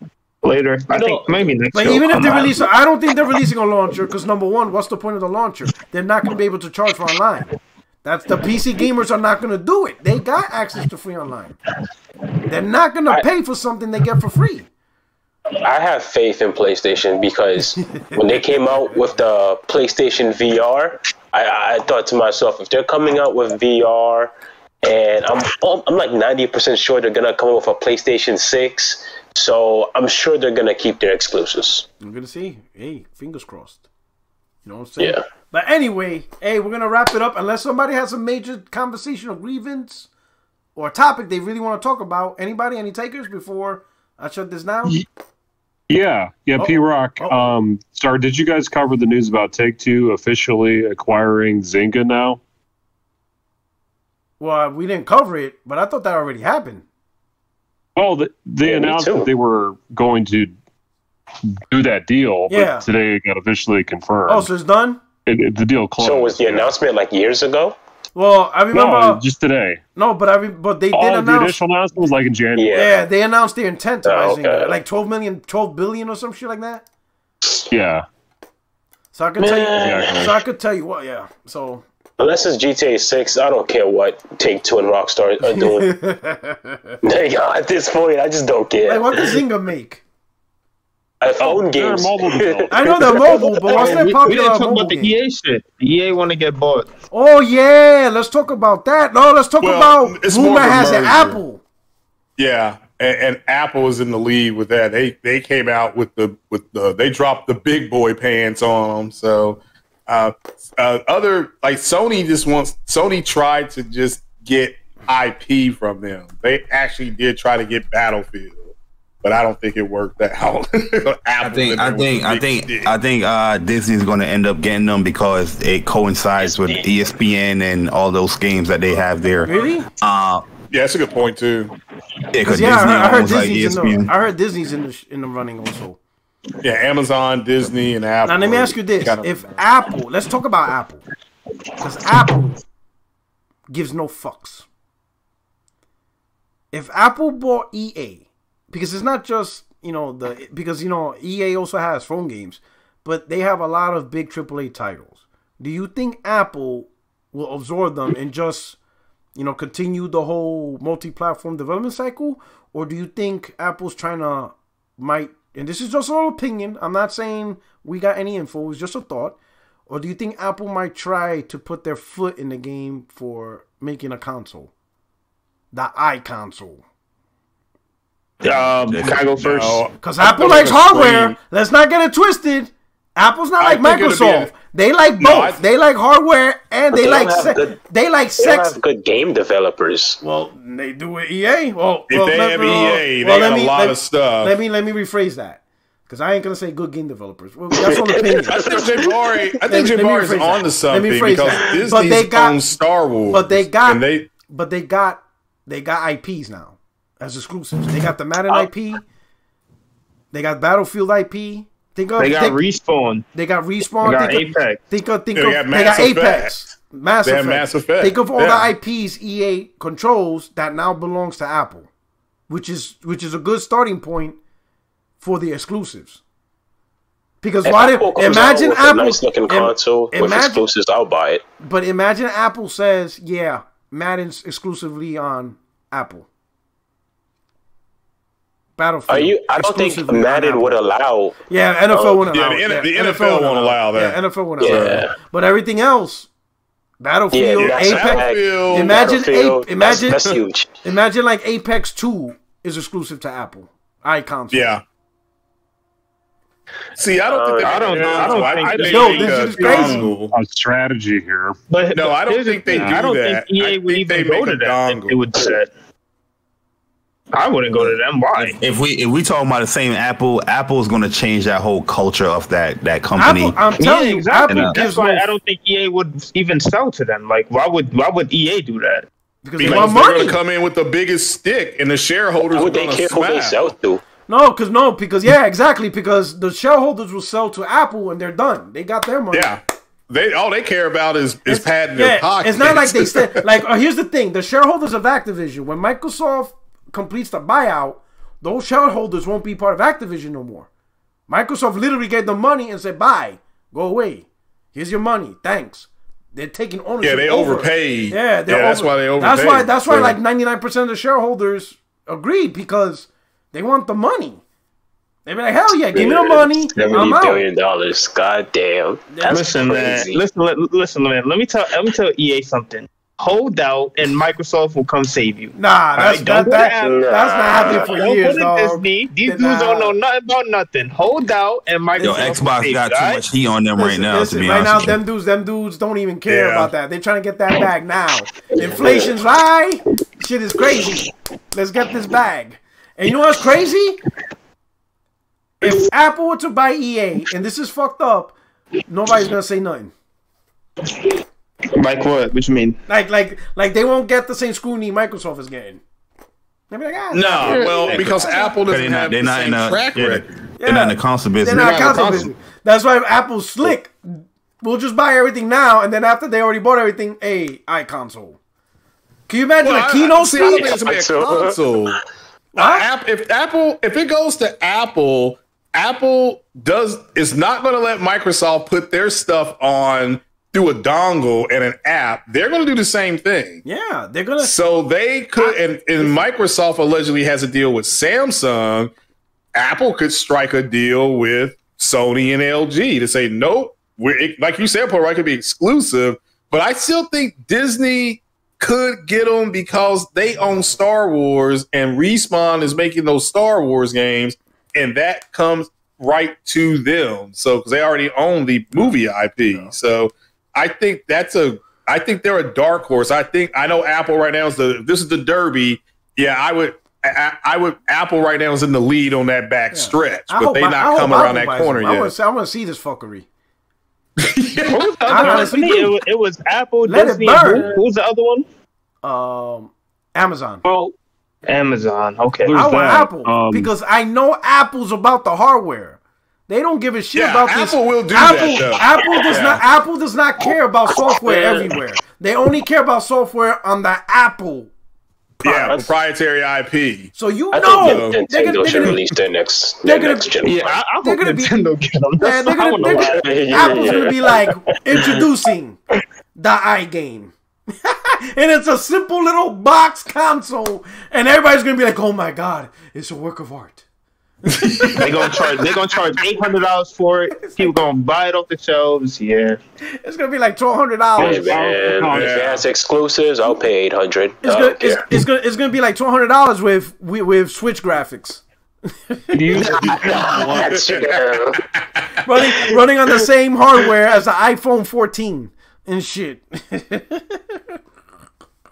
later. I think maybe next But even if they release, I don't think they're releasing a launcher, because number one, what's the point of the launcher? They're not going to be able to charge for online. That's the PC gamers are not going to do it. They got access to free online. They're not going to pay for something they get for free. I have faith in PlayStation because when they came out with the PlayStation VR, I thought to myself, if they're coming out with VR, and I'm like 90% sure they're going to come out with a PlayStation 6, so I'm sure they're going to keep their exclusives. I'm going to see. Hey, fingers crossed. You know what I'm saying? Yeah. But anyway, hey, we're going to wrap it up. Unless somebody has a major conversation or grievance or a topic they really want to talk about. Anybody? Any takers before I shut this down? Yeah, P-Rock. Sorry, did you guys cover the news about Take-Two officially acquiring Zynga now? Well, we didn't cover it, but I thought that already happened. Oh, they announced that they were going to do that deal, but today it got officially confirmed. Oh, so it's done? The deal closed. So was the announcement like years ago? Well, I remember. No, just today. No, but they did announce. The initial announcement was like in January. Yeah, they announced their intent to buy Zynga, like 12 billion or some shit like that. Yeah. So I could tell you. So I could tell you what. Yeah. So. Unless it's GTA 6, I don't care what Take-Two and Rockstar are doing. At this point, I just don't care. Like, what does Zynga make? Phone games. I know they're mobile, but what's that popular? We didn't talk about the EA shit. EA want to get bought. Oh yeah, let's talk about that. No, let's talk about rumor has it Apple. Yeah, and Apple is in the lead with that. They came out with the they dropped the big boy pants on them. So Other like Sony tried to just get IP from them. They actually did try to get Battlefield, but I don't think it worked out. I think Disney's going to end up getting them because it coincides with ESPN and all those games that they have there. Really? Yeah, that's a good point too. I heard Disney's in the running also. Yeah, Amazon, Disney, and Apple. Now let me ask you this: if Apple, let's talk about Apple, because Apple gives no fucks. If Apple bought EA, because it's not just because EA also has phone games, but they have a lot of big AAA titles. Do you think Apple will absorb them and just continue the whole multi-platform development cycle, or do you think Apple's might? And this is just an opinion. I'm not saying we got any info. It's just a thought. Or do you think Apple might try to put their foot in the game for making a console? The iConsole. Can I go first? Because Apple likes hardware. Let's not get it twisted. Apple's not like Microsoft. They like both. They like hardware and they like sex. They have good game developers. Well, they do with EA. Well, if they have EA, they got a lot of stuff. Let me rephrase that, because I ain't gonna say good game developers. Well, that's on opinion. I think Jabari's on to something because Disney's owns Star Wars. But they got IPs now as exclusives. They got the Madden IP. They got Battlefield IP. They got Respawn. They got Respawn. They got Apex. They got Apex. Mass Effect. Think of all the IPs EA controls that now belongs to Apple, which is a good starting point for the exclusives. Because imagine Apple a nice looking console with exclusives, I'll buy it. But imagine Apple says, "Yeah, Madden's exclusively on Apple." Battlefield. I don't think Madden would allow. Yeah, NFL wouldn't allow. Yeah, the NFL won't allow that. Yeah, NFL wouldn't allow that. But everything else, Battlefield, Apex. Imagine that's huge. Imagine like Apex 2 is exclusive to Apple iConsole. Yeah. See, I don't think. This is crazy. On strategy here, but no, I don't think they do that. I don't think EA would even go to that. It would set. I wouldn't go to them. Why? If we talking about the same Apple's going to change that whole culture of that company. I'm telling you, exactly. Apple That's why I don't think EA would even sell to them. Like, why would EA do that? Because they're going to come in with the biggest stick, and the shareholders are going to who they sell to. Because exactly, because the shareholders will sell to Apple and they're done. They got their money. Yeah. All they care about is padding their pockets. It's not like they said here's the thing, the shareholders of Activision, when Microsoft completes the buyout, those shareholders won't be part of Activision no more. Microsoft literally gave them money and said, bye, go away. Here's your money. Thanks. They're taking ownership. Yeah, they overpaid. Yeah, that's why they overpaid. That's why like 99% of the shareholders agreed, because they want the money. They be like, hell yeah, give me the money. $70 billion. God damn. Listen, crazy. Man. Listen, man. Let me tell EA something. Hold out, and Microsoft will come save you. Nah, that's not happening for years, dog. Disney. These dudes don't know nothing about nothing. Hold out, and Microsoft. Xbox got too much heat on them right now. To be right honest, now, them dudes don't even care about that. They're trying to get that bag now. Inflation's high. Shit is crazy. Let's get this bag. And you know what's crazy? If Apple were to buy EA, and this is fucked up, nobody's gonna say nothing. Like what? What you mean? Like they won't get the same scrutiny Microsoft is getting. They'll be like, because Apple doesn't have the same track record. They're not in the console business. They're not console business. That's why Apple's slick. We'll just buy everything now, and then after they already bought everything, iConsole. Can you imagine a keynote speech? I don't think it's a console. If it goes to Apple, Apple is not going to let Microsoft put their stuff on through a dongle and an app. They're going to do the same thing. Yeah, they're going to. So they could, and Microsoft allegedly has a deal with Samsung. Apple could strike a deal with Sony and LG to say, nope, like you said, Paul, it could be exclusive. But I still think Disney could get them because they own Star Wars, and Respawn is making those Star Wars games. And that comes right to them. So because they already own the movie IP, so I think I think they're a dark horse. I know Apple right now this is the Derby. Yeah, I would Apple right now is in the lead on that back stretch, but they not come around that corner yet. I want to see this fuckery. What was the other company? It was Apple, Disney, who was the other one? Amazon. Well, Amazon. Okay. I want Apple because I know Apple's about the hardware. They don't give a shit about this. Apple will do that, though. Apple does not care about software everywhere. They only care about software on the Apple. Yeah, proprietary IP. So I think Nintendo should release their next generation. Yeah, I hope Nintendo get them. Apple's gonna be like introducing the iGame. And it's a simple little box console, and everybody's gonna be like, "Oh my god, it's a work of art." They're gonna charge $800 for it. People gonna buy it off the shelves. Yeah, it's gonna be like $1,200. Man, if it has exclusives, I'll pay $800. It's gonna be like $200 with Switch graphics. running on the same hardware as the iPhone 14 and shit.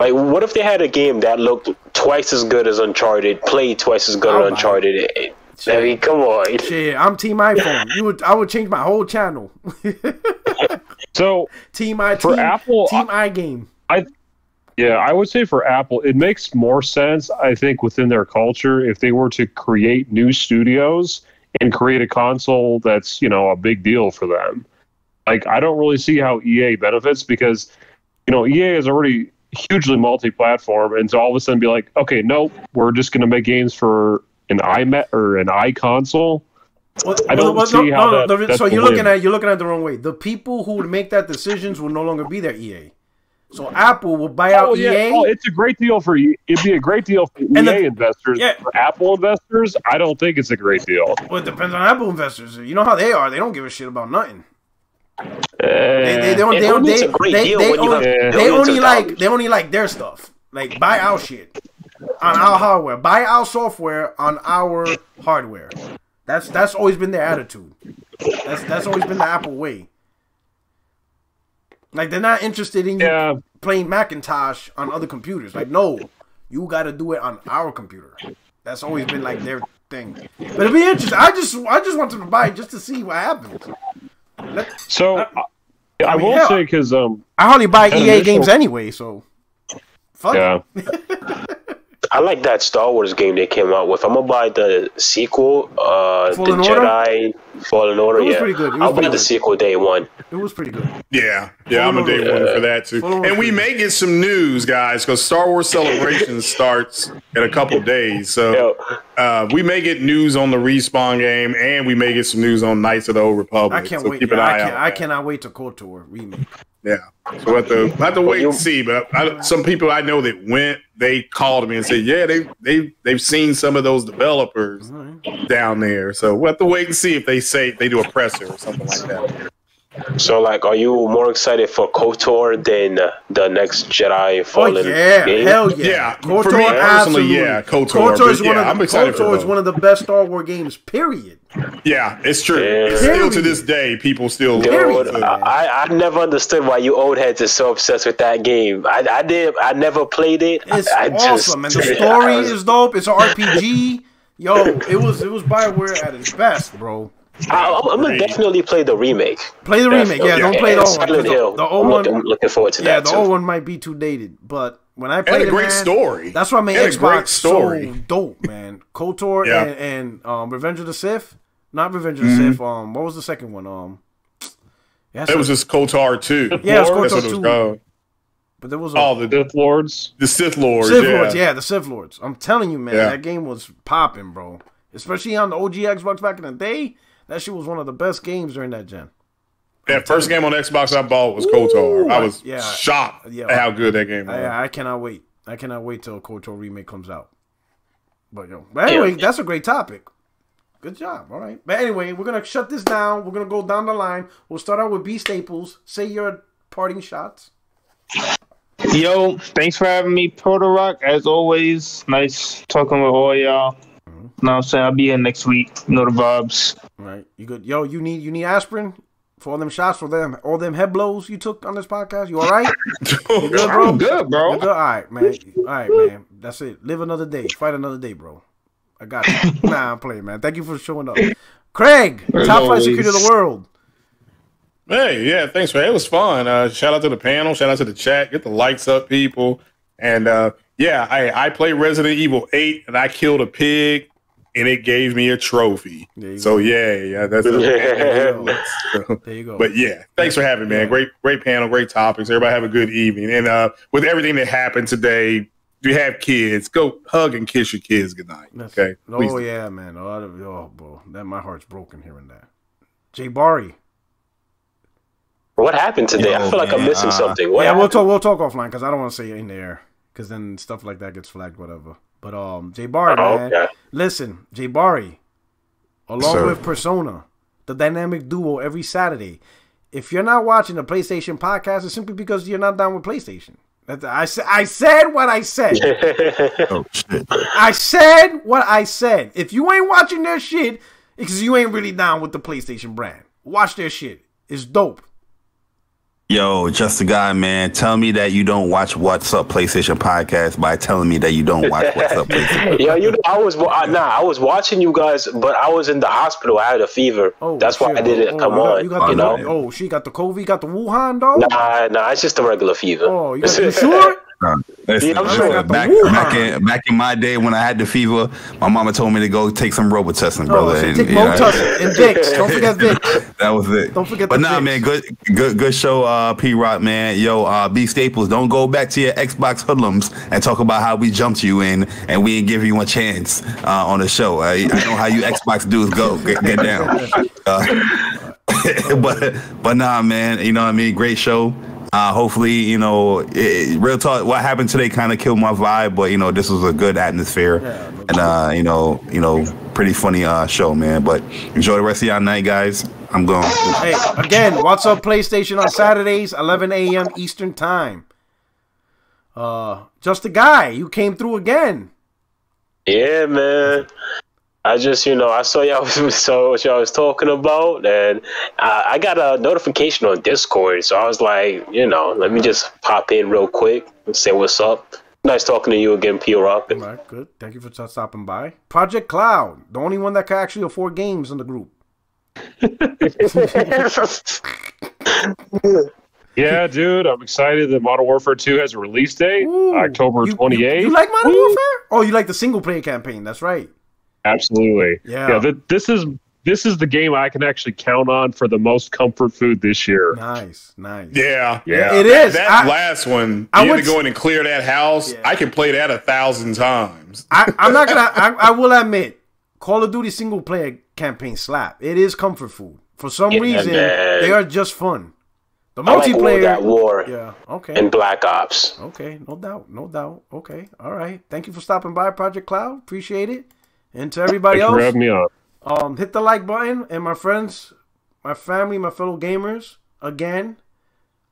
Like, what if they had a game that looked twice as good as Uncharted, played twice as good as Uncharted? I mean, come on. Shit, I'm Team iPhone. I would change my whole channel. So Team IT for Apple, Team iGame. I would say for Apple, it makes more sense, I think, within their culture if they were to create new studios and create a console that's, a big deal for them. Like, I don't really see how EA benefits because, EA is already hugely multi-platform, and so all of a sudden be like, okay, nope, we're just going to make games for an iMac or an iConsole. I don't see how that's so you're looking at the wrong way. The people who would make that decisions will no longer be there. EA. So Apple will buy out EA. Oh, it's a great deal for you. It'd be a great deal for EA investors. Yeah. For Apple investors, I don't think it's a great deal. Well, it depends on Apple investors. You know how they are. They don't give a shit about nothing. They only like their stuff. Like, buy our shit on our hardware. Buy our software on our hardware. That's always been their attitude. That's always been the Apple way. Like, they're not interested in you playing Macintosh on other computers. Like, no, you got to do it on our computer. That's always been like their thing. But it'd be interesting. I just want them to buy it just to see what happens. I will say because I hardly buy EA games anyway, so fuck it. I like that Star Wars game they came out with. I'm gonna buy the sequel, Jedi Fallen Order. It was pretty good. I'll buy the sequel day one. It was pretty good. Yeah, I'm a day one for that too. And we may get some news, guys, because Star Wars Celebration starts in a couple days. So we may get news on the Respawn game, and we may get some news on Knights of the Old Republic. I can't wait. Keep an eye out. I cannot wait to KOTOR remake. Yeah, so we'll have to wait and see. But some people I know that went, they called me and said, yeah, they've seen some of those developers down there. So we'll have to wait and see if they do a presser or something like that. So, like, are you more excited for KOTOR than the next Jedi Fallen game? Hell yeah. KOTOR, for me personally, KOTOR. I'm excited for KOTOR is one of the best Star Wars games, period. Yeah, it's true. Yeah. Still to this day, people still love it. I never understood why you old heads are so obsessed with that game. I never played it. It's awesome, and the story is dope. It's an RPG. Yo, it was BioWare at its best, bro. I'm gonna definitely play the remake. Play the remake, don't play the old one. Silent Hill. The old one, I'm looking forward to that. Yeah, the old one might be too dated, but when I played it, great story. That's what made Xbox so dope, man. KOTOR and Revenge of the Sith, not Revenge of the Sith. What was the second one? It was just KOTOR 2. Yeah, it was KOTOR 2. But there was the Sith Lords. The Sith Lords. The Sith Lords. I'm telling you, man, that game was popping, bro. Especially on the OG Xbox back in the day. That shit was one of the best games during that gen. That first game on Xbox I bought was KOTOR. I was shocked at how good that game was. I cannot wait. I cannot wait till KOTOR remake comes out. But anyway, that's a great topic. Good job. All right. But anyway, we're gonna shut this down. We're gonna go down the line. We'll start out with B Staples. Say your parting shots. Yo, thanks for having me, Proto Rock. As always, nice talking with all y'all. No, I'm saying I'll be in next week. You know the vibes. All right, you good? Yo, you need aspirin for all them shots, for all them head blows you took on this podcast. You all right? You good, bro? I'm good, bro. You good? All right, man. All right, man. That's it. Live another day. Fight another day, bro. I got you. Nah, I'm playing, man. Thank you for showing up. Craig, top flight security of the world. Hey, yeah, thanks, man. It was fun. Shout out to the panel. Shout out to the chat. Get the likes up, people. And yeah, I played Resident Evil 8, and I killed a pig, and it gave me a trophy. So yeah, that's there you go. But yeah, thanks for having me, man. Great panel, great topics. Everybody have a good evening. And with everything that happened today, if you have kids, go hug and kiss your kids goodnight. Okay. Oh yeah, man. Oh, bro, my heart's broken hearing that. Jay Barry. What happened today? I feel like I'm missing something. What we'll talk offline because I don't want to say it in there because then stuff like that gets flagged, whatever. But Jay Barry, man, okay. Listen, Jay Barry, along with Persona, the dynamic duo every Saturday. If you're not watching the PlayStation podcast, it's simply because you're not down with PlayStation. I said what I said. Oh shit! I said what I said. If you ain't watching their shit, it's because you ain't really down with the PlayStation brand. Watch their shit. It's dope. Yo, just a guy, man. Tell me that you don't watch What's Up PlayStation podcast by telling me that you don't watch What's Up PlayStation. Yeah, I was watching you guys, but I was in the hospital. I had a fever. Oh, That's why I didn't come on. She got the COVID, got the Wuhan, dog? Nah, it's just a regular fever. Oh, you sure? Listen, I'm sure. Back in my day when I had the fever, my mama told me to go take some Robitussin, brother. Take Robitussin and Vicks. Don't forget Vicks. That was it. Don't forget. But man, good show, P Rock, man. Yo, B Staples, don't go back to your Xbox hoodlums and talk about how we jumped you in and we didn't give you a chance on the show. I know how you Xbox dudes go. Get down. But nah, man. You know what I mean? Great show. Hopefully, real talk. What happened today kind of killed my vibe, but this was a good atmosphere, and pretty funny show, man. But enjoy the rest of y'all night, guys. I'm going. Hey, again, What's Up PlayStation on Saturdays, 11 a.m. Eastern Time. Just a guy, you came through again. Yeah, man. I just, I saw what y'all was talking about, and I got a notification on Discord, so I was like, let me just pop in real quick and say what's up. Nice talking to you again, P. Rock. All right, good. Thank you for stopping by. Project Cloud, the only one that can actually afford games in the group. Yeah, dude, I'm excited that Modern Warfare 2 has a release date, October 28th. You like Modern Warfare? Oh, you like the single-player campaign. That's right. Absolutely. Yeah. This is the game I can actually count on for the most comfort food this year. Nice. Yeah. It is. That last one, you had to go in and clear that house. Yeah. I can play that 1,000 times. I'm not gonna. I will admit, Call of Duty single player campaign slap. It is comfort food. For some reason, they are just fun. The multiplayer, like War, yeah, okay, and Black Ops. Okay, no doubt. Okay, all right. Thank you for stopping by, Project Cloud. Appreciate it. And to everybody else, for having me on. Hit the like button, and my friends, my family, my fellow gamers, again,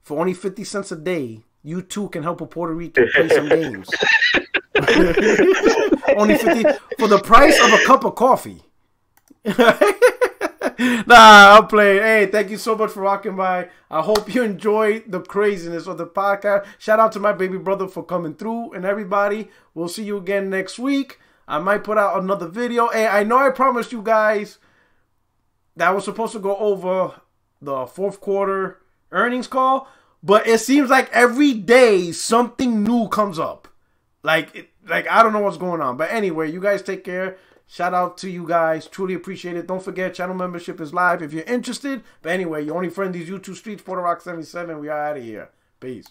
for only 50 cents a day, you too can help a Puerto Rican play some games. Only 50 for the price of a cup of coffee. Nah, I'm playing. Hey, thank you so much for rocking by. I hope you enjoyed the craziness of the podcast. Shout out to my baby brother for coming through, and everybody. We'll see you again next week. I might put out another video. Hey, I know I promised you guys that I was supposed to go over the fourth quarter earnings call, but it seems like every day something new comes up. Like I don't know what's going on. But anyway, you guys take care. Shout out to you guys. Truly appreciate it. Don't forget, channel membership is live if you're interested. But anyway, your only friend, these YouTube streets, Puerto Rock 77. We are out of here. Peace.